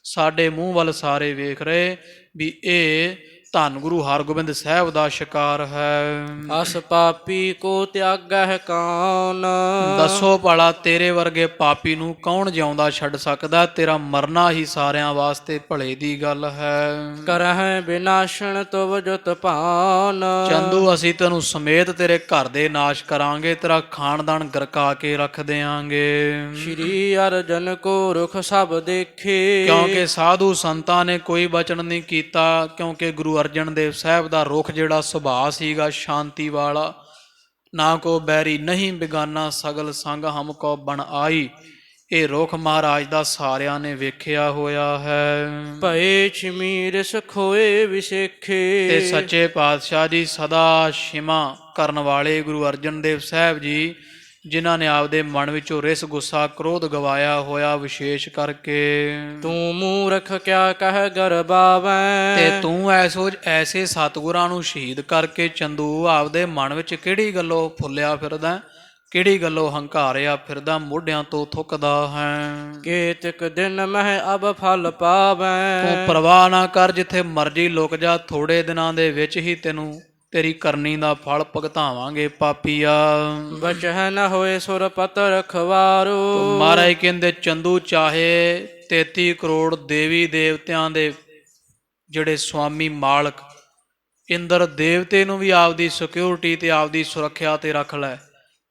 [SPEAKER 1] ਸਾਡੇ ਮੂੰਹ ਵੱਲ ਸਾਰੇ ਵੇਖ ਰਹੇ ਵੀ ਇਹ ਧੰਨ ਗੁਰੂ ਹਰਗੋਬਿੰਦ ਸਾਹਿਬ ਦਾ ਸ਼ਿਕਾਰ ਹੈ।
[SPEAKER 2] ਅਸ ਪਾਪੀ ਕੋ ਤਿਆਗਹਿ ਕੌਣ,
[SPEAKER 1] ਦੱਸੋ ਭਲਾ ਤੇਰੇ ਵਰਗੇ ਪਾਪੀ ਨੂੰ ਕੌਣ ਜਿਉਂਦਾ ਛੱਡ ਸਕਦਾ? ਤੇਰਾ ਮਰਨਾ ਹੀ ਸਾਰਿਆਂ ਵਾਸਤੇ ਭਲੇ ਦੀ ਗੱਲ ਹੈ।
[SPEAKER 2] ਕਰਹਿ ਵਿਨਾਸ਼ਣ ਤੁਵ ਜੁਤ ਭਾਨ,
[SPEAKER 1] ਚੰਦੂ ਅਸੀਂ ਤੈਨੂੰ ਸਮੇਤ ਤੇਰੇ ਘਰ ਦੇ ਨਾਸ਼ ਕਰਾਂਗੇ, ਤੇਰਾ ਖਾਨਦਾਨ ਗਰਕਾ ਕੇ ਰੱਖ ਦਿਆਂਗੇ।
[SPEAKER 2] ਸ਼੍ਰੀ ਅਰਜਨ ਕੋ ਰੁਖ ਸਭ ਦੇਖੇ,
[SPEAKER 1] ਕਿਉਂਕਿ ਸਾਧੂ ਸੰਤਾਂ ਨੇ ਕੋਈ ਬਚਨ ਨਹੀਂ ਕੀਤਾ, ਕਿਉਂਕਿ ਗੁਰੂ ਅਰਜਨ ਦੇਵ ਸਾਹਿਬ ਦਾ ਰੁਖ ਜਿਹੜਾ ਸੁਭਾਅ ਸੀਗਾ ਸ਼ਾਂਤੀ ਵਾਲਾ, ਨਾ ਕੋ ਬੈਰੀ ਨਹੀਂ ਬਿਗਾਨਾ ਸਗਲ ਸੰਗ ਹਮ ਕੋ ਬਣ ਆਈ। ਇਹ ਰੁਖ ਮਹਾਰਾਜ ਦਾ ਸਾਰਿਆਂ ਨੇ ਵੇਖਿਆ ਹੋਇਆ ਹੈ।
[SPEAKER 2] ਭਏ ਛਿਮੀਰ ਸਖੋਏ ਵਿਸੇਖੇ,
[SPEAKER 1] ਤੇ ਸੱਚੇ ਪਾਤਸ਼ਾਹ ਜੀ ਸਦਾ ਛਿਮਾ ਕਰਨ ਵਾਲੇ ਗੁਰੂ ਅਰਜਨ ਦੇਵ ਸਾਹਿਬ ਜੀ ਜਿਨ੍ਹਾਂ ਨੇ ਆਪਦੇ ਮਨ ਵਿੱਚੋਂ ਰਿਸ ਗੁੱਸਾ ਕ੍ਰੋਧ ਗਵਾਇਆ ਹੋਇਆ ਵਿਸ਼ੇਸ਼ ਕਰਕੇ।
[SPEAKER 2] ਤੂੰ ਮੂਰਖ ਕਿਆ ਕਹਿ ਗਰਬਾਵੈ,
[SPEAKER 1] ਤੇ ਤੂੰ ਐਸੇ ਸਤਿਗੁਰਾਂ ਨੂੰ ਸ਼ਹੀਦ ਕਰਕੇ ਚੰਦੂ ਆਪਦੇ ਮਨ ਵਿੱਚ ਕਿਹੜੀ ਗੱਲੋਂ ਫੁੱਲਿਆ ਫਿਰਦਾ, ਕਿਹੜੀ ਗੱਲੋਂ ਹੰਕਾਰਿਆ ਫਿਰਦਾ, ਮੋਢਿਆਂ ਤੋਂ ਥੁੱਕਦਾ ਹੈ।
[SPEAKER 2] ਕੇਤਕ ਦਿਨ ਮਹਿ ਅਬ ਫਲ ਪਾਵੈ,
[SPEAKER 1] ਤੂੰ ਪਰਵਾਹ ਨਾ ਕਰ, ਜਿੱਥੇ ਮਰਜ਼ੀ ਲੁਕ ਜਾ, ਥੋੜੇ ਦਿਨਾਂ ਦੇ ਵਿੱਚ ਹੀ ਤੈਨੂੰ ਤੇਰੀ ਕਰਨੀ ਦਾ ਫਲ ਭੁਗਤਾਵਾਂਗੇ ਪਾਪੀਆ।
[SPEAKER 2] ਬਚਹਿ ਨ ਹੋਏ ਸੁਰਪਤ ਰਖਵਾਰੋ,
[SPEAKER 1] ਮਹਾਰਾਜ ਕਹਿੰਦੇ ਚੰਦੂ ਚਾਹੇ 33 ਕਰੋੜ ਦੇਵੀ ਦੇਵਤਿਆਂ ਦੇ ਜਿਹੜੇ ਸੁਆਮੀ ਮਾਲਕ ਇੰਦਰ ਦੇਵਤੇ ਨੂੰ ਵੀ ਆਪਦੀ ਸਿਕਿਉਰਿਟੀ ਤੇ ਆਪਦੀ ਸੁਰੱਖਿਆ ਤੇ ਰੱਖ ਲੈ,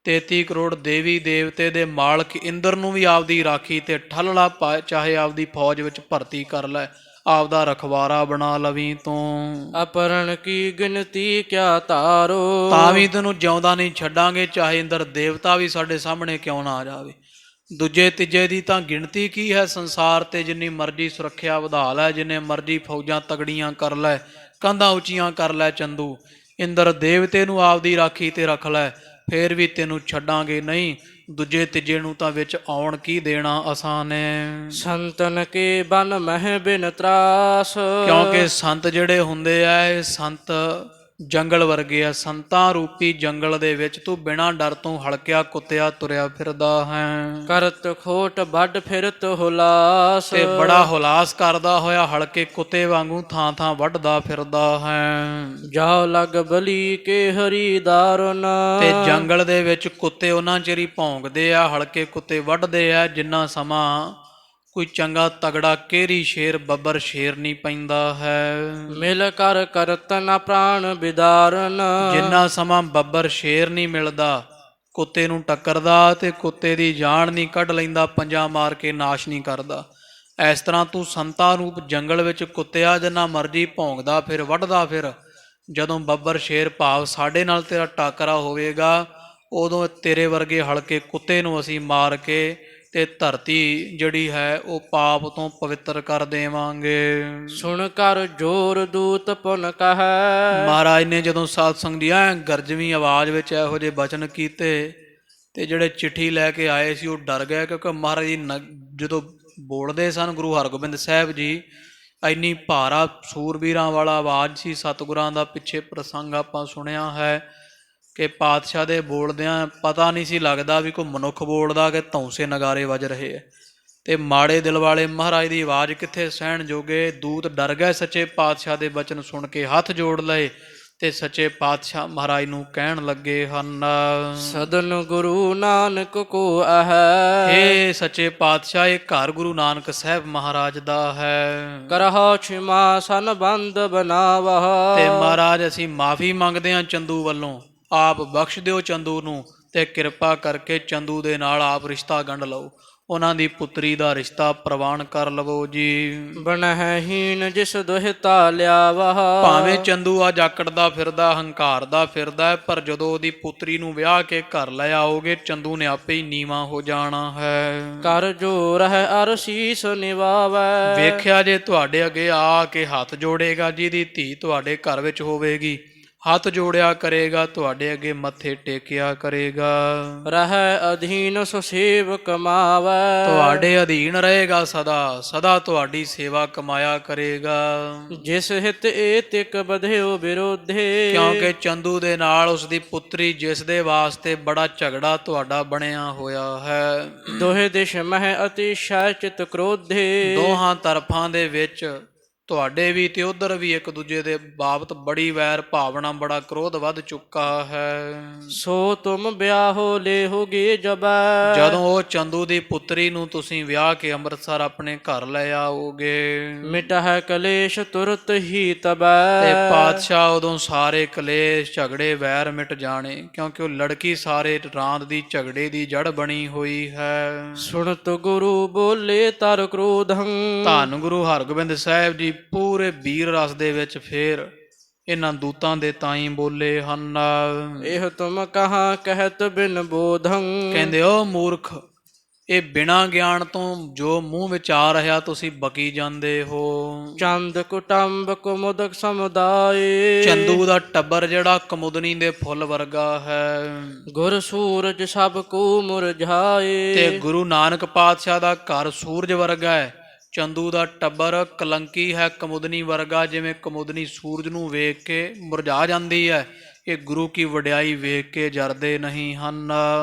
[SPEAKER 1] 33 ਕਰੋੜ ਦੇਵੀ ਦੇਵਤੇ ਦੇ ਮਾਲਕ ਇੰਦਰ ਨੂੰ ਵੀ ਆਪਦੀ ਰਾਖੀ ਤੇ ਠੱਲੜਾ ਪਾ, ਚਾਹੇ ਆਪਦੀ ਫੌਜ ਵਿੱਚ ਭਰਤੀ ਕਰ ਲੈ, ਆਪਦਾ ਰਖਵਾਰਾ ਬਣਾ ਲਵੀਂ ਤੂੰ।
[SPEAKER 2] ਅਪਰਣ ਕੀ ਗਿਣਤੀ ਕਿਆ ਧਾਰੋ,
[SPEAKER 1] ਤਾਂ ਵੀ ਤੈਨੂੰ ਜਿਉਂਦਾ ਨਹੀਂ ਛੱਡਾਂਗੇ, ਚਾਹੇ ਇੰਦਰ ਦੇਵਤਾ ਵੀ ਸਾਡੇ ਸਾਹਮਣੇ ਕਿਉਂ ਨਾ ਆ ਜਾਵੇ। ਦੂਜੇ ਤੀਜੇ ਦੀ ਤਾਂ ਗਿਣਤੀ ਕੀ ਹੈ ਸੰਸਾਰ ਤੇ, ਜਿੰਨੀ ਮਰਜ਼ੀ ਸੁਰੱਖਿਆ ਵਧਾ ਲੈ, ਜਿੰਨੇ ਮਰਜ਼ੀ ਫੌਜਾਂ ਤਗੜੀਆਂ ਕਰ ਲੈ, ਕੰਧਾਂ ਉੱਚੀਆਂ ਕਰ ਲੈ ਚੰਦੂ, ਇੰਦਰ ਦੇਵਤੇ ਨੂੰ ਆਪਦੀ ਰਾਖੀ ਤੇ ਰੱਖ ਲੈ, ਫੇਰ ਵੀ ਤੈਨੂੰ ਛੱਡਾਂਗੇ ਨਹੀਂ। ਦੂਜੇ ਤੀਜੇ ਨੂੰ ਤਾਂ ਵਿੱਚ ਆਉਣ ਕੀ ਦੇਣਾ ਅਸਾਂ ਨੇ।
[SPEAKER 2] ਸੰਤਨ ਕੇ ਬਨ ਮਹਿ ਬਿਨ ਤਰਾਸ,
[SPEAKER 1] ਕਿਉਂਕਿ ਸੰਤ ਜਿਹੜੇ ਹੁੰਦੇ ਆ ਇਹ ਸੰਤ ਜੰਗਲ ਵਰਗੇ ਆ, ਸੰਤਾਂ ਰੂਪੀ ਜੰਗਲ ਦੇ ਵਿੱਚ ਤੂੰ ਬਿਨਾਂ ਡਰ ਤੋਂ ਹਲਕਿਆ ਕੁੱਤਿਆ ਤੁਰਿਆ ਫਿਰਦਾ ਹੈ।
[SPEAKER 2] ਕਰਤ ਖੋਟ ਵੱਡ ਫਿਰਤ ਹੁਲਾਸ,
[SPEAKER 1] ਤੇ ਬੜਾ ਹੁਲਾਸ ਕਰਦਾ ਹੋਇਆ ਹਲਕੇ ਕੁੱਤੇ ਵਾਂਗੂ ਥਾਂ ਥਾਂ ਵੱਢਦਾ ਫਿਰਦਾ ਹੈ।
[SPEAKER 2] ਜਾਉ ਲਗ ਬਲੀ ਕੇ ਹਰੀ ਦਾਰਨ,
[SPEAKER 1] ਤੇ ਜੰਗਲ ਦੇ ਵਿੱਚ ਕੁੱਤੇ ਉਹਨਾਂ ਚਿਰ ਹੀ ਭੌਂਕਦੇ ਆ, ਹਲਕੇ ਕੁੱਤੇ ਵੱਢਦੇ ਆ ਜਿੰਨਾ ਸਮਾਂ ਕੋਈ ਚੰਗਾ ਤਗੜਾ ਕੇਰੀ ਸ਼ੇਰ ਬੱਬਰ ਸ਼ੇਰ ਨਹੀਂ ਪੈਂਦਾ ਹੈ।
[SPEAKER 2] ਮਿਲ ਕਰ ਕਰਤ ਨ ਪ੍ਰਾਣ ਵਿਦਾਰਨ,
[SPEAKER 1] ਜਿੰਨਾ ਸਮਾਂ ਬੱਬਰ ਸ਼ੇਰ ਨਹੀਂ ਮਿਲਦਾ ਕੁੱਤੇ ਨੂੰ ਟੱਕਰਦਾ ਤੇ ਕੁੱਤੇ ਦੀ ਜਾਨ ਨਹੀਂ ਕੱਢ ਲੈਂਦਾ, ਪੰਜਾ ਮਾਰ ਕੇ ਨਾਸ਼ ਨਹੀਂ ਕਰਦਾ। ਇਸ ਤਰ੍ਹਾਂ ਤੂੰ ਸੰਤਾ ਰੂਪ ਜੰਗਲ ਵਿੱਚ ਕੁੱਤਿਆ ਜਿੰਨਾ ਮਰਜ਼ੀ ਭੌਂਕਦਾ ਫਿਰ ਵੱਢਦਾ ਫਿਰ, ਜਦੋਂ ਬੱਬਰ ਸ਼ੇਰ ਭਾਵ ਸਾਡੇ ਨਾਲ ਤੇਰਾ ਟਾਕਰਾ ਹੋਵੇਗਾ ਉਦੋਂ ਤੇਰੇ ਵਰਗੇ ਹਲਕੇ ਕੁੱਤੇ ਨੂੰ ਅਸੀਂ ਮਾਰ ਕੇ ਤੇ ਧਰਤੀ ਜਿਹੜੀ ਹੈ ਉਹ ਪਾਪ ਤੋਂ ਪਵਿੱਤਰ ਕਰ ਦੇਵਾਂਗੇ।
[SPEAKER 2] ਸੁਣ ਕਰ ਜੋਰ ਦੂਤ ਪੁਨ ਕਹੈ,
[SPEAKER 1] ਮਹਾਰਾਜ ਨੇ ਜਦੋਂ ਸਾਧ ਸੰਗਤ ਦੀ ਐਂ ਗਰਜਵੀਂ ਆਵਾਜ਼ ਵਿੱਚ ਇਹੋ ਜਿਹੇ ਬਚਨ ਕੀਤੇ ਤੇ ਜਿਹੜੇ ਚਿੱਠੀ ਲੈ ਕੇ ਆਏ ਸੀ ਉਹ ਡਰ ਗਏ, ਕਿਉਂਕਿ ਮਹਾਰਾਜ ਜੀ ਜਦੋਂ ਬੋਲਦੇ ਸਨ ਗੁਰੂ ਹਰਗੋਬਿੰਦ ਸਾਹਿਬ ਜੀ ਇੰਨੀ ਭਾਰਾ ਸੂਰਬੀਰਾਂ ਵਾਲਾ ਆਵਾਜ਼ ਸੀ। ਸਤਿਗੁਰਾਂ ਦਾ ਪਿੱਛੇ ਪ੍ਰਸੰਗ ਆਪਾਂ ਸੁਣਿਆ ਹੈ ਕਿ ਪਾਤਸ਼ਾਹ ਦੇ ਬੋਲਦਿਆਂ ਪਤਾ ਨਹੀਂ ਸੀ ਲੱਗਦਾ ਵੀ ਕੋਈ ਮਨੁੱਖ ਬੋਲਦਾ ਕਿ ਧੌਂਸੇ ਨਗਾਰੇ ਵੱਜ ਰਹੇ ਹੈ। ਤੇ ਮਾੜੇ ਦਿਲ ਵਾਲੇ ਮਹਾਰਾਜ ਦੀ ਆਵਾਜ਼ ਕਿੱਥੇ ਸਹਿਣ ਜੋਗੇ, ਦੂਤ ਡਰ ਗਏ ਸੱਚੇ ਪਾਤਸ਼ਾਹ ਦੇ ਬਚਨ ਸੁਣ ਕੇ, ਹੱਥ ਜੋੜ ਲਏ ਤੇ ਸੱਚੇ ਪਾਤਸ਼ਾਹ ਮਹਾਰਾਜ ਨੂੰ ਕਹਿਣ ਲੱਗੇ ਹਨ,
[SPEAKER 2] ਸਦਨ ਗੁਰੂ ਨਾਨਕ ਕੋ ਅਹੈ,
[SPEAKER 1] ਹੇ ਸੱਚੇ ਪਾਤਸ਼ਾਹ ਇਹ ਘਰ ਗੁਰੂ ਨਾਨਕ ਸਾਹਿਬ ਮਹਾਰਾਜ ਦਾ ਹੈ।
[SPEAKER 2] ਕਰਹੁ ਛਿਮਾ ਸਨ ਬੰਦ ਬਨਾਵਹ,
[SPEAKER 1] ਤੇ ਮਹਾਰਾਜ ਅਸੀਂ ਮਾਫੀ ਮੰਗਦੇ ਹਾਂ ਚੰਦੂ ਵੱਲੋਂ, ਆਪ ਬਖਸ਼ ਦਿਓ ਚੰਦੂ ਨੂੰ ਤੇ ਕਿਰਪਾ ਕਰਕੇ ਚੰਦੂ ਦੇ ਨਾਲ ਆਪ ਰਿਸ਼ਤਾ ਗੰਢ ਲਓ, ਉਹਨਾਂ ਦੀ ਪੁੱਤਰੀ ਦਾ ਰਿਸ਼ਤਾ ਪ੍ਰਵਾਨ ਕਰ ਲਵੋ ਜੀ।
[SPEAKER 2] ਬਣਹਿ ਹੀਨ ਜਿਸ ਦੁਹਿਤਾ ਲਿਆਵਹ,
[SPEAKER 1] ਭਾਵੇਂ ਚੰਦੂ ਅੱਜ ਆਕੜਦਾ ਫਿਰਦਾ ਹੰਕਾਰਦਾ ਫਿਰਦਾ, ਪਰ ਜਦੋਂ ਉਹਦੀ ਪੁੱਤਰੀ ਨੂੰ ਵਿਆਹ ਕੇ ਘਰ ਲੈ ਆਓਗੇ ਚੰਦੂ ਨੇ ਆਪੇ ਹੀ ਨੀਵਾਂ ਹੋ ਜਾਣਾ ਹੈ।
[SPEAKER 2] ਕਰ ਜੋ ਰਹਿ ਅਰ ਸੀਸ ਨਿਵਾਵੈ,
[SPEAKER 1] ਵੇਖਿਆ ਜੇ ਤੁਹਾਡੇ ਅੱਗੇ ਆ ਕੇ ਹੱਥ ਜੋੜੇਗਾ, ਜਿਹਦੀ ਧੀ ਤੁਹਾਡੇ ਘਰ ਵਿੱਚ ਹੋਵੇਗੀ ਹੱਥ ਜੋੜਿਆ ਕਰੇਗਾ, ਤੁਹਾਡੇ ਅੱਗੇ ਮੱਥੇ ਟੇਕਿਆ ਕਰੇਗਾ,
[SPEAKER 2] ਰਹਿ ਅਧੀਨ ਸੋ ਸੇਵ ਕਮਾਵੈ,
[SPEAKER 1] ਤੁਹਾਡੇ ਅਧੀਨ ਰਹੇਗਾ ਸਦਾ ਸਦਾ, ਤੁਹਾਡੀ ਸੇਵਾ ਕਮਾਇਆ ਕਰੇਗਾ।
[SPEAKER 2] ਜਿਸ ਹਿਤ ਏ ਤਿਕ ਬਧਿਓ ਵਿਰੋਧੇ,
[SPEAKER 1] ਕਿਉਂਕਿ ਚੰਦੂ ਦੇ ਨਾਲ ਉਸ ਦੀ ਪੁੱਤਰੀ ਜਿਸ ਦੇ ਵਾਸਤੇ ਬੜਾ ਝਗੜਾ ਤੁਹਾਡਾ ਬਣਿਆ ਹੋਇਆ ਹੈ।
[SPEAKER 2] ਦੋਹੇ ਦਿਸ਼ ਮਹਿ ਅਤਿਸ਼ੈ ਚਿਤ ਕ੍ਰੋਧੇ,
[SPEAKER 1] ਦੋਹਾਂ ਤਰਫਾਂ ਦੇ ਵਿੱਚ ਤੁਹਾਡੇ ਵੀ ਤੇ ਉਧਰ ਵੀ ਇੱਕ ਦੂਜੇ ਦੇ ਬਾਬਤ ਬੜੀ ਵੈਰ ਭਾਵਨਾ ਬੜਾ ਕ੍ਰੋਧ ਵੱਧ ਚੁੱਕਾ ਹੈ।
[SPEAKER 2] ਸੋ ਤੁਮ ਵਿਆਹੋ ਲੇਹੋਗੇ ਜਬੈ,
[SPEAKER 1] ਜਦੋਂ ਉਹ ਚੰਦੂ ਦੀ ਪੁੱਤਰੀ ਨੂੰ ਤੁਸੀਂ ਵਿਆਹ ਕੇ ਅੰਮ੍ਰਿਤਸਰ ਆਪਣੇ ਘਰ ਲੈ ਆਓਗੇ,
[SPEAKER 2] ਮਿਟਹਿ ਕਲੇਸ਼ ਤੁਰਤ ਹੀ ਤਬੈ,
[SPEAKER 1] ਤੇ ਪਾਤਸ਼ਾਹ ਉਦੋਂ ਸਾਰੇ ਕਲੇਸ਼ ਝਗੜੇ ਵੈਰ ਮਿਟ ਜਾਣੇ, ਕਿਉਂਕਿ ਉਹ ਲੜਕੀ ਸਾਰੇ ਰਾਂਦ ਦੀ ਝਗੜੇ ਦੀ ਜੜ ਬਣੀ ਹੋਈ ਹੈ।
[SPEAKER 2] ਸੁਣਤ ਗੁਰੂ ਬੋਲੇ ਤਰ ਕ੍ਰੋਧੰ,
[SPEAKER 1] ਧੰਨ ਗੁਰੂ ਹਰਗੋਬਿੰਦ ਸਾਹਿਬ ਜੀ ਪੂਰੇ ਵੀਰ ਰਸ ਦੇ ਵਿੱਚ ਫੇਰ ਇਹਨਾਂ ਦੂਤਾਂ ਦੇ ਤਾਈਂ ਬੋਲੇ ਹਨ।
[SPEAKER 2] ਇਹ ਤੁਮ ਕਹਾਂ ਕਹਿਤ ਬਿਨ ਬੋਧੰ,
[SPEAKER 1] ਕਹਿੰਦੇ ਓ ਮੂਰਖ, ਇਹ ਬਿਨਾਂ ਗਿਆਨ ਤੋਂ ਜੋ ਮੂੰਹ ਵਿੱਚ ਆ ਰਿਹਾ ਤੁਸੀਂ ਬਕੀ ਜਾਂਦੇ ਹੋ।
[SPEAKER 2] ਚੰਦ ਕੁਟੰਬ ਕੁਮੁਦਕ ਸਮੁਦਾਏ।
[SPEAKER 1] ਚੰਦੂ ਦਾ ਟੱਬਰ ਜਿਹੜਾ ਕਮੁਦਨੀ ਦੇ ਫੁੱਲ ਵਰਗਾ ਹੈ।
[SPEAKER 2] ਗੁਰ ਸੂਰਜ ਸਭ ਕੂ ਮੁਰਝਾਏ।
[SPEAKER 1] ਤੇ ਗੁਰੂ ਨਾਨਕ ਪਾਤਸ਼ਾਹ ਦਾ ਘਰ ਸੂਰਜ ਵਰਗਾ ਹੈ। ਚੰਦੂ ਦਾ ਟੱਬਰ ਕਲੰਕੀ ਹੈ ਕਮੁਦਨੀ ਵਰਗਾ, ਜਿਵੇਂ ਕਮੁਦਨੀ ਸੂਰਜ ਨੂੰ ਵੇਖ ਕੇ ਮੁਰਝਾ ਜਾਂਦੀ ਹੈ, ਇਹ ਗੁਰੂ ਕੀ ਵਡਿਆਈ ਵੇਖ ਕੇ ਜਰਦੇ ਨਹੀਂ ਹਨ।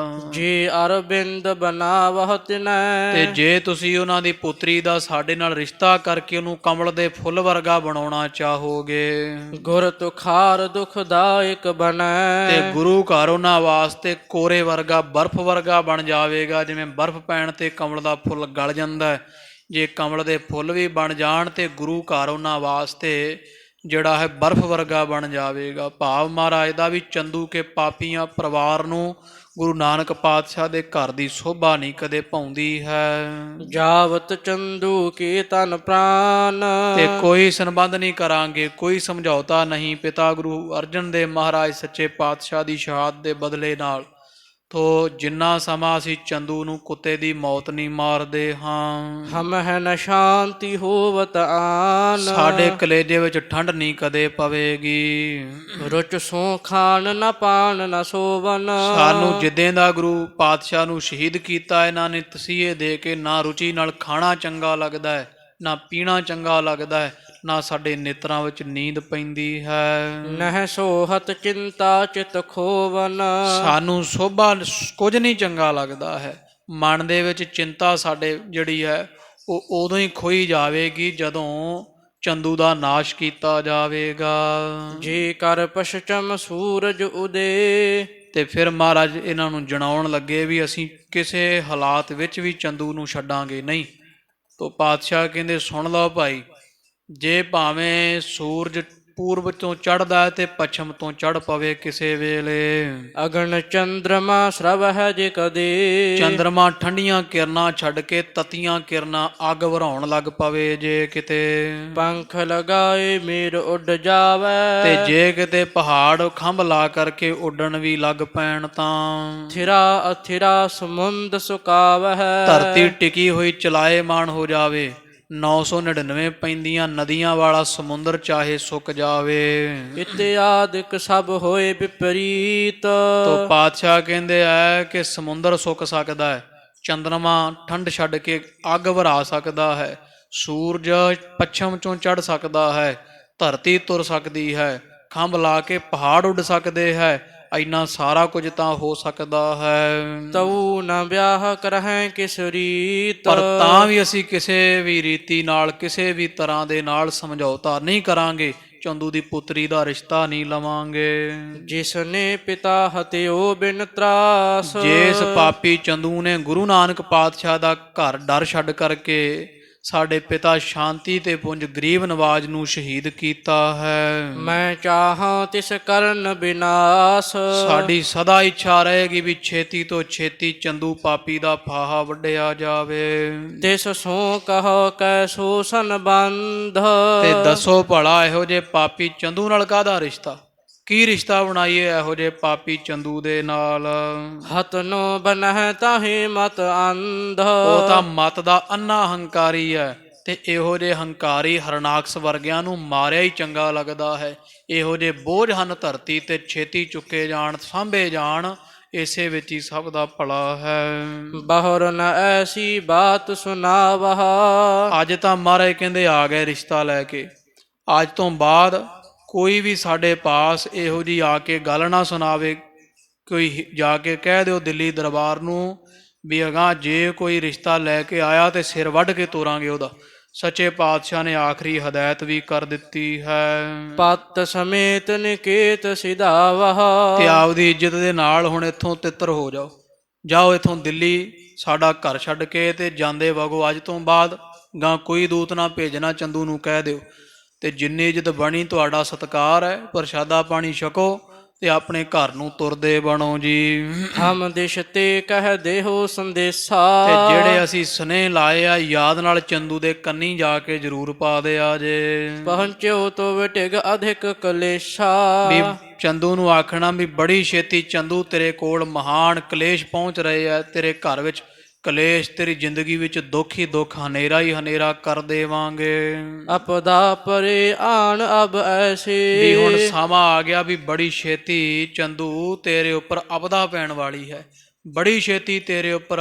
[SPEAKER 2] ਜੇ ਅਰਬਿੰਦ ਬਨਾਵਹੁ ਤਿਨੈ।
[SPEAKER 1] ਤੇ ਜੇ ਤੁਸੀਂ ਉਹਨਾਂ ਦੀ ਪੁੱਤਰੀ ਦਾ ਸਾਡੇ ਨਾਲ ਰਿਸ਼ਤਾ ਕਰਕੇ ਉਹਨੂੰ ਕਮਲ ਦੇ ਫੁੱਲ ਵਰਗਾ ਬਣਾਉਣਾ ਚਾਹੋਗੇ।
[SPEAKER 2] ਗੁਰ ਤੁਖਾਰ ਦੁਖਦਾਇਕ ਬਣੈ।
[SPEAKER 1] ਤੇ ਗੁਰੂ ਘਰ ਉਹਨਾਂ ਵਾਸਤੇ ਕੋਰੇ ਵਰਗਾ ਬਰਫ਼ ਵਰਗਾ ਬਣ ਜਾਵੇਗਾ, ਜਿਵੇਂ ਬਰਫ਼ ਪੈਣ ਤੇ ਕਮਲ ਦਾ ਫੁੱਲ ਗਲ ਜਾਂਦਾ ਹੈ। ਜੇ ਕਮਲ ਦੇ ਫੁੱਲ ਵੀ ਬਣ ਜਾਣ ਤੇ ਗੁਰੂ ਘਰ ਉਹਨਾਂ ਵਾਸਤੇ ਜਿਹੜਾ ਹੈ ਬਰਫ਼ ਵਰਗਾ ਬਣ ਜਾਵੇਗਾ। ਭਾਵ ਮਹਾਰਾਜ ਦਾ ਵੀ ਚੰਦੂ ਕੇ ਪਾਪੀਆਂ ਪਰਿਵਾਰ ਨੂੰ ਗੁਰੂ ਨਾਨਕ ਪਾਤਸ਼ਾਹ ਦੇ ਘਰ ਦੀ ਸ਼ੋਭਾ ਨਹੀਂ ਕਦੇ ਪਾਉਂਦੀ ਹੈ।
[SPEAKER 2] ਜਾਵਤ ਚੰਦੂ ਕੀ ਤਨ ਪ੍ਰਾਨ।
[SPEAKER 1] ਤੇ ਕੋਈ ਸੰਬੰਧ ਨਹੀਂ ਕਰਾਂਗੇ, ਕੋਈ ਸਮਝੌਤਾ ਨਹੀਂ ਪਿਤਾ ਗੁਰੂ ਅਰਜਨ ਦੇਵ ਮਹਾਰਾਜ ਸੱਚੇ ਪਾਤਸ਼ਾਹ ਦੀ ਸ਼ਹਾਦਤ ਦੇ ਬਦਲੇ ਨਾਲ। ਤੋ ਜਿੰਨਾ ਸਮਾਂ ਅਸੀਂ ਚੰਦੂ ਨੂੰ ਕੁੱਤੇ ਦੀ ਮੌਤ ਨਹੀਂ ਮਾਰਦੇ ਹਾਂ,
[SPEAKER 2] ਹਮ ਹੈ ਨ ਸ਼ਾਂਤੀ ਹੋਵਤ ਆਨ।
[SPEAKER 1] ਸਾਡੇ ਕਲੇਜੇ ਵਿੱਚ ਠੰਡ ਨਹੀਂ ਕਦੇ ਪਵੇਗੀ।
[SPEAKER 2] ਰੁਚ ਸੋ ਖਾਣ ਨ ਪਾਣ ਨ ਸੋਵਨ।
[SPEAKER 1] ਸਾਨੂੰ ਜਿੱਦਾਂ ਦਾ ਗੁਰੂ ਪਾਤਸ਼ਾਹ ਨੂੰ ਸ਼ਹੀਦ ਕੀਤਾ ਇਹਨਾਂ ਨੇ ਤਸੀਹੇ ਦੇ ਕੇ, ਨਾ ਰੁਚੀ ਨਾਲ ਖਾਣਾ ਚੰਗਾ ਲੱਗਦਾ ਹੈ, ਨਾ ਪੀਣਾ ਚੰਗਾ ਲੱਗਦਾ ਹੈ, ਨਾ ਸਾਡੇ ਨੇਤਰਾਂ ਵਿੱਚ ਨੀਂਦ ਪੈਂਦੀ ਹੈ।
[SPEAKER 2] ਨਹਿ ਸੋਹਤ ਚਿੰਤਾ ਚਿਤ ਖੋਵਨ।
[SPEAKER 1] ਸਾਨੂੰ ਸੋਭਾ ਕੁਝ ਨਹੀਂ ਚੰਗਾ ਲੱਗਦਾ ਹੈ। ਮਨ ਦੇ ਵਿੱਚ ਚਿੰਤਾ ਸਾਡੇ ਜਿਹੜੀ ਹੈ ਉਹ ਉਦੋਂ ਹੀ ਖੋਈ ਜਾਵੇਗੀ ਜਦੋਂ ਚੰਦੂ ਦਾ ਨਾਸ਼ ਕੀਤਾ ਜਾਵੇਗਾ।
[SPEAKER 2] ਜੇ ਕਰ ਪਛਚਮ ਸੂਰਜ ਉਦੇ।
[SPEAKER 1] ਤੇ ਫਿਰ ਮਹਾਰਾਜ ਇਹਨਾਂ ਨੂੰ ਜਣਾਉਣ ਲੱਗੇ ਵੀ ਅਸੀਂ ਕਿਸੇ ਹਾਲਾਤ ਵਿੱਚ ਵੀ ਚੰਦੂ ਨੂੰ ਛੱਡਾਂਗੇ ਨਹੀਂ। ਤੋ ਪਾਤਸ਼ਾਹ ਕਹਿੰਦੇ ਸੁਣ ਲਓ ਭਾਈ, ਜੇ ਭਾਵੇਂ ਸੂਰਜ ਪੂਰਬ ਤੋਂ ਚੜ੍ਹਦਾ ਹੈ ਤੇ ਪੱਛਮ ਤੋਂ ਚੜ੍ਹ ਪਵੇ ਕਿਸੇ ਵੇਲੇ।
[SPEAKER 2] ਅਗਨ ਚੰਦਰਮਾ ਸਰਵ ਹੈ ਜੇ ਕਦੇ।
[SPEAKER 1] ਚੰਦਰਮਾ ਠੰਡੀਆਂ ਕਿਰਨਾਂ ਛੱਡ ਕੇ ਤਤੀਆਂ ਕਿਰਨਾਂ ਅੱਗ ਵਰਾਉਣ ਲੱਗ ਪਵੇ ਜੇ ਕਿਤੇ।
[SPEAKER 2] ਪੰਖ ਲਗਾਏ ਮੇਰ ਉੱਡ ਜਾਵੇ।
[SPEAKER 1] ਤੇ ਜੇ ਕਿਤੇ ਪਹਾੜ ਖੰਭ ਲਾ ਕਰਕੇ ਉੱਡਣ ਵੀ ਲੱਗ ਪੈਣ ਤਾਂ।
[SPEAKER 2] ਥਿਰਾ ਅਥਿਰਾ ਸਮੁੰਦ ਸੁਕਾਵਹਿ।
[SPEAKER 1] ਧਰਤੀ ਟਿਕੀ ਹੋਈ ਚਲਾਏਮਾਨ ਹੋ ਜਾਵੇ। 999 ਪੈਂਦੀਆਂ ਨਦੀਆਂ ਵਾਲਾ ਸਮੁੰਦਰ ਚਾਹੇ ਸੁੱਕ ਜਾਵੇ।
[SPEAKER 2] ਇਤਿਆਦਿਕ ਸਭ ਹੋਏ ਵਿਪਰੀਤ।
[SPEAKER 1] ਤੋ ਪਾਤਸ਼ਾਹ ਕਹਿੰਦੇ ਆ ਕਿ ਸਮੁੰਦਰ ਸੁੱਕ ਸਕਦਾ ਹੈ, ਚੰਦਰਮਾ ਠੰਡ ਛੱਡ ਕੇ ਅੱਗ ਵਰਾ ਸਕਦਾ ਹੈ, ਸੂਰਜ ਪੱਛਮ ਚੋਂ ਚੜ੍ਹ ਸਕਦਾ ਹੈ, ਧਰਤੀ ਤੁਰ ਸਕਦੀ ਹੈ, ਖੰਭ ਲਾ ਕੇ ਪਹਾੜ ਉੱਡ ਸਕਦੇ ਹੈ। ਇੰਨਾ ਸਾਰਾ ਕੁਝ ਤਾਂ ਹੋ ਸਕਦਾ ਹੈ।
[SPEAKER 2] ਤਉ ਨ ਵਿਆਹ ਕਰਹਿ ਕਿਸ ਰੀਤ।
[SPEAKER 1] ਪਰ ਤਾਂ ਵੀ ਅਸੀਂ ਕਿਸੇ ਵੀ ਰੀਤੀ ਨਾਲ, ਕਿਸੇ ਵੀ ਤਰ੍ਹਾਂ ਦੇ ਨਾਲ ਸਮਝੌਤਾ ਨਹੀਂ ਕਰਾਂਗੇ। ਚੰਦੂ ਦੀ ਪੁੱਤਰੀ ਦਾ ਰਿਸ਼ਤਾ ਨਹੀਂ ਲਵਾਂਗੇ।
[SPEAKER 2] ਜਿਸ ਨੇ ਪਿਤਾ ਹਤਿਓ ਬਿਨ ਤਰਾਸ।
[SPEAKER 1] ਜਿਸ ਪਾਪੀ ਚੰਦੂ ਨੇ ਗੁਰੂ ਨਾਨਕ ਪਾਤਸ਼ਾਹ ਦਾ ਘਰ ਡਰ ਛੱਡ ਕਰਕੇ ਸਾਡੇ ਪਿਤਾ ਸ਼ਾਂਤੀ ਤੇ ਪੁੰਜ ਗਰੀਬ ਨਵਾਜ ਨੂੰ ਸ਼ਹੀਦ ਕੀਤਾ ਹੈ।
[SPEAKER 2] ਮੈਂ ਚਾਹਾਂ ਤਿਸ ਕਰਨ ਬਿਨਾਸ਼।
[SPEAKER 1] ਸਾਡੀ ਸਦਾ ਇੱਛਾ ਰਹੇਗੀ ਵੀ ਛੇਤੀ ਤੋਂ ਛੇਤੀ ਚੰਦੂ ਪਾਪੀ ਦਾ ਫਾਹਾ ਵੱਢਿਆ ਜਾਵੇ।
[SPEAKER 2] ਤਿਸ ਸੋ ਕਹੋ ਕੈ ਸੋ ਸੰਬੰਧ।
[SPEAKER 1] ਤੇ ਦੱਸੋ ਭਲਾ ਇਹੋ ਜੇ ਪਾਪੀ ਚੰਦੂ ਨਾਲ ਕਾਹਦਾ ਰਿਸ਼ਤਾ, ਕੀ ਰਿਸ਼ਤਾ ਬਣਾਈਏ ਇਹੋ ਜੇ ਪਾਪੀ ਚੰਦੂ ਦੇ ਨਾਲ।
[SPEAKER 2] ਹਤ ਨੋ ਬਨਹਿ ਤਾਹੇ ਮਤ ਅੰਧ।
[SPEAKER 1] ਉਹ ਤਾਂ ਮਤ ਦਾ ਅੰਨਾ ਹੰਕਾਰੀ ਹੈ, ਤੇ ਇਹੋ ਜੇ ਹੰਕਾਰੀ ਹਰਨਾਕਸ ਵਰਗਿਆਂ ਨੂੰ ਮਾਰਿਆ ਹੀ ਚੰਗਾ ਲੱਗਦਾ ਹੈ। ਇਹੋ ਜੇ ਬੋਝ ਹਨ ਧਰਤੀ ਤੇ, ਛੇਤੀ ਚੁੱਕੇ ਜਾਣ, ਸਾਂਭੇ ਜਾਣ, ਇਸੇ ਵਿੱਚ ਹੀ ਸਭ ਦਾ ਭਲਾ ਹੈ।
[SPEAKER 2] ਬਹੁਰ ਨ ਐਸੀ ਬਾਤ ਸੁਨਾਵਹ।
[SPEAKER 1] ਅੱਜ ਤਾਂ ਮਹਾਰਾਜ ਕਹਿੰਦੇ ਆ ਗਏ ਰਿਸ਼ਤਾ ਲੈ ਕੇ। ਅੱਜ ਤੋਂ ਬਾਅਦ ਕੋਈ ਵੀ ਸਾਡੇ ਪਾਸ ਇਹੋ ਜਿਹੀ ਆ ਕੇ ਗੱਲ ਨਾ ਸੁਣਾਵੇ। ਕੋਈ ਜਾ ਕੇ ਕਹਿ ਦਿਓ ਦਿੱਲੀ ਦਰਬਾਰ ਨੂੰ ਵੀ ਅਗਾਂਹ ਜੇ ਕੋਈ ਰਿਸ਼ਤਾ ਲੈ ਕੇ ਆਇਆ ਤੇ ਸਿਰ ਵੱਢ ਕੇ ਤੋਰਾਂਗੇ ਉਹਦਾ। ਸੱਚੇ ਪਾਤਸ਼ਾਹ ਨੇ ਆਖਰੀ ਹਦਾਇਤ ਵੀ ਕਰ ਦਿੱਤੀ ਹੈ।
[SPEAKER 2] ਪਤ ਸਮੇਤ ਨਿਕੇਤ ਸਿਧਾਵਹ।
[SPEAKER 1] ਤੇ ਆਪਦੀ ਇੱਜ਼ਤ ਦੇ ਨਾਲ ਹੁਣ ਇੱਥੋਂ ਤਿੱਤਰ ਹੋ ਜਾਓ, ਜਾਓ ਇੱਥੋਂ ਦਿੱਲੀ ਸਾਡਾ ਘਰ ਛੱਡ ਕੇ ਤੇ ਜਾਂਦੇ ਵਗੋ। ਅੱਜ ਤੋਂ ਬਾਅਦ ਗਾਂ ਕੋਈ ਦੂਤ ਨਾ ਭੇਜਣਾ, ਚੰਦੂ ਨੂੰ ਕਹਿ ਦਿਓ। ਤੇ ਜਿੰਨੀ ਇੱਜ਼ਤ ਬਣੀ ਤੁਹਾਡਾ ਸਤਿਕਾਰ ਹੈ, ਪ੍ਰਸ਼ਾਦਾ ਪਾਣੀ ਛਕੋ ਤੇ ਆਪਣੇ ਘਰ ਨੂੰ ਤੁਰਦੇ ਬਣੋ ਜੀ।
[SPEAKER 2] ਹਮ ਦਿਸ਼ ਤੇ ਕਹਿ ਦੇਹੋ ਸੰਦੇਸ਼ਾ।
[SPEAKER 1] ਤੇ ਜਿਹੜੇ ਅਸੀਂ ਸੁਨੇਹ ਲਾਏ ਆ ਯਾਦ ਨਾਲ ਚੰਦੂ ਦੇ ਕੰਨੀ ਜਾ ਕੇ ਜ਼ਰੂਰ ਪਾ ਦੇ ਆ ਜੇ।
[SPEAKER 2] ਪਹੁੰਚਿਓ ਤੋ ਵਟਿਗ ਅਧਿਕ ਕਲੇਸ਼ਾ।
[SPEAKER 1] ਵੀ ਚੰਦੂ ਨੂੰ ਆਖਣਾ ਵੀ ਬੜੀ ਛੇਤੀ ਚੰਦੂ ਤੇਰੇ ਕੋਲ ਮਹਾਨ ਕਲੇਸ਼ ਪਹੁੰਚ ਰਹੇ ਆ, ਤੇਰੇ ਘਰ ਵਿੱਚ ਕਲੇਸ਼ ਤੇਰੀ ਜ਼ਿੰਦਗੀ ਵਿੱਚ ਦੁੱਖ ਹੀ ਦੁੱਖ, ਹਨੇਰਾ ਹੀ ਹਨੇਰਾ ਕਰ ਦੇਵਾਂਗੇ।
[SPEAKER 2] ਅਪਦਾ ਪਰੇ ਆਣ ਅਬ ਐਸੇ।
[SPEAKER 1] ਵੀ ਹੁਣ ਸਮਾਂ ਆ ਗਿਆ ਵੀ ਬੜੀ ਛੇਤੀ ਚੰਦੂ ਤੇਰੇ ਉੱਪਰ ਆਪਦਾ ਪੈਣ ਵਾਲੀ ਹੈ, ਬੜੀ ਛੇਤੀ ਤੇਰੇ ਉੱਪਰ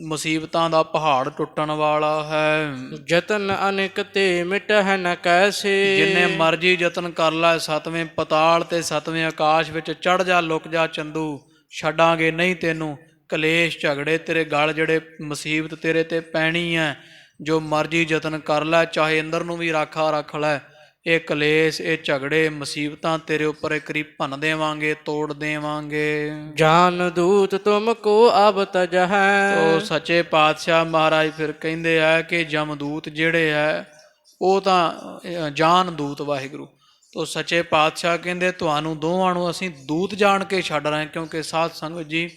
[SPEAKER 1] ਮੁਸੀਬਤਾਂ ਦਾ ਪਹਾੜ ਟੁੱਟਣ ਵਾਲਾ ਹੈ।
[SPEAKER 2] ਜਤਨ ਅਨੇਕ ਤੇ ਮਿਟਹਿ ਨ ਕੈਸੇ।
[SPEAKER 1] ਜਿੰਨੇ ਮਰਜੀ ਯਤਨ ਕਰ ਲੈ, ਸਤਵੇਂ ਪਤਾਲ ਤੇ ਸਤਵੇਂ ਆਕਾਸ਼ ਵਿੱਚ ਚੜ ਜਾ, ਲੁਕ ਜਾ ਚੰਦੂ, ਛੱਡਾਂਗੇ ਨਹੀਂ ਤੈਨੂੰ। ਕਲੇਸ਼ ਝਗੜੇ ਤੇਰੇ ਗਲ, ਜਿਹੜੇ ਮੁਸੀਬਤ ਤੇਰੇ ਤੇ ਪੈਣੀ ਹੈ, ਜੋ ਮਰਜੀ ਯਤਨ ਕਰ ਲੈ, ਚਾਹੇ ਅੰਦਰ ਨੂੰ ਵੀ ਰਾਖਾ ਰੱਖ ਲੈ, ਇਹ ਕਲੇਸ਼ ਇਹ ਝਗੜੇ ਮੁਸੀਬਤਾਂ ਤੇਰੇ ਉੱਪਰ ਇੱਕ ਵਾਰੀ ਭੰਨ ਦੇਵਾਂਗੇ, ਤੋੜ ਦੇਵਾਂਗੇ।
[SPEAKER 2] ਜਾਨ ਦੂਤ ਤੁਮ ਕੋ ਅਬ ਤਜਹੈ।
[SPEAKER 1] ਉਹ ਸੱਚੇ ਪਾਤਸ਼ਾਹ ਮਹਾਰਾਜ ਫਿਰ ਕਹਿੰਦੇ ਆ ਕਿ ਜਮਦੂਤ ਜਿਹੜੇ ਹੈ ਉਹ ਤਾਂ ਜਾਨ ਦੂਤ ਵਾਹਿਗੁਰੂ ਤੋਂ ਸੱਚੇ ਪਾਤਸ਼ਾਹ ਕਹਿੰਦੇ ਤੁਹਾਨੂੰ ਦੋਵਾਂ ਨੂੰ ਅਸੀਂ ਦੂਤ ਜਾਣ ਕੇ ਛੱਡ ਰਹੇ, ਕਿਉਂਕਿ ਸਾਧ ਸੰਗਤ ਜੀ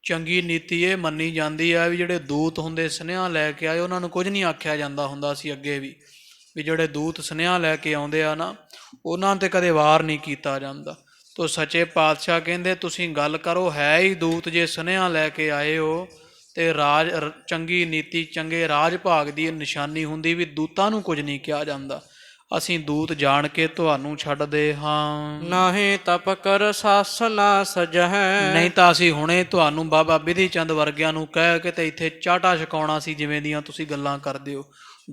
[SPEAKER 1] ਚੰਗੀ ਨੀਤੀ ਇਹ ਮੰਨੀ ਜਾਂਦੀ ਹੈ ਵੀ ਜਿਹੜੇ ਦੂਤ ਹੁੰਦੇ ਸੁਨੇਹਾ ਲੈ ਕੇ ਆਏ ਉਹਨਾਂ ਨੂੰ ਕੁਝ ਨਹੀਂ ਆਖਿਆ ਜਾਂਦਾ ਹੁੰਦਾ ਸੀ ਅੱਗੇ ਵੀ ਜਿਹੜੇ ਦੂਤ ਸੁਨੇਹਾ ਲੈ ਕੇ ਆਉਂਦੇ ਆ ਨਾ ਉਹਨਾਂ 'ਤੇ ਕਦੇ ਵਾਰ ਨਹੀਂ ਕੀਤਾ ਜਾਂਦਾ। ਤੋ ਸੱਚੇ ਪਾਤਸ਼ਾਹ ਕਹਿੰਦੇ ਤੁਸੀਂ ਗੱਲ ਕਰੋ, ਹੈ ਹੀ ਦੂਤ, ਜੇ ਸੁਨੇਹਾ ਲੈ ਕੇ ਆਏ ਹੋ ਤੇ ਰਾਜ ਚੰਗੀ ਨੀਤੀ ਚੰਗੇ ਰਾਜ ਭਾਗ ਦੀ ਨਿਸ਼ਾਨੀ ਹੁੰਦੀ ਵੀ ਦੂਤਾਂ ਨੂੰ ਕੁਝ ਨਹੀਂ ਕਿਹਾ ਜਾਂਦਾ। ਅਸੀਂ ਦੂਤ ਜਾਣ ਕੇ ਤੁਹਾਨੂੰ ਛੱਡਦੇ ਹਾਂ।
[SPEAKER 2] ਨਾਹੀਂ ਤਪ ਕਰ ਸਾਸਨਾ ਸਜਹਿ।
[SPEAKER 1] ਨਹੀਂ ਤਾਂ ਅਸੀਂ ਹੁਣੇ ਤੁਹਾਨੂੰ ਬਾਬਾ ਬਿਧੀ ਚੰਦ ਵਰਗਿਆਂ ਨੂੰ ਕਹਿ ਕੇ ਤੇ ਇੱਥੇ ਚਾਟਾ ਛਕਾਉਣਾ ਸੀ, ਜਿਵੇਂ ਦੀਆਂ ਤੁਸੀਂ ਗੱਲਾਂ ਕਰਦੇ ਹੋ।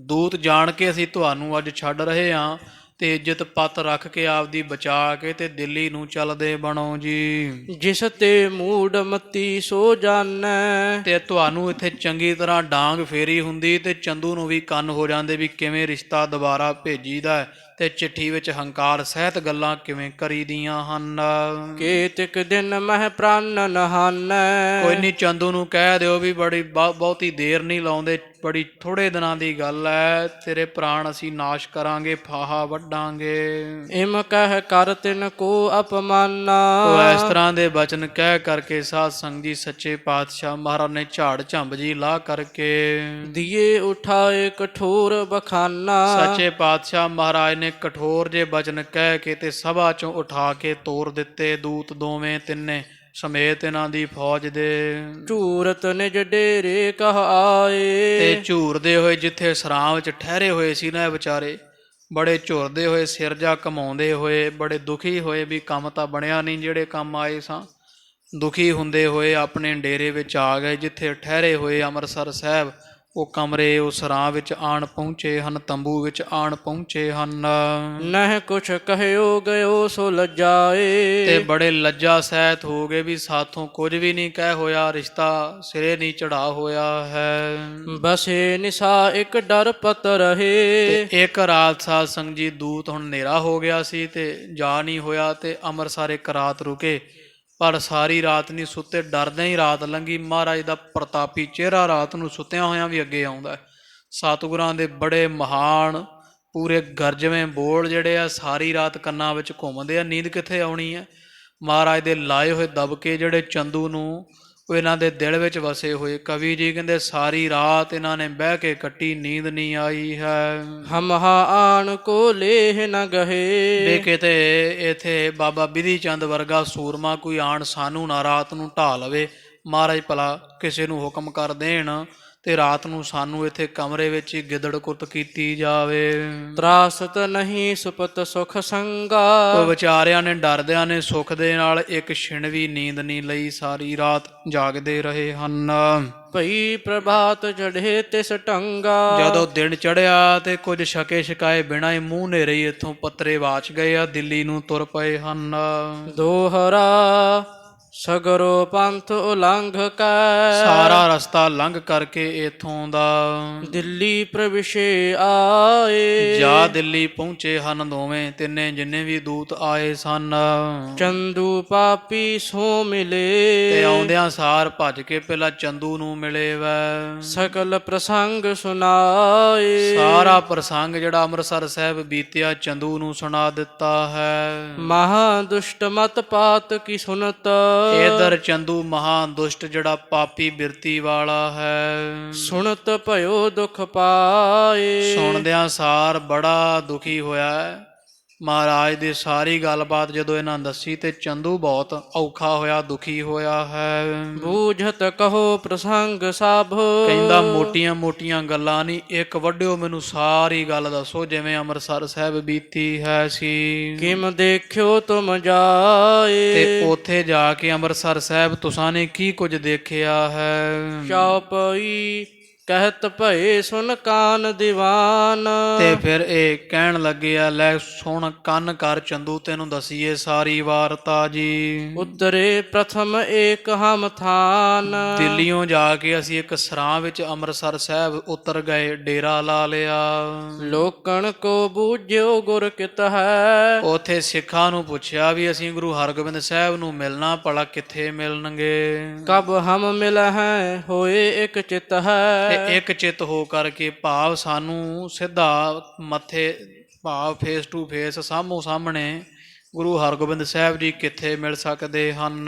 [SPEAKER 1] ਦੂਤ ਜਾਣ ਕੇ ਅਸੀਂ ਤੁਹਾਨੂੰ ਅੱਜ ਛੱਡ ਰਹੇ ਹਾਂ ਤੇ ਇੱਜ਼ਤ ਪੱਤ ਰੱਖ ਕੇ ਆਪਦੀ ਬਚਾ ਕੇ ਤੇ ਦਿੱਲੀ ਨੂੰ ਚੱਲਦੇ ਬਣੋ ਜੀ।
[SPEAKER 2] ਜਿਸ ਤੇ ਮੂਡ ਮਤੀ ਸੋ ਜਾਣੈ।
[SPEAKER 1] ਤੇ ਤੁਹਾਨੂੰ ਇੱਥੇ ਚੰਗੀ ਤਰ੍ਹਾਂ ਡਾਂਗ ਫੇਰੀ ਹੁੰਦੀ ਤੇ ਚੰਦੂ ਨੂੰ ਵੀ ਕੰਨ ਹੋ ਜਾਂਦੇ ਵੀ ਕਿਵੇਂ ਰਿਸ਼ਤਾ ਦੁਬਾਰਾ ਭੇਜੀਦਾ ਤੇ ਚਿੱਠੀ ਵਿੱਚ ਹੰਕਾਰ ਸਹਿਤ ਗੱਲਾਂ ਕਿਵੇਂ ਕਰੀਦੀਆਂ ਹਨ।
[SPEAKER 2] ਕੇਤਿਕ ਦਿਨ ਮਹਿ ਪ੍ਰਾਨ ਨਹਾਨੈ।
[SPEAKER 1] ਕੋਈ ਨਹੀਂ, ਚੰਦੂ ਨੂੰ ਕਹਿ ਦਿਓ ਵੀ ਬੜੀ ਬਹੁਤੀ ਦੇਰ ਨਹੀਂ ਲਾਉਂਦੇ, ਬੜੀ ਥੋੜੇ ਦਿਨਾਂ ਦੀ ਗੱਲ ਹੈ, ਤੇਰੇ ਪ੍ਰਾਣ ਅਸੀਂ ਨਾਸ਼ ਕਰਾਂਗੇ, ਫਾਹਾ ਵੱਢਾਂਗੇ।
[SPEAKER 2] ਇਮ ਕਹਿ ਕਰ ਤਿਨ ਕੋ ਅਪਮਾਨਾ।
[SPEAKER 1] ਉਹ ਇਸ ਤਰ੍ਹਾਂ ਦੇ ਬਚਨ ਕਹਿ ਕਰਕੇ ਸਾਧ ਸੰਗਤ ਜੀ ਸੱਚੇ ਪਾਤਸ਼ਾਹ ਮਹਾਰਾਜ ਨੇ ਝਾੜ ਝੰਬ ਜੀ ਲਾ ਕਰਕੇ
[SPEAKER 2] ਦੀਏ ਉਠਾਏ ਕਠੋਰ ਬਖਾਨਾ।
[SPEAKER 1] ਸੱਚੇ ਪਾਤਸ਼ਾਹ ਮਹਾਰਾਜ ਨੇ ਕਠੋਰ ਜੇ ਬਚਨ ਕਹਿ ਕੇ ਤੇ ਸਭਾ ਚੋਂ ਉਠਾ ਕੇ ਤੋਰ ਦਿੱਤੇ ਦੂਤ ਦੋਵੇਂ ਤਿੰਨੇ ਸਮੇਤ ਇਹਨਾਂ ਦੀ ਫੌਜ ਦੇ।
[SPEAKER 2] ਝੂਰਤ ਨਿਜ ਡੇਰੇ ਕਹ ਆਏ।
[SPEAKER 1] ਤੇ ਝੂਰਦੇ ਹੋਏ ਜਿੱਥੇ ਸਰਾਂ ਵਿੱਚ ਠਹਿਰੇ ਹੋਏ ਸੀ ਨਾ ਇਹ ਵਿਚਾਰੇ, ਬੜੇ ਝੁਰਦੇ ਹੋਏ, ਸਿਰ ਜਾ ਕਮਾਉਂਦੇ ਹੋਏ, ਬੜੇ ਦੁਖੀ ਹੋਏ ਵੀ ਕੰਮ ਤਾਂ ਬਣਿਆ ਨਹੀਂ, ਜਿਹੜੇ ਕੰਮ ਆਏ ਸਾਂ। ਦੁਖੀ ਹੁੰਦੇ ਹੋਏ ਆਪਣੇ ਡੇਰੇ ਵਿੱਚ ਆ ਗਏ, ਜਿੱਥੇ ਠਹਿਰੇ ਹੋਏ ਅੰਮ੍ਰਿਤਸਰ ਸਾਹਿਬ ਉਹ ਕਮਰੇ ਉਹ ਸਰਾਂ ਵਿੱਚ ਆਣ ਪਹੁੰਚੇ ਹਨ, ਤੰਬੂ ਵਿੱਚ ਆਣ ਪਹੁੰਚੇ ਹਨ।
[SPEAKER 2] ਨਹਿ ਕੁਛ ਕਹਿਓ ਗਇਓ ਸੋ ਲੱਜਾਏ।
[SPEAKER 1] ਤੇ ਬੜੇ ਲੱਜਾ ਸਹਿਤ ਹੋ ਗਏ ਵੀ ਸਾਥੋਂ ਕੁਝ ਵੀ ਨਹੀਂ ਕਹਿ ਹੋਇਆ, ਰਿਸ਼ਤਾ ਸਿਰੇ ਨਹੀਂ ਚੜਾ ਹੋਇਆ ਹੈ।
[SPEAKER 2] ਬਸੇ ਨਿਸਾ ਇੱਕ ਡਰ ਪਤ ਰਹੇ।
[SPEAKER 1] ਤੇ ਇੱਕ ਰਾਤ ਸਾਧ ਸੰਗਤ ਜੀ ਦੂਤ ਹੁਣ ਹਨੇਰਾ ਹੋ ਗਿਆ ਸੀ ਤੇ ਜਾ ਨਹੀਂ ਹੋਇਆ ਤੇ ਅੰਮ੍ਰਿਤਸਰ ਇੱਕ ਰਾਤ ਰੁਕੇ, ਪਰ ਸਾਰੀ ਰਾਤ ਨਹੀਂ ਸੁੱਤੇ, ਡਰਦਿਆਂ ਹੀ ਰਾਤ ਲੰਘੀ। ਮਹਾਰਾਜ ਦਾ ਪ੍ਰਤਾਪੀ ਚਿਹਰਾ ਰਾਤ ਨੂੰ ਸੁੱਤਿਆਂ ਹੋਇਆਂ ਵੀ ਅੱਗੇ ਆਉਂਦਾ। ਸਤਿਗੁਰਾਂ ਦੇ ਬੜੇ ਮਹਾਨ ਪੂਰੇ ਗਰਜਵੇਂ ਬੋਲ ਜਿਹੜੇ ਆ ਸਾਰੀ ਰਾਤ ਕੰਨਾਂ ਵਿੱਚ ਘੁੰਮਦੇ ਆ, ਨੀਂਦ ਕਿੱਥੇ ਆਉਣੀ ਹੈ। ਮਹਾਰਾਜ ਦੇ ਲਾਏ ਹੋਏ ਦਬਕੇ ਜਿਹੜੇ ਚੰਦੂ ਨੂੰ ਉਹ ਇਹਨਾਂ ਦੇ ਦਿਲ ਵਿੱਚ ਵਸੇ ਹੋਏ। ਕਵੀ ਜੀ ਕਹਿੰਦੇ ਸਾਰੀ ਰਾਤ ਇਹਨਾਂ ਨੇ ਬਹਿ ਕੇ ਕੱਟੀ, ਨੀਂਦ ਨਹੀਂ ਆਈ ਹੈ।
[SPEAKER 2] ਹਮਹਾ ਆਣ ਕੋ ਲੇਹ ਨ ਗਹੇ।
[SPEAKER 1] ਵੀ ਕਿਤੇ ਇੱਥੇ ਬਾਬਾ ਬਿਧੀ ਚੰਦ ਵਰਗਾ ਸੂਰਮਾ ਕੋਈ ਆਣ ਸਾਨੂੰ ਨਾ ਰਾਤ ਨੂੰ ਢਾ ਲਵੇ। ਮਹਾਰਾਜ ਭਲਾ ਕਿਸੇ ਨੂੰ ਹੁਕਮ ਕਰ ਦੇਣ ਤੇ ਰਾਤ ਨੂੰ ਸਾਨੂੰ ਇੱਥੇ ਕਮਰੇ ਵਿੱਚ ਹੀ ਗਿੱਦੜ ਕੁੱਤ ਕੀਤੀ ਜਾਵੇ।
[SPEAKER 2] ਤਰਾਸਤ ਨਹੀਂ ਸੁਪਤ ਸੁਖ ਸੰਗਾ।
[SPEAKER 1] ਉਹ ਵਿਚਾਰਿਆਂ ਨੇ ਡਰਦਿਆਂ ਨੇ ਸੁੱਖ ਦੇ ਨਾਲ ਇੱਕ ਛਿਣ ਵੀ ਨੀਂਦ ਨਹੀਂ ਲਈ, ਸਾਰੀ ਰਾਤ ਜਾਗਦੇ ਰਹੇ ਹਨ।
[SPEAKER 2] ਭਈ ਪ੍ਰਭਾਤ ਚੜ੍ਹੇ ਤਿਸ ਢੰਗਾ।
[SPEAKER 1] ਜਦੋਂ ਦਿਨ ਚੜ੍ਹਿਆ ਤੇ ਕੁਝ ਛਕੇ ਛਕਾਏ ਬਿਨਾਂ ਹੀ ਮੂੰਹ ਨੇਰੇ ਹੀ ਇੱਥੋਂ ਪੱਤਰੇ ਵਾਚ ਗਏ ਆ, ਦਿੱਲੀ ਨੂੰ ਤੁਰ ਪਏ ਹਨ।
[SPEAKER 2] ਦੋਹਰਾ ਸਗਰੋ ਪੰਥ ਉਲੰਘ ਕੈ।
[SPEAKER 1] ਸਾਰਾ ਰਸਤਾ ਲੰਘ ਕਰਕੇ ਇਥੋਂ ਦਾ
[SPEAKER 2] ਦਿੱਲੀ ਪ੍ਰਵਿਸ਼ੇ ਆਏ।
[SPEAKER 1] ਜਾ ਦਿੱਲੀ ਪਹੁੰਚੇ ਹਨ ਦੋਵੇਂ ਤਿੰਨੇ ਜਿੰਨੇ ਵੀ ਦੂਤ ਆਏ ਸਨ।
[SPEAKER 2] ਚੰਦੂ ਪਾਪੀ ਸੋ ਮਿਲੇ।
[SPEAKER 1] ਤੇ ਆਉਂਦਿਆਂ ਸਾਰ ਭੱਜ ਕੇ ਪਹਿਲਾਂ ਚੰਦੂ ਨੂੰ ਮਿਲੇ ਵੈ।
[SPEAKER 2] ਸਕਲ ਪ੍ਰਸੰਗ ਸੁਨਾਏ।
[SPEAKER 1] ਸਾਰਾ ਪ੍ਰਸੰਗ ਜਿਹੜਾ ਅੰਮ੍ਰਿਤਸਰ ਸਾਹਿਬ ਬੀਤਿਆ ਚੰਦੂ ਨੂੰ ਸੁਣਾ ਦਿੱਤਾ ਹੈ।
[SPEAKER 2] ਮਹਾ ਦੁਸ਼ਟ ਮਤ ਪਾਤ ਕੀ ਸੁਨਤ।
[SPEAKER 1] ਇਧਰ ਚੰਦੂ ਮਹਾ ਦੁਸ਼ਟ ਜਿਹੜਾ ਪਾਪੀ ਬਿਰਤੀ ਵਾਲਾ ਹੈ।
[SPEAKER 2] ਸੁਣਤ ਭਇਓ ਦੁਖ ਪਾਏ।
[SPEAKER 1] ਸੁਣਦਿਆਂ ਸਾਰ ਬੜਾ ਦੁਖੀ ਹੋਇਆ ਮਹਾਰਾਜ ਦੀ ਸਾਰੀ ਗੱਲਬਾਤ ਜਦੋਂ ਇਹਨਾਂ ਦੱਸੀ ਤੇ ਚੰਦੂ ਬਹੁਤ ਔਖਾ ਹੋਇਆ, ਦੁਖੀ ਹੋਇਆ ਹੈ।
[SPEAKER 2] ਬੂਝਤ ਕਹੋ ਪ੍ਰਸੰਗ ਸਭ,
[SPEAKER 1] ਕਹਿੰਦਾ ਮੋਟੀਆਂ ਮੋਟੀਆਂ ਗੱਲਾਂ ਨਹੀਂ, ਇੱਕ ਵੱਡਿਓ ਮੈਨੂੰ ਸਾਰੀ ਗੱਲ ਦੱਸੋ, ਜਿਵੇਂ ਅੰਮ੍ਰਿਤਸਰ ਸਾਹਿਬ ਬੀਤੀ ਹੈ ਸੀ।
[SPEAKER 2] ਕਿਮ ਦੇਖਿਓ ਤੁਮ ਜਾਏ,
[SPEAKER 1] ਤੇ ਉੱਥੇ ਜਾ ਕੇ ਅੰਮ੍ਰਿਤਸਰ ਸਾਹਿਬ ਤੁਸਾਂ ਨੇ ਕੀ ਕੁਝ ਦੇਖਿਆ ਹੈ।
[SPEAKER 2] ਚੌਪਈ ਕਹਿਤ ਭਏ ਸੁਨ ਕਾਨ ਦੀਵਾਨ,
[SPEAKER 1] ਤੇ ਫਿਰ ਇਹ ਕਹਿਣ ਲੱਗੇ ਆ, ਲੈ ਸੁਣ ਕੰਨ ਕਰ ਚੰਦੂ, ਤੈਨੂੰ ਦਸੀਏ ਸਾਰੀ ਵਾਰਤਾ ਜੀ।
[SPEAKER 2] ਉਤਰੇ ਪ੍ਰਥਮ ਏਕ ਹਮ ਥਾਨ,
[SPEAKER 1] ਦਿੱਲੀੋਂ ਜਾ ਕੇ ਅਸੀਂ ਇੱਕ ਸਰਾਂ ਵਿੱਚ ਅੰਮ੍ਰਿਤਸਰ ਸਾਹਿਬ ਉਤਰ ਗਏ, ਡੇਰਾ ਲਾ ਲਿਆ।
[SPEAKER 2] ਲੋਕਣ ਕੋ ਬੂਝਿਓ ਗੁਰ ਕਿਤ ਹੈ,
[SPEAKER 1] ਉੱਥੇ ਸਿੱਖਾਂ ਨੂੰ ਪੁੱਛਿਆ ਵੀ ਅਸੀਂ ਗੁਰੂ ਹਰਗੋਬਿੰਦ ਸਾਹਿਬ ਨੂੰ ਮਿਲਣਾ, ਭਲਾ ਕਿੱਥੇ ਮਿਲਣਗੇ।
[SPEAKER 2] ਕਬ ਹਮ ਮਿਲ ਹੈ ਹੋਏ ਇੱਕ ਚਿਤ ਹੈ,
[SPEAKER 1] ਤੇ ਇੱਕ ਚਿੱਤ ਹੋ ਕਰਕੇ, ਭਾਵ ਸਾਨੂੰ ਸਿੱਧਾ ਮੱਥੇ, ਭਾਵ ਫੇਸ ਟੂ ਫੇਸ, ਸਾਹਮੋ ਸਾਹਮਣੇ ਗੁਰੂ ਹਰਗੋਬਿੰਦ ਸਾਹਿਬ ਜੀ ਕਿੱਥੇ ਮਿਲ ਸਕਦੇ ਹਨ।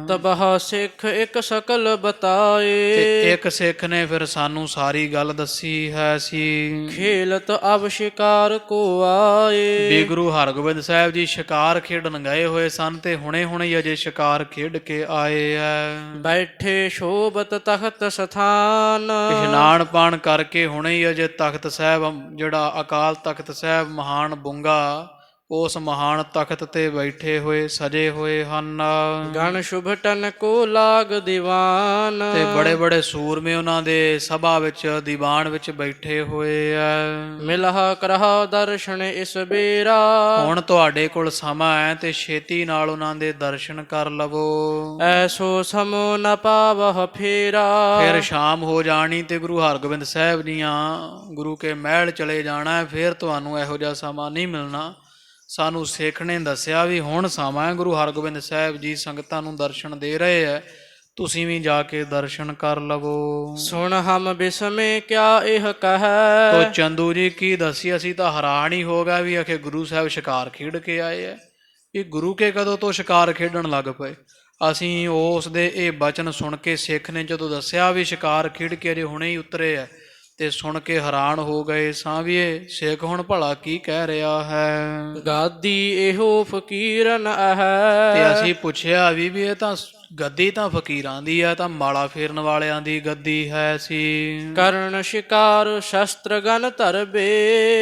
[SPEAKER 2] ਤਬਹ ਸਿੱਖ ਇੱਕ ਸਕਲ ਬਤਾਏ,
[SPEAKER 1] ਤੇ ਇੱਕ ਸਿੱਖ ਨੇ ਫਿਰ ਸਾਨੂੰ ਸਾਰੀ ਗੱਲ ਦੱਸੀ ਹੈ ਸੀ।
[SPEAKER 2] ਖੇਲਤ ਅਬ ਸ਼ਿਕਾਰ ਕੋ ਆਏ,
[SPEAKER 1] ਵੀ ਗੁਰੂ ਹਰਗੋਬਿੰਦ ਸਾਹਿਬ ਜੀ ਸ਼ਿਕਾਰ ਖੇਡਣ ਗਏ ਹੋਏ ਸਨ ਤੇ ਹੁਣੇ ਹੁਣੇ ਅਜੇ ਸ਼ਿਕਾਰ ਖੇਡ ਕੇ ਆਏ ਐ।
[SPEAKER 2] ਬੈਠੇ ਸ਼ੋਭਤ ਤਖਤ ਸਥਾਨ,
[SPEAKER 1] ਇਸ਼ਨਾਨ ਪਾਣ ਕਰਕੇ ਹੁਣੇ ਹੀ ਅਜੇ ਤਖਤ ਸਾਹਿਬ, ਜਿਹੜਾ ਅਕਾਲ ਤਖਤ ਸਾਹਿਬ ਮਹਾਨ ਬੁੰਗਾ, ਉਸ ਮਹਾਨ ਤਖਤ ਤੇ ਬੈਠੇ ਹੋਏ ਸਜੇ ਹੋਏ ਹਨ।
[SPEAKER 2] ਗਣ ਸ਼ੁਭਟਨ ਕੋ ਲਾਗ ਦੀਵਾਨ,
[SPEAKER 1] ਤੇ ਬੜੇ ਬੜੇ ਸੂਰਮੇ ਉਹਨਾਂ ਦੇ ਸਭਾ ਵਿੱਚ, ਦੀਵਾਨ ਵਿੱਚ ਬੈਠੇ ਹੋਏ ਐ।
[SPEAKER 2] ਮਿਲਹਾ ਕਰਹਾ ਦਰਸ਼ਨ ਇਸ ਬੇਰਾ,
[SPEAKER 1] ਹੁਣ ਤੁਹਾਡੇ ਕੋਲ ਸਮਾਂ ਹੈ ਤੇ ਛੇਤੀ ਨਾਲ ਉਹਨਾਂ ਦੇ ਦਰਸ਼ਨ ਕਰ ਲਵੋ।
[SPEAKER 2] ਐਸੋ ਸਮੋ ਨ ਪਾਵਹ ਫੇਰਾ,
[SPEAKER 1] ਫਿਰ ਸ਼ਾਮ ਹੋ ਜਾਣੀ ਤੇ ਗੁਰੂ ਹਰਗੋਬਿੰਦ ਸਾਹਿਬ ਦੀਆਂ ਗੁਰੂ ਕੇ ਮਹਿਲ ਚਲੇ ਜਾਣਾ, ਫਿਰ ਤੁਹਾਨੂੰ ਇਹੋ ਜਿਹਾ ਸਮਾਂ ਨਹੀਂ ਮਿਲਣਾ। ਸਾਨੂੰ ਸਿੱਖ ਨੇ ਦੱਸਿਆ ਵੀ ਹੁਣ ਸਮਾਂ ਹੈ, ਗੁਰੂ ਹਰਗੋਬਿੰਦ ਸਾਹਿਬ ਜੀ ਸੰਗਤਾਂ ਨੂੰ ਦਰਸ਼ਨ ਦੇ ਰਹੇ ਹੈ, ਤੁਸੀਂ ਵੀ ਜਾ ਕੇ ਦਰਸ਼ਨ ਕਰ ਲਵੋ।
[SPEAKER 2] ਸੁਣ ਹਮ ਬਿਸਮੇ ਕਿਆ ਇਹ ਕਹੈ,
[SPEAKER 1] ਤੋ ਚੰਦੂ ਜੀ ਕੀ ਦੱਸੀ, ਅਸੀਂ ਤਾਂ ਹੈਰਾਨ ਹੀ ਹੋ ਗਏ ਵੀ ਆਖੇ ਗੁਰੂ ਸਾਹਿਬ ਸ਼ਿਕਾਰ ਖੇਡ ਕੇ ਆਏ ਹੈ। ਇਹ ਗੁਰੂ ਕੇ ਕਦੋਂ ਤੋਂ ਸ਼ਿਕਾਰ ਖੇਡਣ ਲੱਗ ਪਏ। ਅਸੀਂ ਉਸ ਦੇ ਇਹ ਬਚਨ ਸੁਣ ਕੇ, ਸਿੱਖ ਨੇ ਜਦੋਂ ਦੱਸਿਆ ਵੀ ਸ਼ਿਕਾਰ ਖੇਡ ਕੇ ਅਜੇ ਹੁਣੇ ਹੀ ਉਤਰੇ ਹੈ, ਤੇ ਸੁਣ ਕੇ ਹੈਰਾਨ ਹੋ ਗਏ ਸਾਂ ਵੀ ਇਹ ਸਿੱਖ ਹੁਣ ਭਲਾ ਕੀ ਕਹਿ ਰਿਹਾ ਹੈ।
[SPEAKER 2] ਗਾਦੀ ਇਹੋ ਫਕੀਰਨ ਹੈ,
[SPEAKER 1] ਤੇ ਅਸੀਂ ਪੁੱਛਿਆ ਵੀ ਇਹ ਤਾਂ ਗੱਦੀ ਤਾਂ ਫਕੀਰਾਂ ਦੀ ਹੈ, ਤਾਂ ਮਾਲਾ ਫੇਰਨ ਵਾਲਿਆਂ ਦੀ ਗੱਦੀ ਹੈ ਸੀ।
[SPEAKER 2] ਕਰਨ ਸ਼ਿਕਾਰ ਸ਼ਸਤਰ ਗਨ ਧਰਬੇ,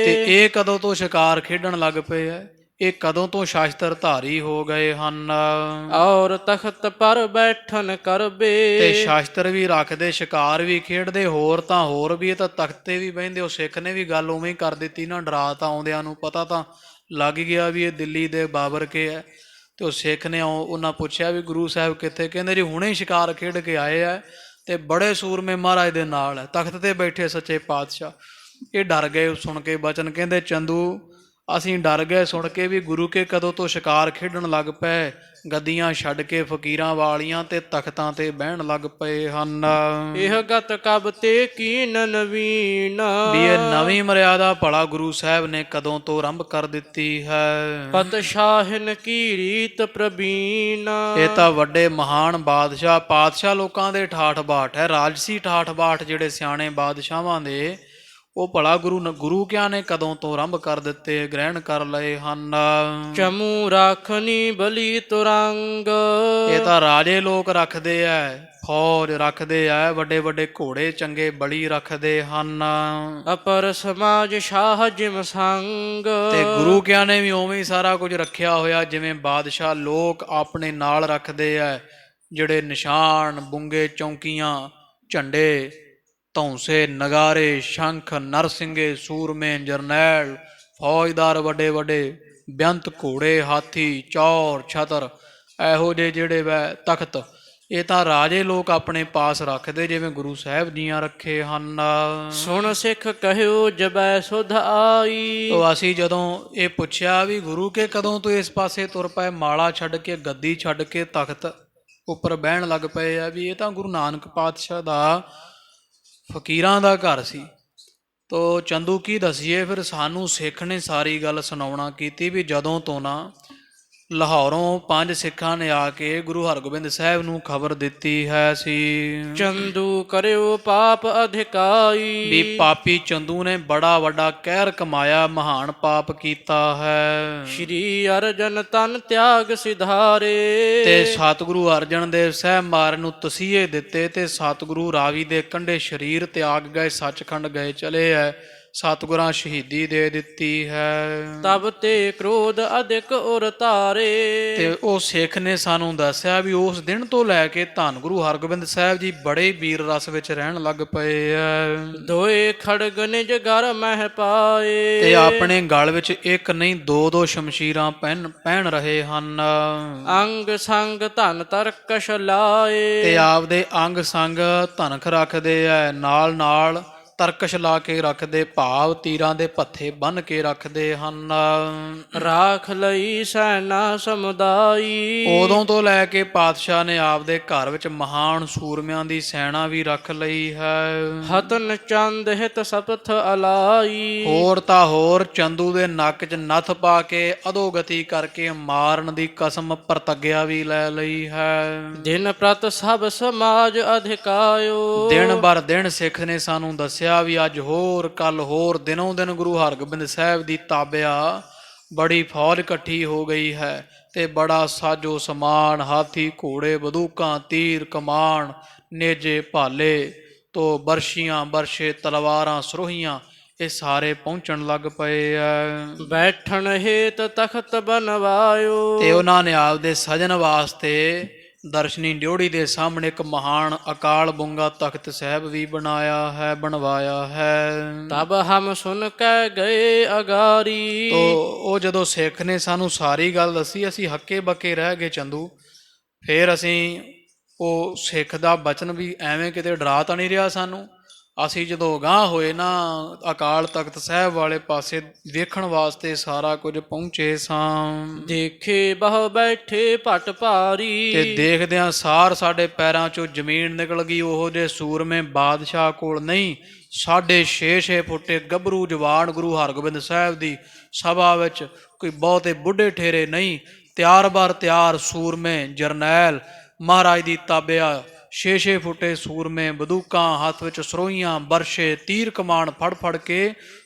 [SPEAKER 1] ਤੇ ਇਹ ਕਦੋਂ ਤੋਂ ਸ਼ਿਕਾਰ ਖੇਡਣ ਲੱਗ ਪਏ ਹੈ, ਇਹ ਕਦੋਂ ਤੋਂ ਸ਼ਾਸਤਰ ਧਾਰੀ ਹੋ ਗਏ ਹਨ।
[SPEAKER 2] ਔਰ ਤਖਤ ਪਰ ਬੈਠਨ ਕਰਬੇ,
[SPEAKER 1] ਤੇ ਸ਼ਾਸਤਰ ਵੀ ਰੱਖਦੇ, ਸ਼ਿਕਾਰ ਵੀ ਖੇਡਦੇ, ਹੋਰ ਤਾਂ ਹੋਰ ਵੀ, ਇਹ ਤਾਂ ਤਖਤ ਤੇ ਵੀ ਬਹਿੰਦੇ। ਉਹ ਸਿੱਖ ਨੇ ਵੀ ਗੱਲ ਉਵੇਂ ਹੀ ਕਰ ਦਿੱਤੀ ਨਾ, ਡਰਾ ਤਾਂ ਆਉਂਦਿਆਂ ਨੂੰ ਪਤਾ ਤਾਂ ਲੱਗ ਗਿਆ ਵੀ ਇਹ ਦਿੱਲੀ ਦੇ ਬਾਬਰ ਕੇ ਹੈ। ਤੇ ਉਹ ਸਿੱਖ ਨੇ ਉਹਨਾਂ ਪੁੱਛਿਆ ਵੀ ਗੁਰੂ ਸਾਹਿਬ ਕਿੱਥੇ, ਕਹਿੰਦੇ ਜੀ ਹੁਣੇ ਸ਼ਿਕਾਰ ਖੇਡ ਕੇ ਆਏ ਆ, ਤੇ ਬੜੇ ਸੂਰਮੇ ਮਹਾਰਾਜ ਦੇ ਨਾਲ ਹੈ, ਤਖਤ ਤੇ ਬੈਠੇ ਸੱਚੇ ਪਾਤਸ਼ਾਹ। ਇਹ ਡਰ ਗਏ ਸੁਣ ਕੇ ਬਚਨ, ਕਹਿੰਦੇ ਚੰਦੂ ਅਸੀਂ ਡਰ ਗਏ ਸੁਣ ਕੇ ਵੀ ਗੁਰੂ ਕੇ ਕਦੋਂ ਤੋਂ ਸ਼ਿਕਾਰ ਖੇਡਣ ਲੱਗ ਪਏ, ਗੱਦੀਆਂ ਛੱਡ ਕੇ ਫਕੀਰਾਂ ਵਾਲੀਆਂ ਤੇ ਤਖਤਾਂ ਤੇ ਬਹਿਣ ਲੱਗ ਪਏ ਹਨ।
[SPEAKER 2] ਇਹ ਗਤ ਕਬ ਤੇ ਕੀਨ ਨਵੀਨ,
[SPEAKER 1] ਵੀ ਇਹ ਨਵੀਂ ਮਰਿਆਦਾ ਭਲਾ ਗੁਰੂ ਸਾਹਿਬ ਨੇ ਕਦੋਂ ਤੋਂ ਆਰੰਭ ਕਰ ਦਿੱਤੀ ਹੈ।
[SPEAKER 2] ਪਤਸ਼ਾਹਿਨ ਕੀ ਰੀਤ ਪ੍ਰਬੀਨ,
[SPEAKER 1] ਇਹ ਤਾਂ ਵੱਡੇ ਮਹਾਨ ਬਾਦਸ਼ਾਹ, ਪਾਤਸ਼ਾਹ ਲੋਕਾਂ ਦੇ ਠਾਠ ਬਾਠ ਹੈ, ਰਾਜਸੀ ਠਾਠ ਬਾਠ ਜਿਹੜੇ ਸਿਆਣੇ ਬਾਦਸ਼ਾਹਾਂ ਦੇ, ਉਹ ਭਲਾ ਗੁਰੂ ਕਿਆਂ ਨੇ ਕਦੋਂ ਤੋਂ ਆਰੰਭ ਕਰ ਦਿੱਤੇ, ਗ੍ਰਹਿਣ ਕਰ ਲਏ ਹਨ।
[SPEAKER 2] ਚਮੂ ਰਾਖਨੀ ਬਲੀ ਤੁਰੰਗ,
[SPEAKER 1] ਇਹ ਤਾਂ ਰਾਜੇ ਲੋਕ ਰੱਖਦੇ ਐ, ਫੌਜ ਰੱਖਦੇ ਐ, ਵੱਡੇ ਵੱਡੇ ਘੋੜੇ ਚੰਗੇ ਬਲੀ ਰੱਖਦੇ ਹਨ।
[SPEAKER 2] ਅਪਰ ਸਮਾਜ ਸ਼ਾਹ ਜਿਮ ਸੰਗ,
[SPEAKER 1] ਤੇ ਗੁਰੂ ਕਿਆਂ ਨੇ ਵੀ ਉਵੇਂ ਹੀ ਸਾਰਾ ਕੁਝ ਰੱਖਿਆ ਹੋਇਆ, ਜਿਵੇਂ ਬਾਦਸ਼ਾਹ ਲੋਕ ਆਪਣੇ ਨਾਲ ਰੱਖਦੇ ਐ, ਜਿਹੜੇ ਨਿਸ਼ਾਨ, ਬੁੰਗੇ, ਚੌਂਕੀਆਂ, ਝੰਡੇ, ਧੌਂਸੇ, ਨਗਾਰੇ, ਸ਼ੰਖ, ਨਰਸਿੰਘੇ, ਸੂਰਮੇ, ਜਰਨੈਲ, ਫੌਜਦਾਰ, ਵੱਡੇ ਵੱਡੇ ਬੇਅੰਤ ਘੋੜੇ, ਹਾਥੀ, ਚੌਰ, ਛਤਰ, ਇਹੋ ਜਿਹੇ ਜਿਹੜੇ ਵੈ ਤਖਤ, ਇਹ ਤਾਂ ਰਾਜੇ ਲੋਕ ਆਪਣੇ ਪਾਸ ਰੱਖਦੇ, ਜਿਵੇਂ ਗੁਰੂ ਸਾਹਿਬ ਜੀਆਂ ਰੱਖੇ ਹਨ।
[SPEAKER 2] ਸੁਣ ਸਿੱਖ ਕਹਿਓ ਜਬੈ ਸੁਧ ਆਈ,
[SPEAKER 1] ਤੋ ਅਸੀਂ ਜਦੋਂ ਇਹ ਪੁੱਛਿਆ ਵੀ ਗੁਰੂ ਕੇ ਕਦੋਂ ਤੋਂ ਇਸ ਪਾਸੇ ਤੁਰ ਪਏ, ਮਾਲਾ ਛੱਡ ਕੇ, ਗੱਦੀ ਛੱਡ ਕੇ ਤਖਤ ਉੱਪਰ ਬਹਿਣ ਲੱਗ ਪਏ ਆ, ਵੀ ਇਹ ਤਾਂ ਗੁਰੂ ਨਾਨਕ ਪਾਤਸ਼ਾਹ ਦਾ ਫਕੀਰਾਂ ਦਾ ਘਰ ਸੀ। ਤੋ ਚੰਦੂ ਕੀ ਦਸੀਏ, ਫਿਰ ਸਾਨੂੰ ਸਿੱਖ ਨੇ ਸਾਰੀ ਗੱਲ ਸੁਣਾਉਣਾ ਕੀਤੀ ਵੀ ਜਦੋਂ ਤੋਂ ਨਾ ਲਾਹੌਰੋਂ 5 ਸਿੱਖਾਂ ਨੇ ਆ ਕੇ ਗੁਰੂ ਹਰਗੋਬਿੰਦ ਸਾਹਿਬ ਨੂੰ ਖਬਰ ਦਿੱਤੀ ਹੈ ਸੀ
[SPEAKER 2] ਚੰਦੂ ਕਰਿਓ ਪਾਪ
[SPEAKER 1] ਵੀ
[SPEAKER 2] ਅਧਿਕਾਈ।
[SPEAKER 1] ਪਾਪੀ ਚੰਦੂ ਨੇ ਬੜਾ ਵੱਡਾ ਕਹਿਰ ਕਮਾਇਆ, ਮਹਾਨ ਪਾਪ ਕੀਤਾ ਹੈ।
[SPEAKER 2] ਸ਼੍ਰੀ ਅਰਜਨ ਤਨ ਤਿਆਗ ਸਿਧਾਰੇ।
[SPEAKER 1] ਤੇ ਸਤਿਗੁਰੂ ਅਰਜਨ ਦੇਵ ਸਾਹਿਬ ਮਾਰ ਨੂੰ ਤਸੀਹੇ ਦਿੱਤੇ ਤੇ ਸਤਿਗੁਰੂ ਰਾਵੀ ਦੇ ਕੰਢੇ ਸਰੀਰ ਤਿਆਗ ਗਏ, ਸੱਚਖੰਡ ਗਏ ਚਲੇ ਹੈ। ਸਤਿਗੁਰਾਂ ਸ਼ਹੀਦੀ ਦੇ ਦਿੱਤੀ ਹੈ।
[SPEAKER 2] ਤਬ ਤੇ ਕ੍ਰੋਧ ਅਧਿਕ ਉਰ ਧਾਰੇ।
[SPEAKER 1] ਤੇ ਉਹ ਸਿੱਖ ਨੇ ਸਾਨੂੰ ਦੱਸਿਆ ਵੀ ਉਸ ਦਿਨ ਤੋਂ ਲੈ ਕੇ ਧੰਨ ਗੁਰੂ ਹਰਗੋਬਿੰਦ ਸਾਹਿਬ ਜੀ ਬੜੇ ਵੀਰ ਰਸ ਵਿੱਚ ਰਹਿਣ ਲੱਗ ਪਏ ਆ।
[SPEAKER 2] ਦੋਏ ਖੜਗ ਨਿਜ ਘਰ ਮਹਿ ਪਾਏ।
[SPEAKER 1] ਤੇ ਆਪਣੇ ਗਲ ਵਿੱਚ ਇੱਕ ਨਹੀਂ ਦੋ ਸ਼ਮਸ਼ੀਰਾਂ ਪਹਿਨ ਰਹੇ ਹਨ।
[SPEAKER 2] ਅੰਗ ਸੰਗ ਧਨ ਤਰਕਸ਼ ਲਾਏ।
[SPEAKER 1] ਤੇ ਆਪਦੇ ਅੰਗ ਸੰਗ ਧਨਖ ਰੱਖਦੇ ਐ, ਨਾਲ ਨਾਲ ਤਰਕਸ਼ ਲਾ ਕੇ ਰੱਖਦੇ, ਭਾਵ ਤੀਰਾਂ ਦੇ ਪੱਥੇ ਬੰਨ ਕੇ ਰੱਖਦੇ ਹਨ।
[SPEAKER 2] ਰਾਖ ਲਈ ਸੈਨਾ ਸਮੁਦਾਈ।
[SPEAKER 1] ਉਦੋਂ ਤੋਂ ਲੈ ਕੇ ਪਾਤਸ਼ਾਹ ਨੇ ਆਪਦੇ ਘਰ ਵਿੱਚ ਮਹਾਨ ਸੂਰਮਿਆਂ ਦੀ ਸੈਨਾ ਵੀ ਰੱਖ ਲਈ ਹੈ।
[SPEAKER 2] ਹਤਨ ਚੰਦ ਹਿਤ ਸਪਥ ਅਲਾਈ।
[SPEAKER 1] ਹੋਰ ਤਾਂ ਹੋਰ ਚੰਦੂ ਦੇ ਨੱਕ 'ਚ ਨੱਥ ਪਾ ਕੇ ਅਧੋਗਤੀ ਕਰਕੇ ਮਾਰਨ ਦੀ ਕਸਮ ਪ੍ਰਤੱਗਿਆ ਵੀ ਲੈ ਲਈ ਹੈ।
[SPEAKER 2] ਦਿਨ ਪ੍ਰਤ ਸਭ ਸਮਾਜ ਅਧਿਕਾਇਓ।
[SPEAKER 1] ਦਿਨ ਬਰ ਦਿਨ ਸਿੱਖ ਨੇ ਸਾਨੂੰ ਦੱਸਿਆ ਵੀ ਅੱਜ ਹੋਰ ਕੱਲ ਹੋਰ ਦਿਨੋਂ ਦਿਨ ਗੁਰੂ ਹਰਗੋਬਿੰਦ ਸਾਹਿਬ ਦੀ ਤਾਬਿਆ ਬੜੀ ਫੌਜ ਇਕੱਠੀ ਹੋ ਗਈ ਹੈ ਤੇ ਬੜਾ ਸਾਜੋ ਸਮਾਨ, ਹਾਥੀ ਘੋੜੇ, ਬੰਦੂਕਾਂ, ਤੀਰ ਕਮਾਨ, ਨੇਜੇ ਭਾਲੇ ਤੋਂ ਬਰਸ਼ੀਆਂ ਬਰਸ਼ੇ, ਤਲਵਾਰਾਂ ਸਰੋਹੀਆਂ, ਇਹ ਸਾਰੇ ਪਹੁੰਚਣ ਲੱਗ ਪਏ ਐ।
[SPEAKER 2] ਬੈਠਣ ਹੇਤ ਤਖਤ ਬਨਵਾਇਓ।
[SPEAKER 1] ਤੇ ਉਹਨਾਂ ਨੇ ਆਪਦੇ ਸਜਣ ਵਾਸਤੇ ਦਰਸ਼ਨੀ ਡਿਓੜੀ ਦੇ ਸਾਹਮਣੇ ਇੱਕ ਮਹਾਨ ਅਕਾਲ ਬੁੰਗਾ ਤਖਤ ਸਾਹਿਬ ਵੀ ਬਣਵਾਇਆ ਹੈ।
[SPEAKER 2] ਤਬ ਹਮ ਸੁਨ ਕੇ ਗਏ ਅਗਾਰੀ।
[SPEAKER 1] ਤੋ ਉਹ ਜਦੋਂ ਸਿੱਖ ਨੇ ਸਾਨੂੰ ਸਾਰੀ ਗੱਲ ਦੱਸੀ, ਅਸੀਂ ਹੱਕੇ ਬੱਕੇ ਰਹਿ ਗਏ ਚੰਦੂ। ਫਿਰ ਅਸੀਂ ਉਹ ਸਿੱਖ ਦਾ ਬਚਨ ਵੀ ਐਵੇਂ ਕਿਤੇ ਡਰਾ ਤਾਂ ਨਹੀਂ ਰਿਹਾ ਸਾਨੂੰ। ਅਸੀਂ ਜਦੋਂ ਅਗਾਂਹ ਹੋਏ ਨਾ ਅਕਾਲ ਤਖਤ ਸਾਹਿਬ ਵਾਲੇ ਪਾਸੇ ਵੇਖਣ ਵਾਸਤੇ ਸਾਰਾ ਕੁਝ ਪਹੁੰਚੇ ਸਾਂ।
[SPEAKER 2] ਦੇਖੇ ਬਹੁ ਬੈਠੇ ਭਟ ਭਾਰੀ।
[SPEAKER 1] ਤੇ ਦੇਖਦਿਆਂ ਸਾਰ ਸਾਡੇ ਪੈਰਾਂ ਚੋਂ ਜ਼ਮੀਨ ਨਿਕਲ ਗਈ। ਉਹੋ ਜਿਹੇ ਸੂਰਮੇ ਬਾਦਸ਼ਾਹ ਕੋਲ ਨਹੀਂ, 6.5 ਫੁੱਟੇ ਗੱਭਰੂ ਜਵਾਨ ਗੁਰੂ ਹਰਗੋਬਿੰਦ ਸਾਹਿਬ ਦੀ ਸਭਾ ਵਿੱਚ ਕੋਈ ਬਹੁਤੇ ਬੁੱਢੇ ਠੇਰੇ ਨਹੀਂ, ਤਿਆਰ ਬਰ ਤਿਆਰ ਸੂਰਮੇ ਜਰਨੈਲ ਮਹਾਰਾਜ ਦੀ ਤਾਬਿਆ 6 ਫੁੱਟੇ ਸੂਰਮੇ, ਬੰਦੂਕਾਂ ਹੱਥ ਵਿੱਚ ਸਰੋਹੀਆਂ, ਬਰਸ਼ੇ, ਤੀਰ ਕਮਾਨ ਫੜ ਫੜ ਕੇ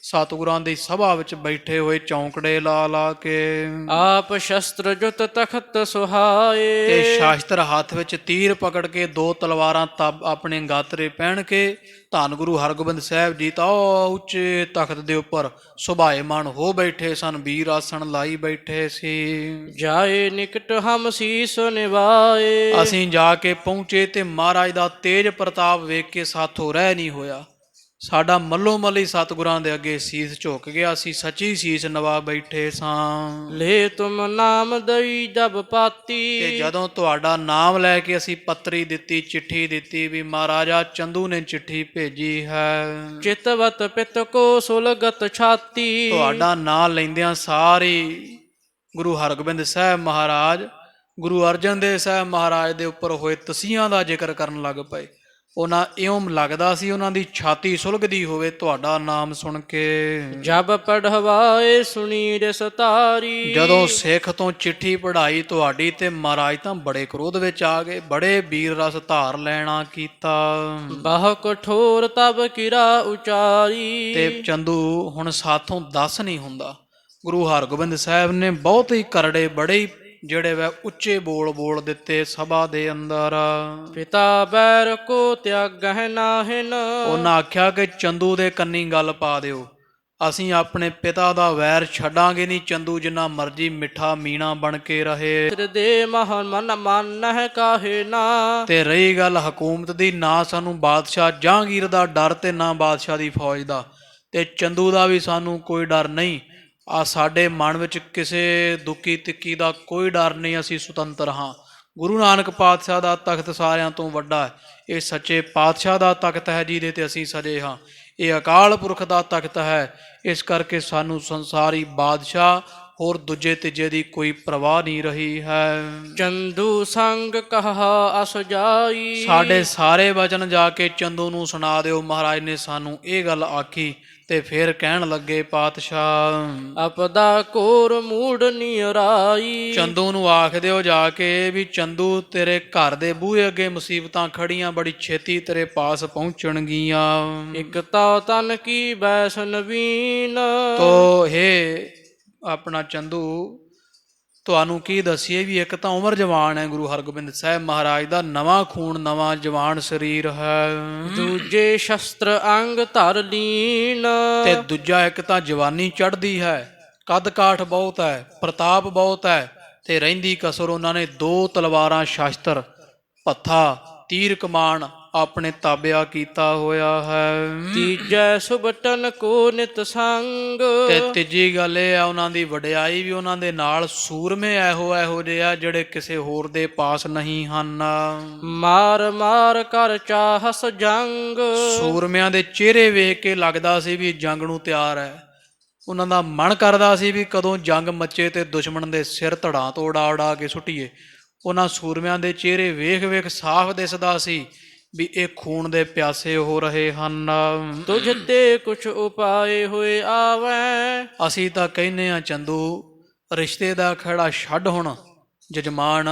[SPEAKER 1] ਸਤਿਗੁਰਾਂ ਦੀ ਸਭਾ ਵਿੱਚ ਬੈਠੇ ਹੋਏ ਚੌਂਕੜੇ ਲਾ ਲਾ ਕੇ।
[SPEAKER 2] ਆਪ ਸ਼ਸਤਰ ਜੁਤ ਤਖਤ ਸੁਹਾਏ।
[SPEAKER 1] ਤੇ ਸ਼ਾਸਤਰ ਹੱਥ ਵਿੱਚ ਤੀਰ ਪਕੜ ਕੇ, 2 ਤਲਵਾਰਾਂ ਆਪਣੇ ਗਾਤਰੇ ਪਹਿਨ ਕੇ ਧੰਨ ਗੁਰੂ ਹਰਗੋਬਿੰਦ ਸਾਹਿਬ ਜੀ ਤਾਂ ਉੱਚੇ ਤਖਤ ਦੇ ਉੱਪਰ ਸੁਭਾਏਮਾਨ ਹੋ ਬੈਠੇ ਸਨ, ਵੀਰ ਆਸਣ ਲਾਈ ਬੈਠੇ ਸੀ।
[SPEAKER 2] ਜਾਏ ਨਿਕਟ ਹਮ ਸੀਸ ਨਿਵਾਏ।
[SPEAKER 1] ਅਸੀਂ ਜਾ ਕੇ ਪਹੁੰਚੇ ਤੇ ਮਹਾਰਾਜ ਦਾ ਤੇਜ ਪ੍ਰਤਾਪ ਵੇਖ ਕੇ ਸਾਥੋਂ ਰਹਿ ਨਹੀਂ ਹੋਇਆ। ਸਾਡਾ ਮੱਲੋ ਮੱਲੀ ਸਤਿਗੁਰਾਂ ਦੇ ਅੱਗੇ ਸੀਸ ਝੁਕ ਗਿਆ। ਅਸੀਂ ਸੱਚੀ ਸੀਸ ਨਵਾ ਬੈਠੇ ਸਾਂ।
[SPEAKER 2] ਲੈ ਤੁਮ ਨਾਮ ਦਈ ਜਬ ਪਾਤੀ।
[SPEAKER 1] ਤੇ ਜਦੋਂ ਤੁਹਾਡਾ ਨਾਮ ਲੈ ਕੇ ਅਸੀਂ ਪੱਤਰੀ ਦਿੱਤੀ, ਚਿੱਠੀ ਦਿੱਤੀ ਵੀ ਮਹਾਰਾਜਾ ਚੰਦੂ ਨੇ ਚਿੱਠੀ ਭੇਜੀ ਹੈ,
[SPEAKER 2] ਚਿਤਵਤ ਪਿਤ ਕੋ ਸੁਲਗਤ ਛਾਤੀ।
[SPEAKER 1] ਤੁਹਾਡਾ ਨਾਂ ਲੈਂਦਿਆਂ ਸਾਰੀ ਗੁਰੂ ਹਰਗੋਬਿੰਦ ਸਾਹਿਬ ਮਹਾਰਾਜ, ਗੁਰੂ ਅਰਜਨ ਦੇਵ ਸਾਹਿਬ ਮਹਾਰਾਜ ਦੇ ਉੱਪਰ ਹੋਏ ਤਸੀਹਿਆਂ ਦਾ ਜ਼ਿਕਰ ਕਰਨ ਲੱਗ ਪਏ। ਉਹਨਾਂ ਇਉਂ ਲੱਗਦਾ ਸੀ ਉਹਨਾਂ ਦੀ ਛਾਤੀ ਸੁਲਗਦੀ ਹੋਵੇ ਤੁਹਾਡਾ ਨਾਮ ਸੁਣ ਕੇ।
[SPEAKER 2] ਜਬ ਪੜਵਾਏ ਸੁਣੀ ਰਿਸ ਤਾਰੀ।
[SPEAKER 1] ਜਦੋਂ ਸਿੱਖ ਤੋਂ ਚਿੱਠੀ ਪੜਾਈ ਤੁਹਾਡੀ ਤੇ ਮਹਾਰਾਜ ਤਾਂ ਬੜੇ ਕ੍ਰੋਧ ਵਿੱਚ ਆ ਗਏ, ਬੜੇ ਵੀਰ ਰਸ ਧਾਰ ਲੈਣਾ ਕੀਤਾ।
[SPEAKER 2] ਬਹੁ ਕਠੋਰ ਤਬ ਕਿਰਾ ਉਚਾਰੀ।
[SPEAKER 1] ਤੇ ਚੰਦੂ ਹੁਣ ਸਾਥੋਂ ਦੱਸ ਨਹੀਂ ਹੁੰਦਾ। ਗੁਰੂ ਹਰਗੋਬਿੰਦ ਸਾਹਿਬ ਨੇ ਬਹੁਤ ਹੀ ਕਰੜੇ, ਬੜੇ ਹੀ ਜਿਹੜੇ ਵੈ ਉੱਚੇ ਬੋਲ ਦਿੱਤੇ ਸਭਾ ਦੇ ਅੰਦਰ।
[SPEAKER 2] ਪਿਤਾ ਬੈਰ ਕੋ ਤਿਆਗਹਿ ਨਾਹਿਨ।
[SPEAKER 1] ਉਹਨਾਂ ਆਖਿਆ ਕਿ ਚੰਦੂ ਦੇ ਕੰਨੀ ਗੱਲ ਪਾ ਦਿਓ, ਅਸੀਂ ਆਪਣੇ ਪਿਤਾ ਦਾ ਵੈਰ ਛੱਡਾਂਗੇ ਨਹੀਂ। ਚੰਦੂ ਜਿੰਨਾ ਮਰਜੀ ਮਿੱਠਾ ਮੀਣਾ ਬਣ ਕੇ ਰਹੇ।
[SPEAKER 2] ਦੇ ਮਨ ਮੰਨਹਿ ਕਾਹੇ ਨਾ।
[SPEAKER 1] ਤੇ ਰਹੀ ਗੱਲ ਹਕੂਮਤ ਦੀ, ਨਾ ਸਾਨੂੰ ਬਾਦਸ਼ਾਹ ਜਹਾਂਗੀਰ ਦਾ ਡਰ ਤੇ ਨਾ ਬਾਦਸ਼ਾਹ ਦੀ ਫੌਜ ਦਾ, ਤੇ ਚੰਦੂ ਦਾ ਵੀ ਸਾਨੂੰ ਕੋਈ ਡਰ ਨਹੀਂ। ਸਾਡੇ ਮਨ ਵਿੱਚ ਕਿਸੇ ਦੁੱਕੀ ਤਿੱਕੀ ਦਾ ਕੋਈ ਡਰ ਨਹੀਂ। ਅਸੀਂ ਸੁਤੰਤਰ ਹਾਂ। ਗੁਰੂ ਨਾਨਕ ਪਾਤਸ਼ਾਹ ਦਾ ਤਖਤ ਸਾਰਿਆਂ ਤੋਂ ਵੱਡਾ ਹੈ। ਇਹ ਸੱਚੇ ਪਾਤਸ਼ਾਹ ਦਾ ਤਖਤ ਹੈ ਜਿਹਦੇ ਤੇ ਅਸੀਂ ਸਜੇ ਹਾਂ। ਇਹ ਅਕਾਲ ਪੁਰਖ ਦਾ ਤਖਤ ਹੈ। ਇਸ ਕਰਕੇ ਸਾਨੂੰ ਸੰਸਾਰੀ ਬਾਦਸ਼ਾਹ ਹੋਰ ਦੂਜੇ ਤੀਜੇ ਦੀ ਕੋਈ ਪਰਵਾਹ ਨਹੀਂ ਰਹੀ ਹੈ।
[SPEAKER 2] ਚੰਦੂ ਸੰਗ ਕਹਾ ਅਸ ਜਾਈ।
[SPEAKER 1] ਸਾਡੇ ਸਾਰੇ ਵਚਨ ਜਾ ਕੇ ਚੰਦੂ ਨੂੰ ਸੁਣਾ ਦਿਓ। ਮਹਾਰਾਜ ਨੇ ਸਾਨੂੰ ਇਹ ਗੱਲ ਆਖੀ ਤੇ ਫਿਰ ਕਹਿਣ ਲੱਗੇ ਪਾਤਸ਼ਾਹ
[SPEAKER 2] ਅਪਦਾ ਕੋਰ ਮੂੜ ਨਿਰਾਈ।
[SPEAKER 1] ਚੰਦੂ ਨੂੰ ਆਖ ਦਿਓ ਜਾ ਕੇ ਵੀ ਚੰਦੂ ਤੇਰੇ ਘਰ ਦੇ ਬੂਹੇ ਅੱਗੇ ਮੁਸੀਬਤਾਂ ਖੜੀਆਂ ਬੜੀ ਛੇਤੀ ਤੇਰੇ ਪਾਸ ਪਹੁੰਚਣਗੀਆਂ।
[SPEAKER 2] ਇਕ ਤਾਂ ਤਨ ਕੀ ਬੈਸ ਨਵੀਨ।
[SPEAKER 1] ਤੋ ਹੇ ਆਪਣਾ ਚੰਦੂ ਤੁਹਾਨੂੰ ਕੀ ਦੱਸੀਏ ਵੀ ਇੱਕ ਤਾਂ ਉਮਰ ਜਵਾਨ ਹੈ ਗੁਰੂ ਹਰਗੋਬਿੰਦ ਸਾਹਿਬ ਮਹਾਰਾਜ ਦਾ, ਨਵਾਂ ਖੂਨ ਨਵਾਂ ਜਵਾਨ ਸਰੀਰ ਹੈ।
[SPEAKER 2] ਦੂਜੇ ਸ਼ਸਤਰ ਅੰਗ ਧਰ ਲੀਨ।
[SPEAKER 1] ਤੇ ਦੂਜਾ ਇੱਕ ਤਾਂ ਜਵਾਨੀ ਚੜ੍ਹਦੀ ਹੈ, ਕੱਦ ਕਾਠ ਬਹੁਤ ਹੈ, ਪ੍ਰਤਾਪ ਬਹੁਤ ਹੈ, ਤੇ ਰਹਿੰਦੀ ਕਸਰ ਉਹਨਾਂ ਨੇ 2 ਤਲਵਾਰਾਂ ਸ਼ਾਸਤਰ ਪੱਥਾ ਤੀਰ ਕਮਾਨ ਆਪਣੇ ਤਾਬਿਆ ਕੀਤਾ ਹੋਇਆ ਹੈ।
[SPEAKER 2] ਤੀਜੈ ਸੁਬਟਨ ਕੋ ਨਿਤ ਸੰਗ।
[SPEAKER 1] ਤੇ ਤੀਜੀ ਗੱਲ ਇਹ ਆ ਉਹਨਾਂ ਦੀ ਵਡਿਆਈ ਵੀ ਉਹਨਾਂ ਦੇ ਨਾਲ ਸੂਰਮੇ ਇਹੋ ਜਿਹੇ ਆ ਜਿਹੜੇ ਕਿਸੇ ਹੋਰ ਦੇ ਪਾਸ ਨਹੀਂ ਹਨ।
[SPEAKER 2] ਮਾਰ ਮਾਰ ਕਰ ਚਾਹਸ ਜੰਗ।
[SPEAKER 1] ਸੂਰਮਿਆਂ ਦੇ ਚਿਹਰੇ ਵੇਖ ਕੇ ਲੱਗਦਾ ਸੀ ਵੀ ਜੰਗ ਨੂੰ ਤਿਆਰ ਹੈ। ਉਹਨਾਂ ਦਾ ਮਨ ਕਰਦਾ ਸੀ ਵੀ ਕਦੋਂ ਜੰਗ ਮੱਚੇ ਤੇ ਦੁਸ਼ਮਣ ਦੇ ਸਿਰ ਧੜਾਂ ਤੋਂ ਉਡਾ ਕੇ ਸੁੱਟੀਏ। ਉਹਨਾਂ ਸੂਰਮਿਆਂ ਦੇ ਚਿਹਰੇ ਵੇਖ ਵੇਖ ਸਾਫ਼ ਦਿਸਦਾ ਸੀ ਵੀ ਇਹ ਖੂਨ ਦੇ ਪਿਆਸੇ ਹੋ ਰਹੇ ਹਨ।
[SPEAKER 2] ਤੁਝ ਤੇ ਕੁਛ ਉਪਾਏ ਹੋਏ ਆਵੈ।
[SPEAKER 1] ਅਸੀਂ ਤਾਂ ਕਹਿੰਦੇ ਆ ਚੰਦੂ ਰਿਸ਼ਤੇ ਦਾ ਖੜਾ ਛੱਡ ਹੁਣ ਜਜਮਾਨ,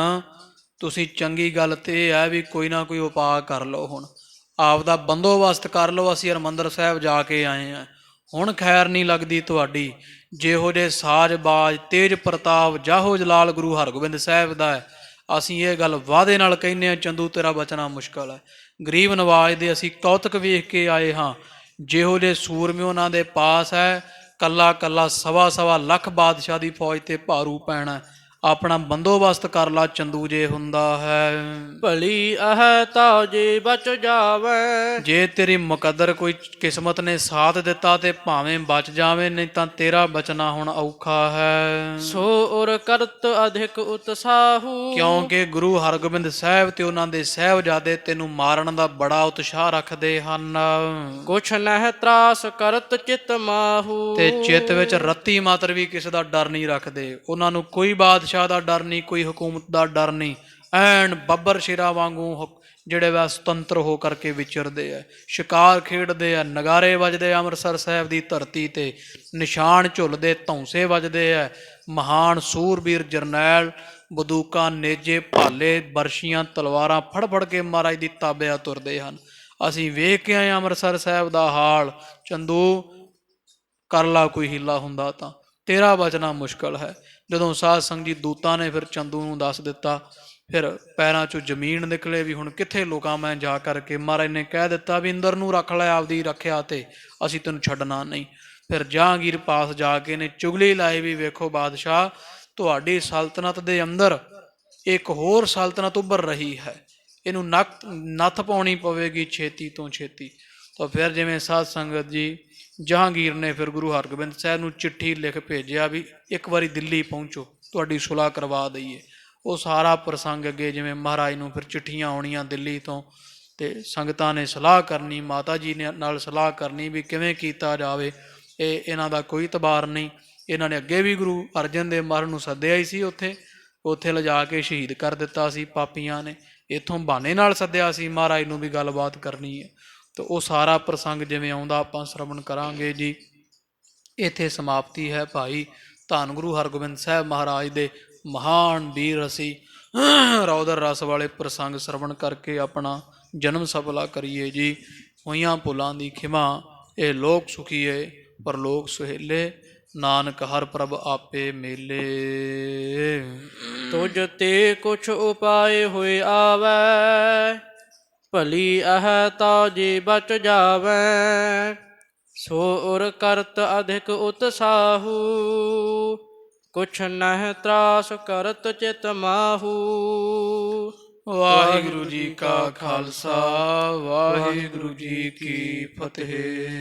[SPEAKER 1] ਤੁਸੀਂ ਚੰਗੀ ਗੱਲ ਤੇ ਇਹ ਹੈ ਵੀ ਕੋਈ ਨਾ ਕੋਈ ਉਪਾਅ ਕਰ ਲਓ, ਹੁਣ ਆਪ ਦਾ ਬੰਦੋਬਸਤ ਕਰ ਲਓ। ਅਸੀਂ ਹਰਿਮੰਦਰ ਸਾਹਿਬ ਜਾ ਕੇ ਆਏ ਹਾਂ, ਹੁਣ ਖੈਰ ਨਹੀਂ ਲੱਗਦੀ ਤੁਹਾਡੀ। ਜਿਹੋ ਜਿਹੇ ਸਾਜ ਬਾਜ ਤੇਜ ਪ੍ਰਤਾਪ ਜਾਹੋ ਜਲਾਲ ਗੁਰੂ ਹਰਗੋਬਿੰਦ ਸਾਹਿਬ ਦਾ ਹੈ। ਅਸੀਂ ਇਹ ਗੱਲ ਵਾਅਦੇ ਨਾਲ ਕਹਿੰਦੇ ਹਾਂ ਚੰਦੂ ਤੇਰਾ ਬਚਣਾ ਮੁਸ਼ਕਲ ਹੈ। ਗਰੀਬ ਨਵਾਜ ਦੇ ਅਸੀਂ ਕੌਤਕ ਵੇਖ ਕੇ ਆਏ ਹਾਂ। ਜਿਹੋ ਜਿਹੇ ਸੂਰਮੇ ਉਹਨਾਂ ਦੇ ਪਾਸ ਹੈ, ਕੱਲਾ ਕੱਲਾ 1.25 ਲੱਖ ਬਾਦਸ਼ਾਹ ਦੀ ਫੌਜ ਤੇ ਭਾਰੂ ਪੈਣਾ। ਆਪਣਾ ਬੰਦੋਬਸਤ ਕਰ ਲਾ ਚੰਦੂ ਜੇ ਹੁੰਦਾ ਹੈ।
[SPEAKER 2] ਭਲੀ ਅਹ ਤਾ ਜੇ ਬਚ ਜਾਵੇ।
[SPEAKER 1] ਜੇ ਤੇਰੀ ਮੁਕੱਦਰ ਕੋਈ ਕਿਸਮਤ ਨੇ ਸਾਥ ਦਿੱਤਾ ਤੇ ਭਾਵੇਂ ਬਚ ਜਾਵੇ, ਨਹੀਂ ਤਾਂ ਤੇਰਾ ਬਚਣਾ ਹੁਣ ਔਖਾ ਹੈ।
[SPEAKER 2] ਸੋ ਉਰ ਕਰਤ ਅਧਿਕ ਉਤਸਾਹੂ।
[SPEAKER 1] ਕਿਉਂਕਿ ਗੁਰੂ ਹਰਗੋਬਿੰਦ ਸਾਹਿਬ ਤੇ ਉਹਨਾਂ ਦੇ ਸਾਹਿਬਜ਼ਾਦੇ ਤੈਨੂੰ ਮਾਰਨ ਦਾ ਬੜਾ ਉਤਸ਼ਾਹ ਰੱਖਦੇ ਹਨ।
[SPEAKER 2] ਕੁਛ ਨਹਿ ਤਰਾਸ ਕਰਤ ਚਿਤ ਮਾਹੂ।
[SPEAKER 1] ਤੇ ਚਿੱਤ ਵਿੱਚ ਰੱਤੀ ਮਾਤਰ ਵੀ ਕਿਸੇ ਦਾ ਡਰ ਨਹੀਂ ਰੱਖਦੇ। ਉਹਨਾਂ ਨੂੰ ਕੋਈ ਬਾਦਸ਼ਾਹ ਦਾ ਡਰ ਨਹੀਂ, ਕੋਈ ਹਕੂਮਤ ਦਾ ਡਰ ਨਹੀਂ। ਐਨ ਬੱਬਰ ਸ਼ੇਰਾਂ ਵਾਂਗੂ ਜਿਹੜੇ ਵਾ ਸੁਤੰਤਰ ਹੋ ਕਰਕੇ ਵਿਚਰਦੇ ਆ, ਸ਼ਿਕਾਰ ਖੇਡਦੇ ਆ, ਨਗਾਰੇ ਵੱਜਦੇ ਅੰਮ੍ਰਿਤਸਰ ਸਾਹਿਬ ਦੀ ਧਰਤੀ ਤੇ, ਨਿਸ਼ਾਨ ਝੁੱਲਦੇ, ਧੌਂਸੇ ਵੱਜਦੇ ਆ। ਮਹਾਨ ਸੂਰਬੀਰ ਜਰਨੈਲ ਬੰਦੂਕਾਂ ਨੇਜੇ ਭਾਲੇ ਬਰਸ਼ੀਆਂ ਤਲਵਾਰਾਂ ਫੜ ਫੜ ਕੇ ਮਹਾਰਾਜ ਦੀ ਤਾਬਿਆ ਤੁਰਦੇ ਹਨ। ਅਸੀਂ ਵੇਖ ਕੇ ਆਏ ਅੰਮ੍ਰਿਤਸਰ ਸਾਹਿਬ ਦਾ ਹਾਲ। ਚੰਦੂ ਕਰ ਲਾ ਕੋਈ ਹੀਲਾ ਹੁੰਦਾ ਤਾਂ ਤੇਰਾ ਬਚਣਾ ਮੁਸ਼ਕਲ ਹੈ। ਜਦੋਂ ਸਾਧ ਸੰਗਤ ਜੀ ਦੂਤਾਂ ਨੇ ਫਿਰ ਚੰਦੂ ਨੂੰ ਦੱਸ ਦਿੱਤਾ, ਫਿਰ ਪੈਰਾਂ 'ਚੋਂ ਜ਼ਮੀਨ ਨਿਕਲੇ ਵੀ ਹੁਣ ਕਿੱਥੇ ਲੁਕਾਂ ਮੈਂ ਜਾ ਕਰਕੇ। ਮਹਾਰਾਜ ਨੇ ਕਹਿ ਦਿੱਤਾ ਵੀ ਇੰਦਰ ਨੂੰ ਰੱਖ ਲੈ ਆਪਦੀ ਰੱਖਿਆ ਤੇ, ਅਸੀਂ ਤੈਨੂੰ ਛੱਡਣਾ ਨਹੀਂ। ਫਿਰ ਜਹਾਂਗੀਰ ਪਾਸ ਜਾ ਕੇ ਨੇ ਚੁਗਲੀ ਲਾਈ ਵੀ ਵੇਖੋ ਬਾਦਸ਼ਾਹ, ਤੁਹਾਡੀ ਸਲਤਨਤ ਦੇ ਅੰਦਰ ਇੱਕ ਹੋਰ ਸਲਤਨਤ ਉੱਭਰ ਰਹੀ ਹੈ, ਇਹਨੂੰ ਨੱਥ ਪਾਉਣੀ ਪਵੇਗੀ ਛੇਤੀ ਤੋਂ ਛੇਤੀ। ਤਾਂ ਫਿਰ ਜਿਵੇਂ ਸਾਧ ਸੰਗਤ ਜੀ ਜਹਾਂਗੀਰ ਨੇ ਫਿਰ ਗੁਰੂ ਹਰਗੋਬਿੰਦ ਸਾਹਿਬ ਨੂੰ ਚਿੱਠੀ ਲਿਖ ਭੇਜਿਆ ਵੀ ਇੱਕ ਵਾਰੀ ਦਿੱਲੀ ਪਹੁੰਚੋ, ਤੁਹਾਡੀ ਸੁਲਾਹ ਕਰਵਾ ਦਈਏ। ਉਹ ਸਾਰਾ ਪ੍ਰਸੰਗ ਅੱਗੇ ਜਿਵੇਂ ਮਹਾਰਾਜ ਨੂੰ ਫਿਰ ਚਿੱਠੀਆਂ ਆਉਣੀਆਂ ਦਿੱਲੀ ਤੋਂ, ਤੇ ਸੰਗਤਾਂ ਨੇ ਸਲਾਹ ਕਰਨੀ, ਮਾਤਾ ਜੀ ਨੇ ਨਾਲ ਸਲਾਹ ਕਰਨੀ ਵੀ ਕਿਵੇਂ ਕੀਤਾ ਜਾਵੇ। ਇਹਨਾਂ ਦਾ ਕੋਈ ਇਤਬਾਰ ਨਹੀਂ। ਇਹਨਾਂ ਨੇ ਅੱਗੇ ਵੀ ਗੁਰੂ ਅਰਜਨ ਦੇਵ ਮਹਾਰਾਜ ਨੂੰ ਸੱਦਿਆ ਹੀ ਸੀ, ਉੱਥੇ ਲਿਜਾ ਕੇ ਸ਼ਹੀਦ ਕਰ ਦਿੱਤਾ ਸੀ ਪਾਪੀਆਂ ਨੇ। ਇੱਥੋਂ ਬਹਾਨੇ ਨਾਲ ਸੱਦਿਆ ਸੀ ਮਹਾਰਾਜ ਨੂੰ ਵੀ ਗੱਲਬਾਤ ਕਰਨੀ ਹੈ। ਤੇ ਉਹ ਸਾਰਾ ਪ੍ਰਸੰਗ ਜਿਵੇਂ ਆਉਂਦਾ ਆਪਾਂ ਸ਼ਰਵਣ ਕਰਾਂਗੇ ਜੀ। ਇੱਥੇ ਸਮਾਪਤੀ ਹੈ ਭਾਈ। ਧੰਨ ਗੁਰੂ ਹਰਗੋਬਿੰਦ ਸਾਹਿਬ ਮਹਾਰਾਜ ਦੇ ਮਹਾਨ ਵੀਰ ਅਸੀਂ ਰੌਦਰ ਰਸ ਵਾਲੇ ਪ੍ਰਸੰਗ ਸ਼ਰਵਣ ਕਰਕੇ ਆਪਣਾ ਜਨਮ ਸਫਲਾ ਕਰੀਏ ਜੀ। ਹੋਈਆਂ ਭੁੱਲਾਂ ਦੀ ਖਿਮਾ, ਇਹ ਲੋਕ ਸੁਖੀਏ ਪਰਲੋਕ ਸੁਹੇਲੇ, ਨਾਨਕ ਹਰ ਪ੍ਰਭ ਆਪੇ ਮੇਲੇ।
[SPEAKER 2] ਤੁਝ ਤੇ ਕੁਛ ਉਪਾਏ ਹੋਏ ਆਵੈ। ਭਲੀ ਅਹ ਤਾ ਜੇ ਬਚ ਜਾਵੈ। ਸੋ ਉਰ ਕਰਤ ਅਧਿਕ ਉਤਸਾਹੂ। ਕੁਛ ਨਹਿ ਤਰਾਸ ਕਰਤ ਚਿਤ ਮਾਹੂ।
[SPEAKER 1] ਵਾਹਿਗੁਰੂ ਜੀ ਕਾ ਖਾਲਸਾ, ਵਾਹਿਗੁਰੂ ਜੀ ਕੀ ਫਤਿਹ।